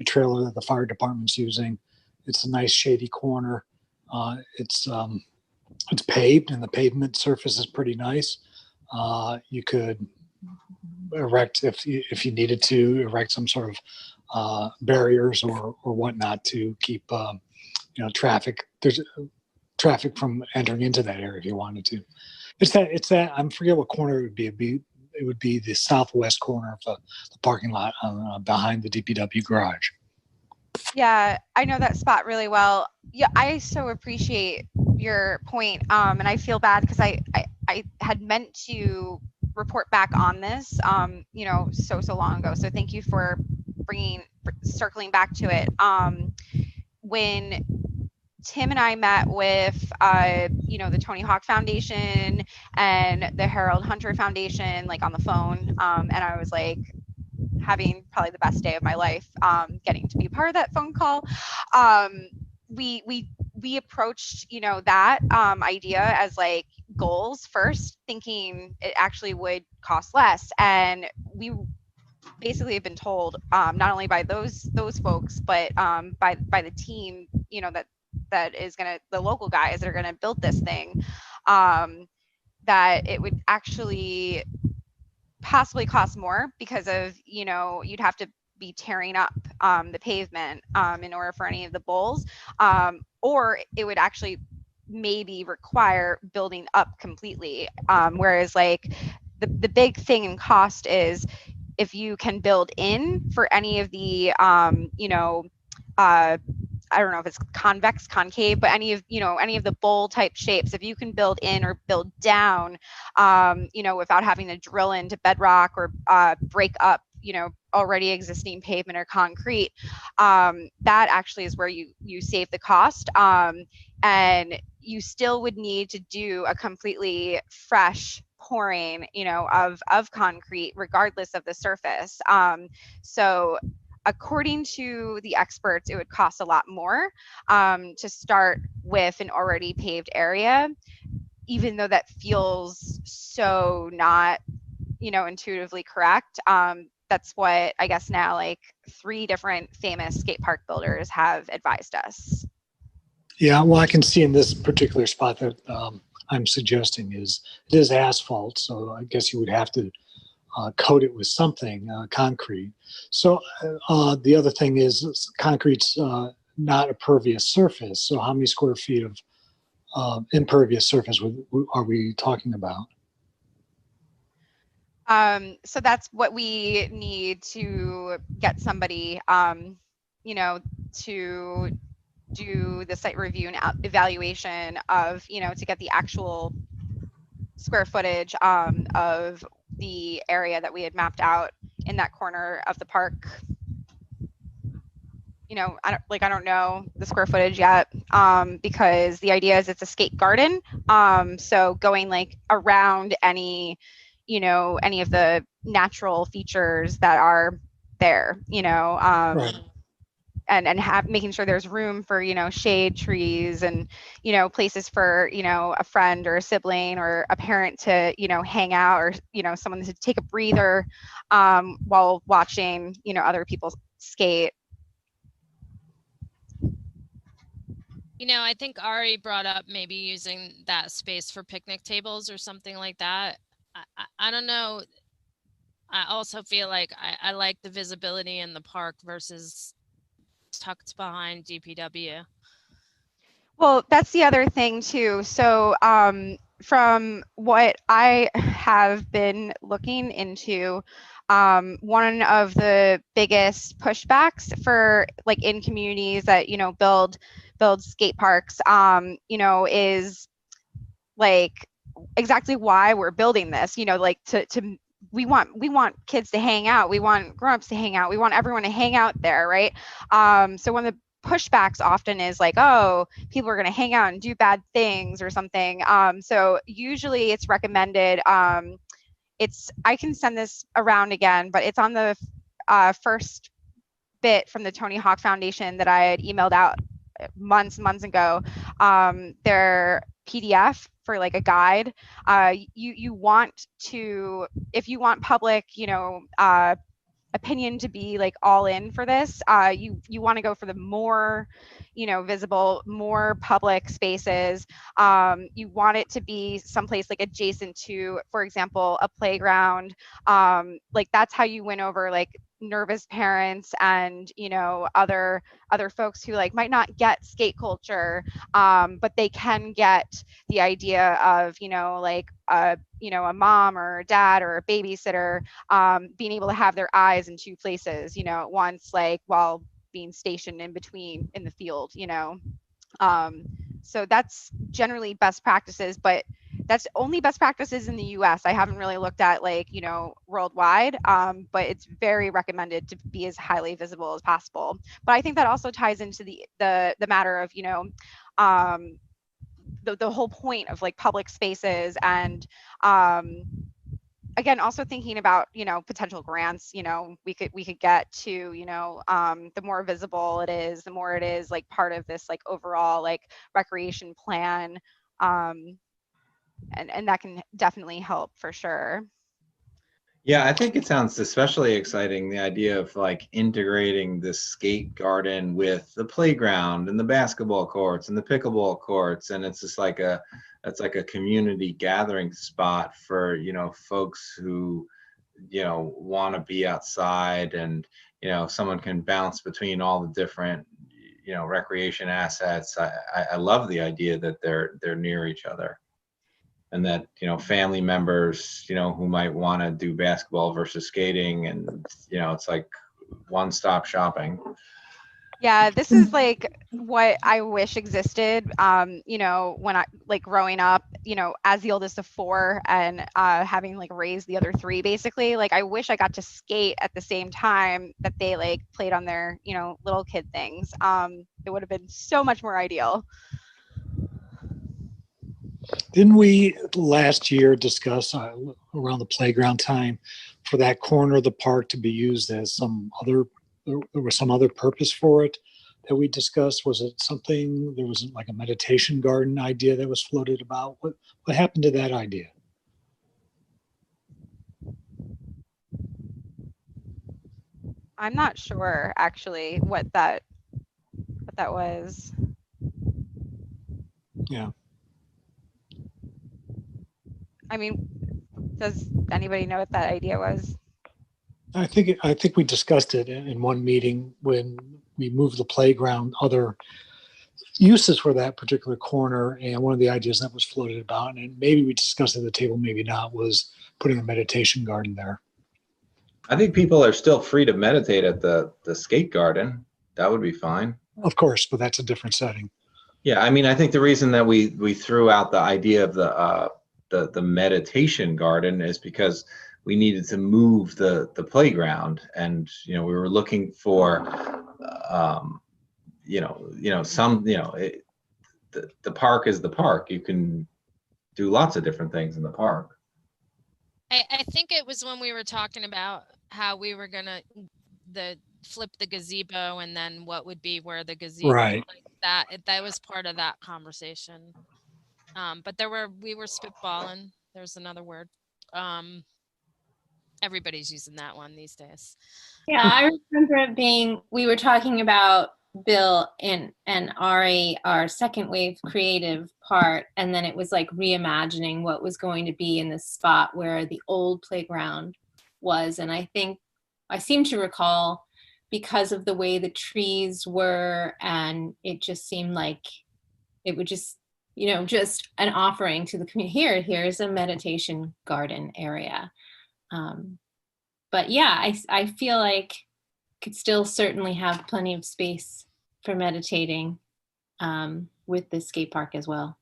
[SPEAKER 9] trailer that the fire department's using. It's a nice shady corner. It's paved and the pavement surface is pretty nice. You could erect, if you needed to, erect some sort of barriers or whatnot to keep you know, traffic. There's traffic from entering into that area if you wanted to. It's that I forget what corner it would be. It would be the southwest corner of the parking lot behind the DPW garage.
[SPEAKER 3] Yeah, I know that spot really well. Yeah, I so appreciate your point. And I feel bad because I had meant to report back on this, you know, so long ago. So thank you for circling back to it. When Tim and I met with, you know, the Tony Hawk Foundation and the Harold Hunter Foundation, like on the phone. And I was like, having probably the best day of my life, getting to be a part of that phone call. We approached, you know, that idea as like goals first, thinking it actually would cost less. And we basically have been told, not only by those folks, but by the team, you know, that is the local guys that are gonna build this thing, that it would actually possibly cost more because of, you know, you'd have to be tearing up the pavement in order for any of the bowls, or it would actually maybe require building up completely, whereas like the big thing in cost is if you can build in for any of the you know, I don't know if it's convex, concave, but any of the bowl type shapes, if you can build in or build down, you know, without having to drill into bedrock or break up, you know, already existing pavement or concrete, that actually is where you save the cost. And you still would need to do a completely fresh pouring, you know, of concrete, regardless of the surface. So according to the experts, it would cost a lot more to start with an already paved area, even though that feels so not, you know, intuitively correct. That's what I guess now like 3 different famous skate park builders have advised us.
[SPEAKER 9] Yeah, well, I can see in this particular spot that I'm suggesting it is asphalt, so I guess you would have to coat it with something, concrete. So the other thing is concrete's not a pervious surface. So how many square feet of impervious surface are we talking about?
[SPEAKER 3] So that's what we need to get somebody, you know, to do the site review and evaluation of, you know, to get the actual square footage of the area that we had mapped out in that corner of the park. You know, I don't know the square footage yet, because the idea is it's a skate garden. So going like around any, you know, any of the natural features that are there, you know,
[SPEAKER 9] Right.
[SPEAKER 3] and have making sure there's room for, shade trees and, places for, a friend or a sibling or a parent to, hang out, or, someone to take a breather while watching, other people skate.
[SPEAKER 11] I think Ari brought up maybe using that space for picnic tables or something like that. I don't know. I also feel like I like the visibility in the park versus tucked behind DPW.
[SPEAKER 3] Well, that's the other thing too. So from what I have been looking into, one of the biggest pushbacks for like in communities that, build skate parks, is like exactly why we're building this, like to we want kids to hang out. We want grown-ups to hang out. We want everyone to hang out there, right? So one of the pushbacks often is like, oh, people are going to hang out and do bad things or something. So usually it's recommended. I can send this around again, but it's on the first bit from the Tony Hawk Foundation that I had emailed out months ago. Their PDF for like a guide. You want to, if you want public, opinion to be like all in for this, you want to go for the more, visible, more public spaces. You want it to be someplace like adjacent to, for example, a playground. Like that's how you win over like nervous parents and other folks who like might not get skate culture, but they can get the idea of like a mom or a dad or a babysitter being able to have their eyes in two places at once, like while being stationed in between in the field. So that's generally best practices, but that's only best practices in the US. I haven't really looked at like, worldwide, but it's very recommended to be as highly visible as possible. But I think that also ties into the matter of, the whole point of like public spaces and, again, also thinking about, potential grants, we could get to, the more visible it is, the more it is like part of this like overall like recreation plan. And that can definitely help for sure.
[SPEAKER 1] Yeah, I think it sounds especially exciting, the idea of like integrating the skate garden with the playground and the basketball courts and the pickleball courts. And it's just like it's like a community gathering spot for, folks who, want to be outside, and, someone can bounce between all the different, recreation assets. I love the idea that they're near each other. And that, family members, who might want to do basketball versus skating, and, it's like one-stop shopping.
[SPEAKER 3] Yeah, this is like what I wish existed, when I like growing up, as the oldest of four and having like raised the other three, basically. Like I wish I got to skate at the same time that they like played on their, little kid things. It would have been so much more ideal.
[SPEAKER 9] Didn't we last year discuss around the playground time for that corner of the park to be used as there was some other purpose for it that we discussed? Was it something, there was like a meditation garden idea that was floated about? What happened to that idea?
[SPEAKER 3] I'm not sure actually what that was.
[SPEAKER 9] Yeah.
[SPEAKER 3] I mean, does anybody know what that idea was?
[SPEAKER 9] I think we discussed it in one meeting when we moved the playground, other uses for that particular corner. And one of the ideas that was floated about, and maybe we discussed at the table, maybe not, was putting a meditation garden there.
[SPEAKER 1] I think people are still free to meditate at the skate garden. That would be fine.
[SPEAKER 9] Of course, but that's a different setting.
[SPEAKER 1] Yeah, I mean, I think the reason that we threw out the idea of the meditation garden is because we needed to move the playground, and we were looking for the park is the park. You can do lots of different things in the park.
[SPEAKER 11] I think it was when we were talking about how we were gonna flip the gazebo and then what would be where the gazebo,
[SPEAKER 9] Right.
[SPEAKER 11] like that was part of that conversation. But we were spitballing. There's another word. Everybody's using that one these days.
[SPEAKER 10] Yeah, I remember it being, we were talking about Bill and Ari, our second wave creative part, and then it was like reimagining what was going to be in the spot where the old playground was. And I think, I seem to recall, because of the way the trees were, and it just seemed like it would just, just an offering to the community. Here's a meditation garden area. But yeah, I feel like could still certainly have plenty of space for meditating with the skate park as well.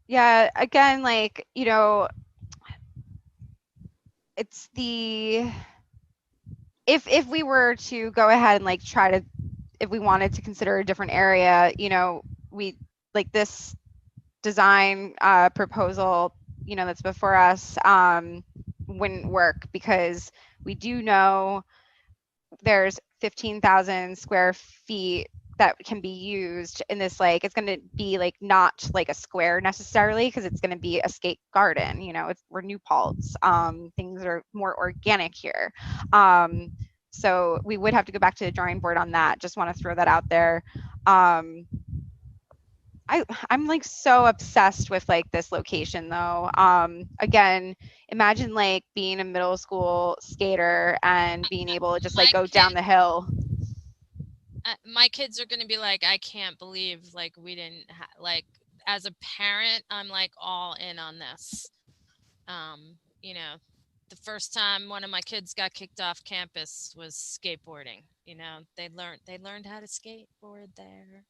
[SPEAKER 3] Yeah, again, like, it's if we were to go ahead and like try to, if we wanted to consider a different area, we like this design proposal, that's before us wouldn't work, because we do know there's 15,000 square feet that can be used in this, like, it's going to be like not like a square necessarily, because it's going to be a skate garden, we're New Paltz, things are more organic here, so we would have to go back to the drawing board on that. Just want to throw that out there. I'm like so obsessed with like this location though. Again, imagine like being a middle school skater and being able to just like go down the hill.
[SPEAKER 11] My kids are going to be like, I can't believe like we didn't like, as a parent, I'm like all in on this. The first time one of my kids got kicked off campus was skateboarding. They learned how to skateboard there.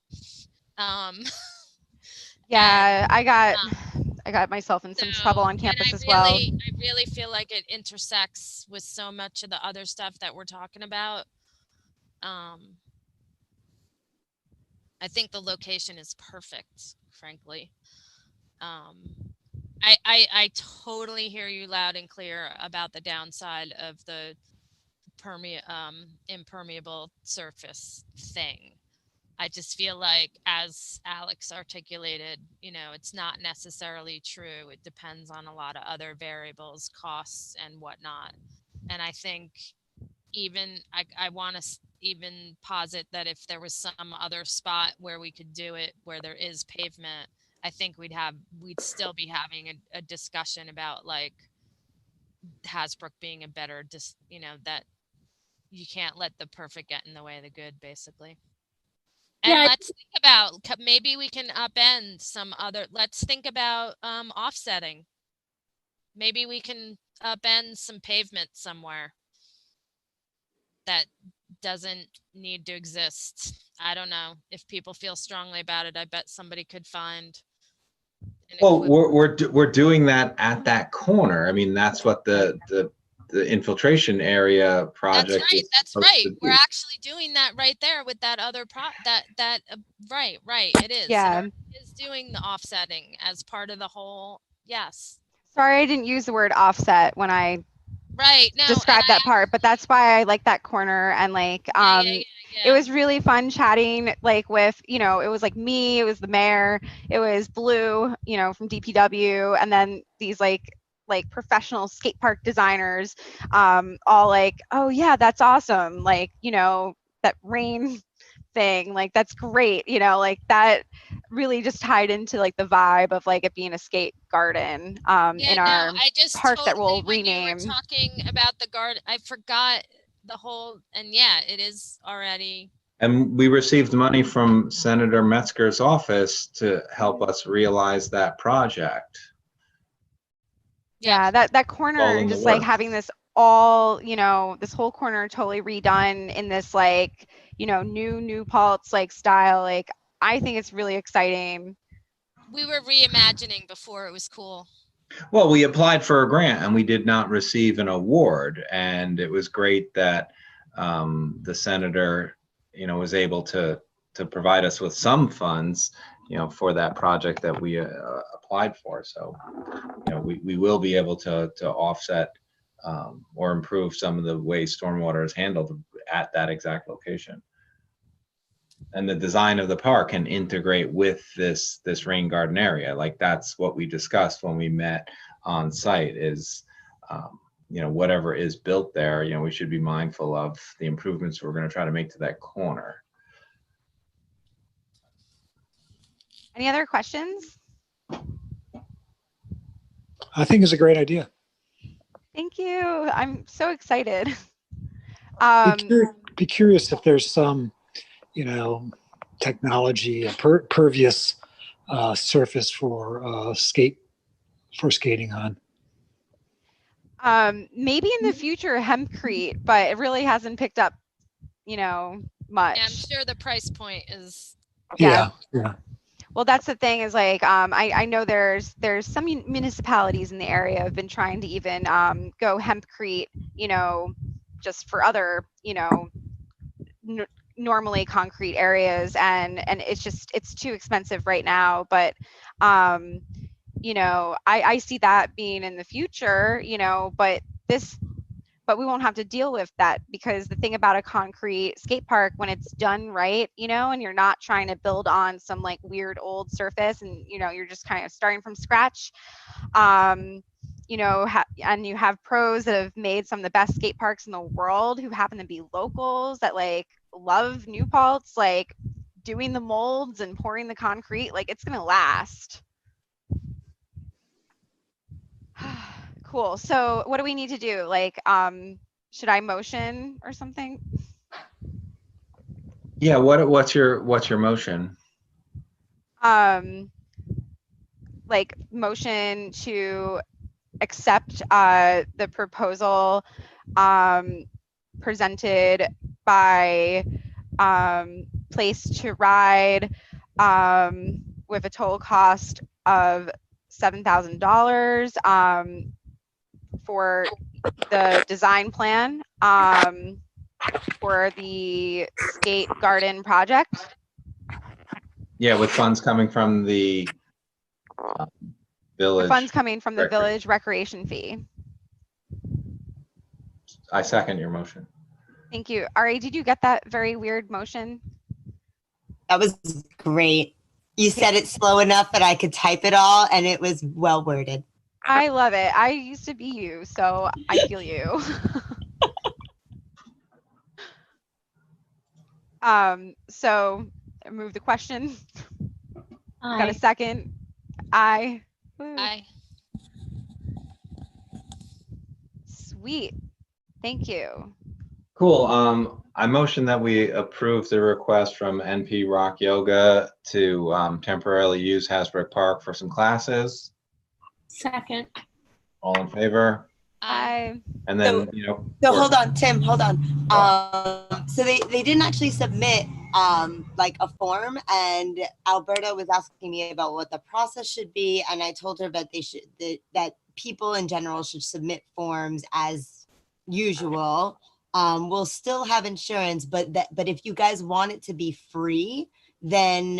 [SPEAKER 3] Yeah, I got myself in some trouble on campus as well.
[SPEAKER 11] I really feel like it intersects with so much of the other stuff that we're talking about. I think the location is perfect, frankly. I totally hear you loud and clear about the downside of the impermeable surface thing. I just feel like, as Alex articulated, it's not necessarily true. It depends on a lot of other variables, costs and whatnot. And I think I want to even posit that if there was some other spot where we could do it, where there is pavement, I think we'd still be having a discussion about like Hasbrook being a better, that you can't let the perfect get in the way of the good, basically. And let's think about, maybe we can upend let's think about offsetting. Maybe we can upend some pavement somewhere that doesn't need to exist. I don't know. If people feel strongly about it, I bet somebody could find.
[SPEAKER 1] Well, we're doing that at that corner. I mean, that's what the infiltration area project.
[SPEAKER 11] That's right. We're actually doing that right there with that other right. It is.
[SPEAKER 3] Yeah.
[SPEAKER 11] It is doing the offsetting as part of the whole. Yes.
[SPEAKER 3] Sorry, I didn't use the word offset when I described that part, but that's why I like that corner. And like, it was really fun chatting like with, it was like me, it was the mayor, it was Blue, from DPW, and then these like professional skate park designers, all like, oh yeah, that's awesome, like, that rain thing, like that's great, like that really just tied into like the vibe of like it being a skate garden in our park that we'll rename.
[SPEAKER 11] We were talking about the garden, I forgot the whole, and yeah, it is already.
[SPEAKER 1] And we received money from Senator Metzger's office to help us realize that project.
[SPEAKER 3] Yeah, that corner, just like having this all, this whole corner totally redone in this like, New Paltz like style. Like, I think it's really exciting.
[SPEAKER 11] We were reimagining before it was cool.
[SPEAKER 1] Well, we applied for a grant and we did not receive an award. And it was great that the senator, was able to provide us with some funds for that project that we applied for. So, we will be able to offset or improve some of the way stormwater is handled at that exact location. And the design of the park can integrate with this rain garden area. Like that's what we discussed when we met on site is, whatever is built there, we should be mindful of the improvements we're going to try to make to that corner.
[SPEAKER 3] Any other questions?
[SPEAKER 9] I think it's a great idea.
[SPEAKER 3] Thank you. I'm so excited.
[SPEAKER 9] Be curious if there's some, technology, a pervious surface for skating on.
[SPEAKER 3] Maybe in the future hempcrete, but it really hasn't picked up, much.
[SPEAKER 11] Yeah, I'm sure the price point is.
[SPEAKER 9] Yeah.
[SPEAKER 3] Well, that's the thing is like, I know there's some municipalities in the area have been trying to even go hempcrete, just for other, normally concrete areas, and it's too expensive right now. But I see that being in the future, but we won't have to deal with that, because the thing about a concrete skate park, when it's done right, and you're not trying to build on some like weird old surface, and you're just kind of starting from scratch, and you have pros that have made some of the best skate parks in the world who happen to be locals that like love New Paltz, like doing the molds and pouring the concrete, like it's gonna last. Cool. So what do we need to do? Like, should I motion or something?
[SPEAKER 1] Yeah. What's your motion?
[SPEAKER 3] Like motion to accept the proposal presented by Place to Ride with a total cost of $7,000 for the design plan for the skate garden project.
[SPEAKER 1] Yeah, with funds coming from the village.
[SPEAKER 3] Funds coming from the village recreation fee.
[SPEAKER 1] I second your motion.
[SPEAKER 3] Thank you. Ari, did you get that very weird motion?
[SPEAKER 2] That was great. You said it slow enough that I could type it all, and it was well worded.
[SPEAKER 3] I love it. I used to be you, so I feel you. So I move the question. Got a second? Aye. Woo.
[SPEAKER 11] Aye.
[SPEAKER 3] Sweet. Thank you.
[SPEAKER 1] Cool. I motion that we approve the request from NP Rock Yoga to temporarily use Hasbrook Park for some classes.
[SPEAKER 10] Second.
[SPEAKER 1] All in favor?
[SPEAKER 3] Aye.
[SPEAKER 1] And then,
[SPEAKER 2] So hold on, Tim, hold on. So they didn't actually submit like a form, and Alberta was asking me about what the process should be, and I told her that that people in general should submit forms as usual. We'll still have insurance, but if you guys want it to be free, then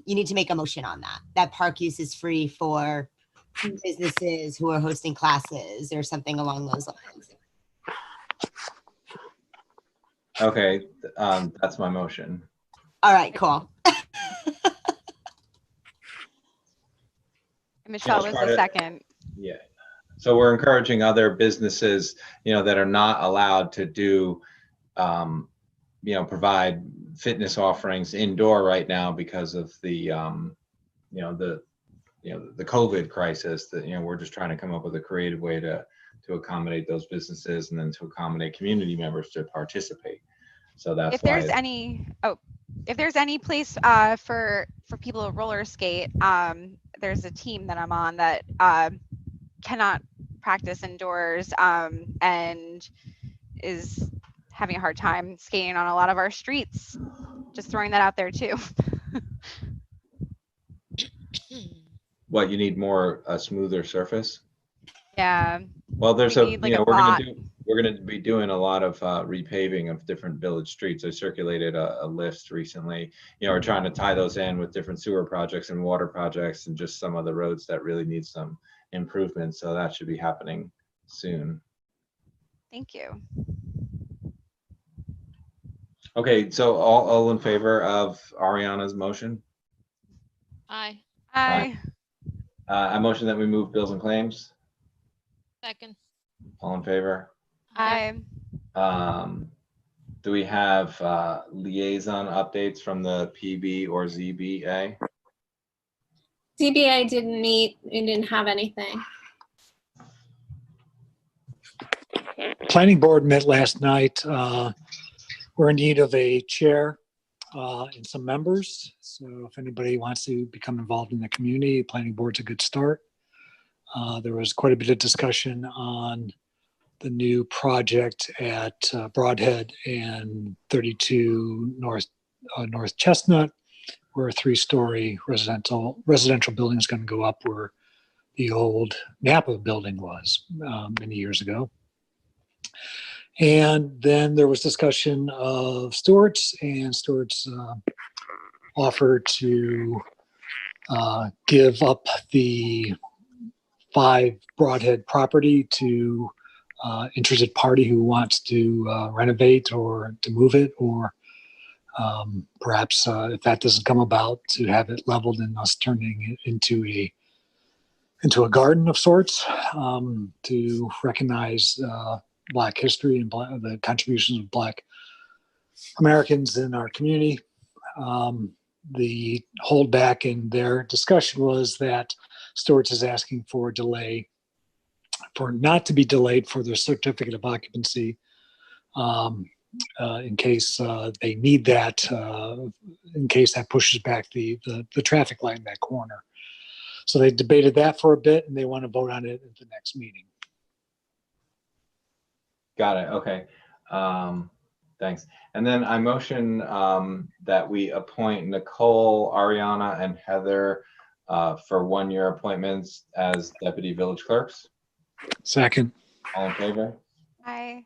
[SPEAKER 2] you need to make a motion on that. That park use is free for businesses who are hosting classes or something along those lines.
[SPEAKER 1] Okay, that's my motion.
[SPEAKER 2] All right, cool.
[SPEAKER 3] Michelle was the second.
[SPEAKER 1] Yeah. So we're encouraging other businesses, that are not allowed to do, provide fitness offerings indoor right now because of the, the COVID crisis. That we're just trying to come up with a creative way to accommodate those businesses and then to accommodate community members to participate. So that's
[SPEAKER 3] if there's any place for people to roller skate, there's a team that I'm on that cannot practice indoors and is having a hard time skating on a lot of our streets. Just throwing that out there too.
[SPEAKER 1] What, you need more a smoother surface?
[SPEAKER 3] Yeah.
[SPEAKER 1] Well, there's
[SPEAKER 3] We need, like, a
[SPEAKER 1] we're
[SPEAKER 3] bot.
[SPEAKER 1] we're going to be doing a lot of repaving of different village streets. I circulated a list recently. We're trying to tie those in with different sewer projects and water projects and just some of the roads that really need some improvement. So that should be happening soon.
[SPEAKER 3] Thank you.
[SPEAKER 1] Okay, so all in favor of Ariana's motion?
[SPEAKER 11] Aye.
[SPEAKER 3] Aye.
[SPEAKER 1] I motion that we move bills and claims.
[SPEAKER 11] Second.
[SPEAKER 1] All in favor?
[SPEAKER 3] Aye.
[SPEAKER 1] Do we have liaison updates from the PB or ZBA?
[SPEAKER 10] CBA didn't meet. We didn't have anything.
[SPEAKER 9] Planning board met last night. We're in need of a chair and some members. So if anybody wants to become involved in the community, planning board's a good start. There was quite a bit of discussion on the new project at Broadhead and 32 North Chestnut, where a 3-story residential building is going to go up where the old Napa building was many years ago. And then there was discussion of Stewart's, and Stewart's offered to give up the 5 Broadhead property to interested party who wants to renovate or to move it, or perhaps if that doesn't come about, to have it leveled and us turning it into a garden of sorts, to recognize Black history and the contributions of Black Americans in our community. The holdback in their discussion was that Stewart's is asking for a delay, for not to be delayed for their certificate of occupancy, in case they need that, in case that pushes back the traffic light in that corner. So they debated that for a bit, and they want to vote on it at the next meeting.
[SPEAKER 1] Got it. Okay. Thanks. And then I motion that we appoint Nicole, Ariana, and Heather for 1-year appointments as deputy village clerks.
[SPEAKER 9] Second.
[SPEAKER 1] All in favor?
[SPEAKER 3] Aye.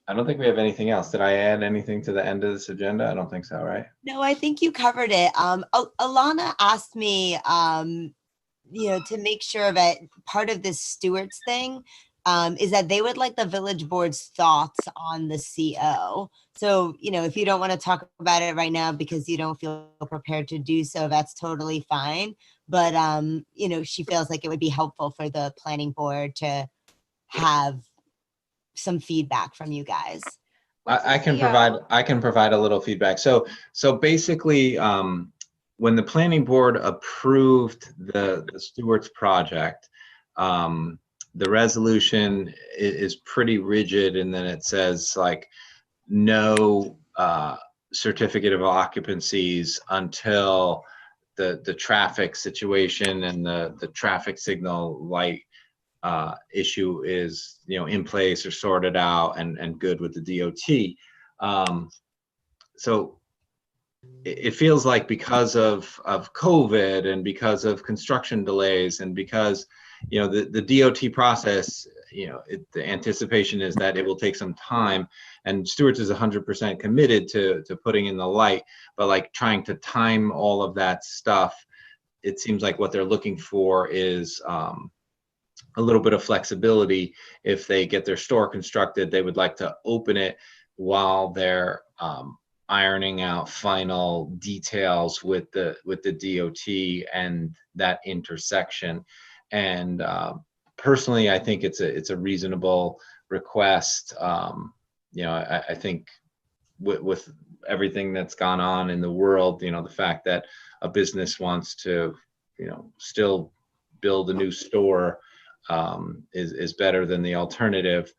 [SPEAKER 1] I don't think we have anything else. Did I add anything to the end of this agenda? I don't think so, right?
[SPEAKER 2] No, I think you covered it. Alana asked me, to make sure that part of this Stewart's thing is that they would like the village board's thoughts on the CO. So, if you don't want to talk about it right now because you don't feel prepared to do so, that's totally fine. But, she feels like it would be helpful for the planning board to have some feedback from you guys.
[SPEAKER 1] I can provide a little feedback. So basically, when the planning board approved the Stewart's project, the resolution is pretty rigid, and then it says like no certificate of occupancies until the traffic situation and the traffic signal light issue is in place or sorted out and good with the DOT. So it feels like because of COVID and because of construction delays and because the DOT process, the anticipation is that it will take some time, and Stewart's is 100% committed to putting in the light, but like trying to time all of that stuff, it seems like what they're looking for is a little bit of flexibility. If they get their store constructed, they would like to open it while they're ironing out final details with the DOT and that intersection. And personally, I think it's a reasonable request. I think with everything that's gone on in the world, the fact that a business wants to, still build a new store is better than the alternative.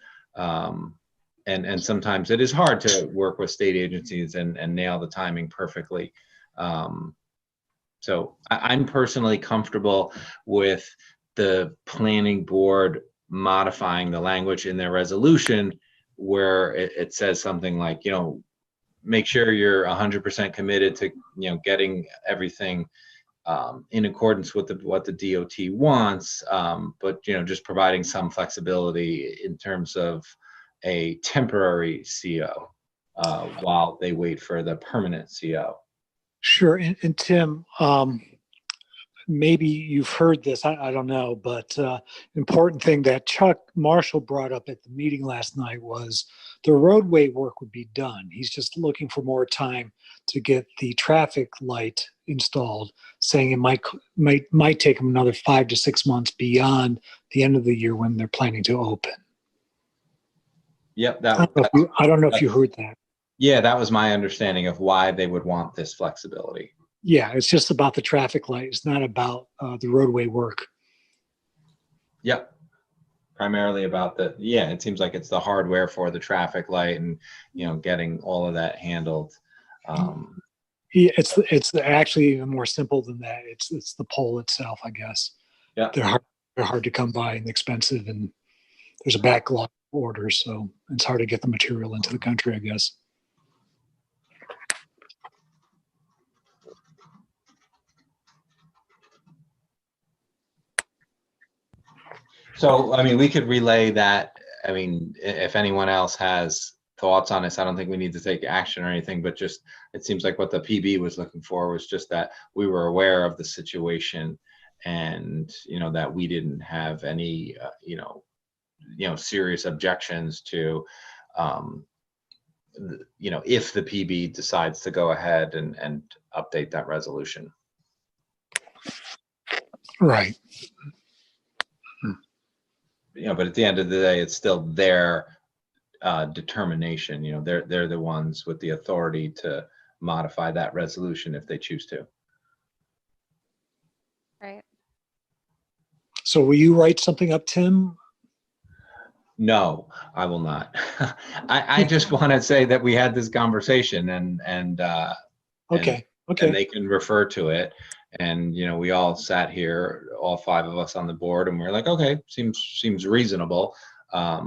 [SPEAKER 1] And sometimes it is hard to work with state agencies and nail the timing perfectly. So I'm personally comfortable with the planning board modifying the language in their resolution where it says something like, make sure you're 100% committed to, getting everything in accordance with what the DOT wants, but just providing some flexibility in terms of a temporary CO while they wait for the permanent CO.
[SPEAKER 9] Sure. And Tim, maybe you've heard this, I don't know, but important thing that Chuck Marshall brought up at the meeting last night was the roadway work would be done. He's just looking for more time to get the traffic light installed, saying it might take him another 5 to 6 months beyond the end of the year when they're planning to open.
[SPEAKER 1] Yep,
[SPEAKER 9] I don't know if you heard that.
[SPEAKER 1] Yeah, that was my understanding of why they would want this flexibility.
[SPEAKER 9] Yeah, it's just about the traffic light. It's not about the roadway work.
[SPEAKER 1] Yep. Primarily about it seems like it's the hardware for the traffic light and, getting all of that handled.
[SPEAKER 9] Yeah, it's actually even more simple than that. It's the pole itself, I guess.
[SPEAKER 1] Yeah.
[SPEAKER 9] They're hard to come by and expensive, and there's a backlog of orders, so it's hard to get the material into the country, I guess.
[SPEAKER 1] So, we could relay that. If anyone else has thoughts on this, I don't think we need to take action or anything, but just, it seems like what the PB was looking for was just that we were aware of the situation and, that we didn't have any, serious objections to, if the PB decides to go ahead and update that resolution.
[SPEAKER 9] Right.
[SPEAKER 1] But at the end of the day, it's still their determination. They're the ones with the authority to modify that resolution if they choose to.
[SPEAKER 3] Right.
[SPEAKER 9] So will you write something up, Tim?
[SPEAKER 1] No, I will not. I just want to say that we had this conversation and
[SPEAKER 9] Okay.
[SPEAKER 1] and they can refer to it. And, we all sat here, all 5 of us on the board, and we're like, okay, seems reasonable. I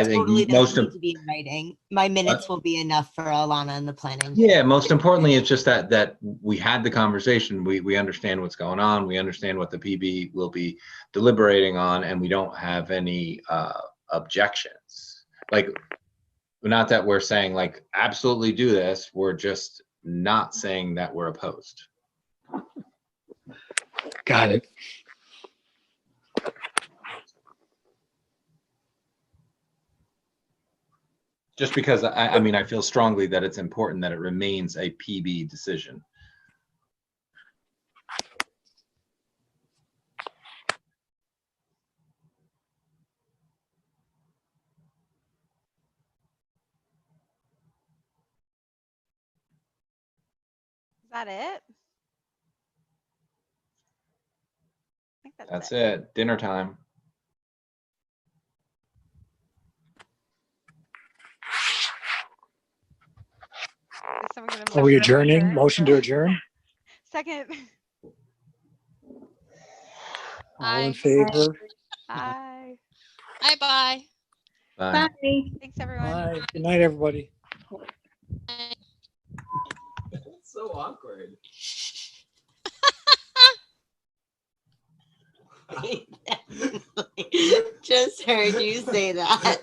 [SPEAKER 1] think
[SPEAKER 2] totally
[SPEAKER 1] most
[SPEAKER 2] doesn't need to be in writing. My minutes will be enough for Alana and the planning.
[SPEAKER 1] Yeah, most importantly, it's just that we had the conversation. We understand what's going on. We understand what the PB will be deliberating on, and we don't have any objections. Like, not that we're saying like absolutely do this. We're just not saying that we're opposed.
[SPEAKER 9] Got it.
[SPEAKER 1] Just because I feel strongly that it's important that it remains a PB decision.
[SPEAKER 3] Is that it? I think
[SPEAKER 1] That's it. Dinner time.
[SPEAKER 3] Is someone gonna
[SPEAKER 9] Are we
[SPEAKER 3] motion to
[SPEAKER 9] adjourning?
[SPEAKER 3] adjourn?
[SPEAKER 9] Motion to adjourn?
[SPEAKER 3] Second.
[SPEAKER 9] All in
[SPEAKER 11] Aye.
[SPEAKER 9] favor?
[SPEAKER 3] Bye.
[SPEAKER 11] Bye.
[SPEAKER 1] Bye.
[SPEAKER 3] Thanks, everyone.
[SPEAKER 9] Bye. Good night, everybody.
[SPEAKER 1] It's so awkward.
[SPEAKER 2] Just heard you say that.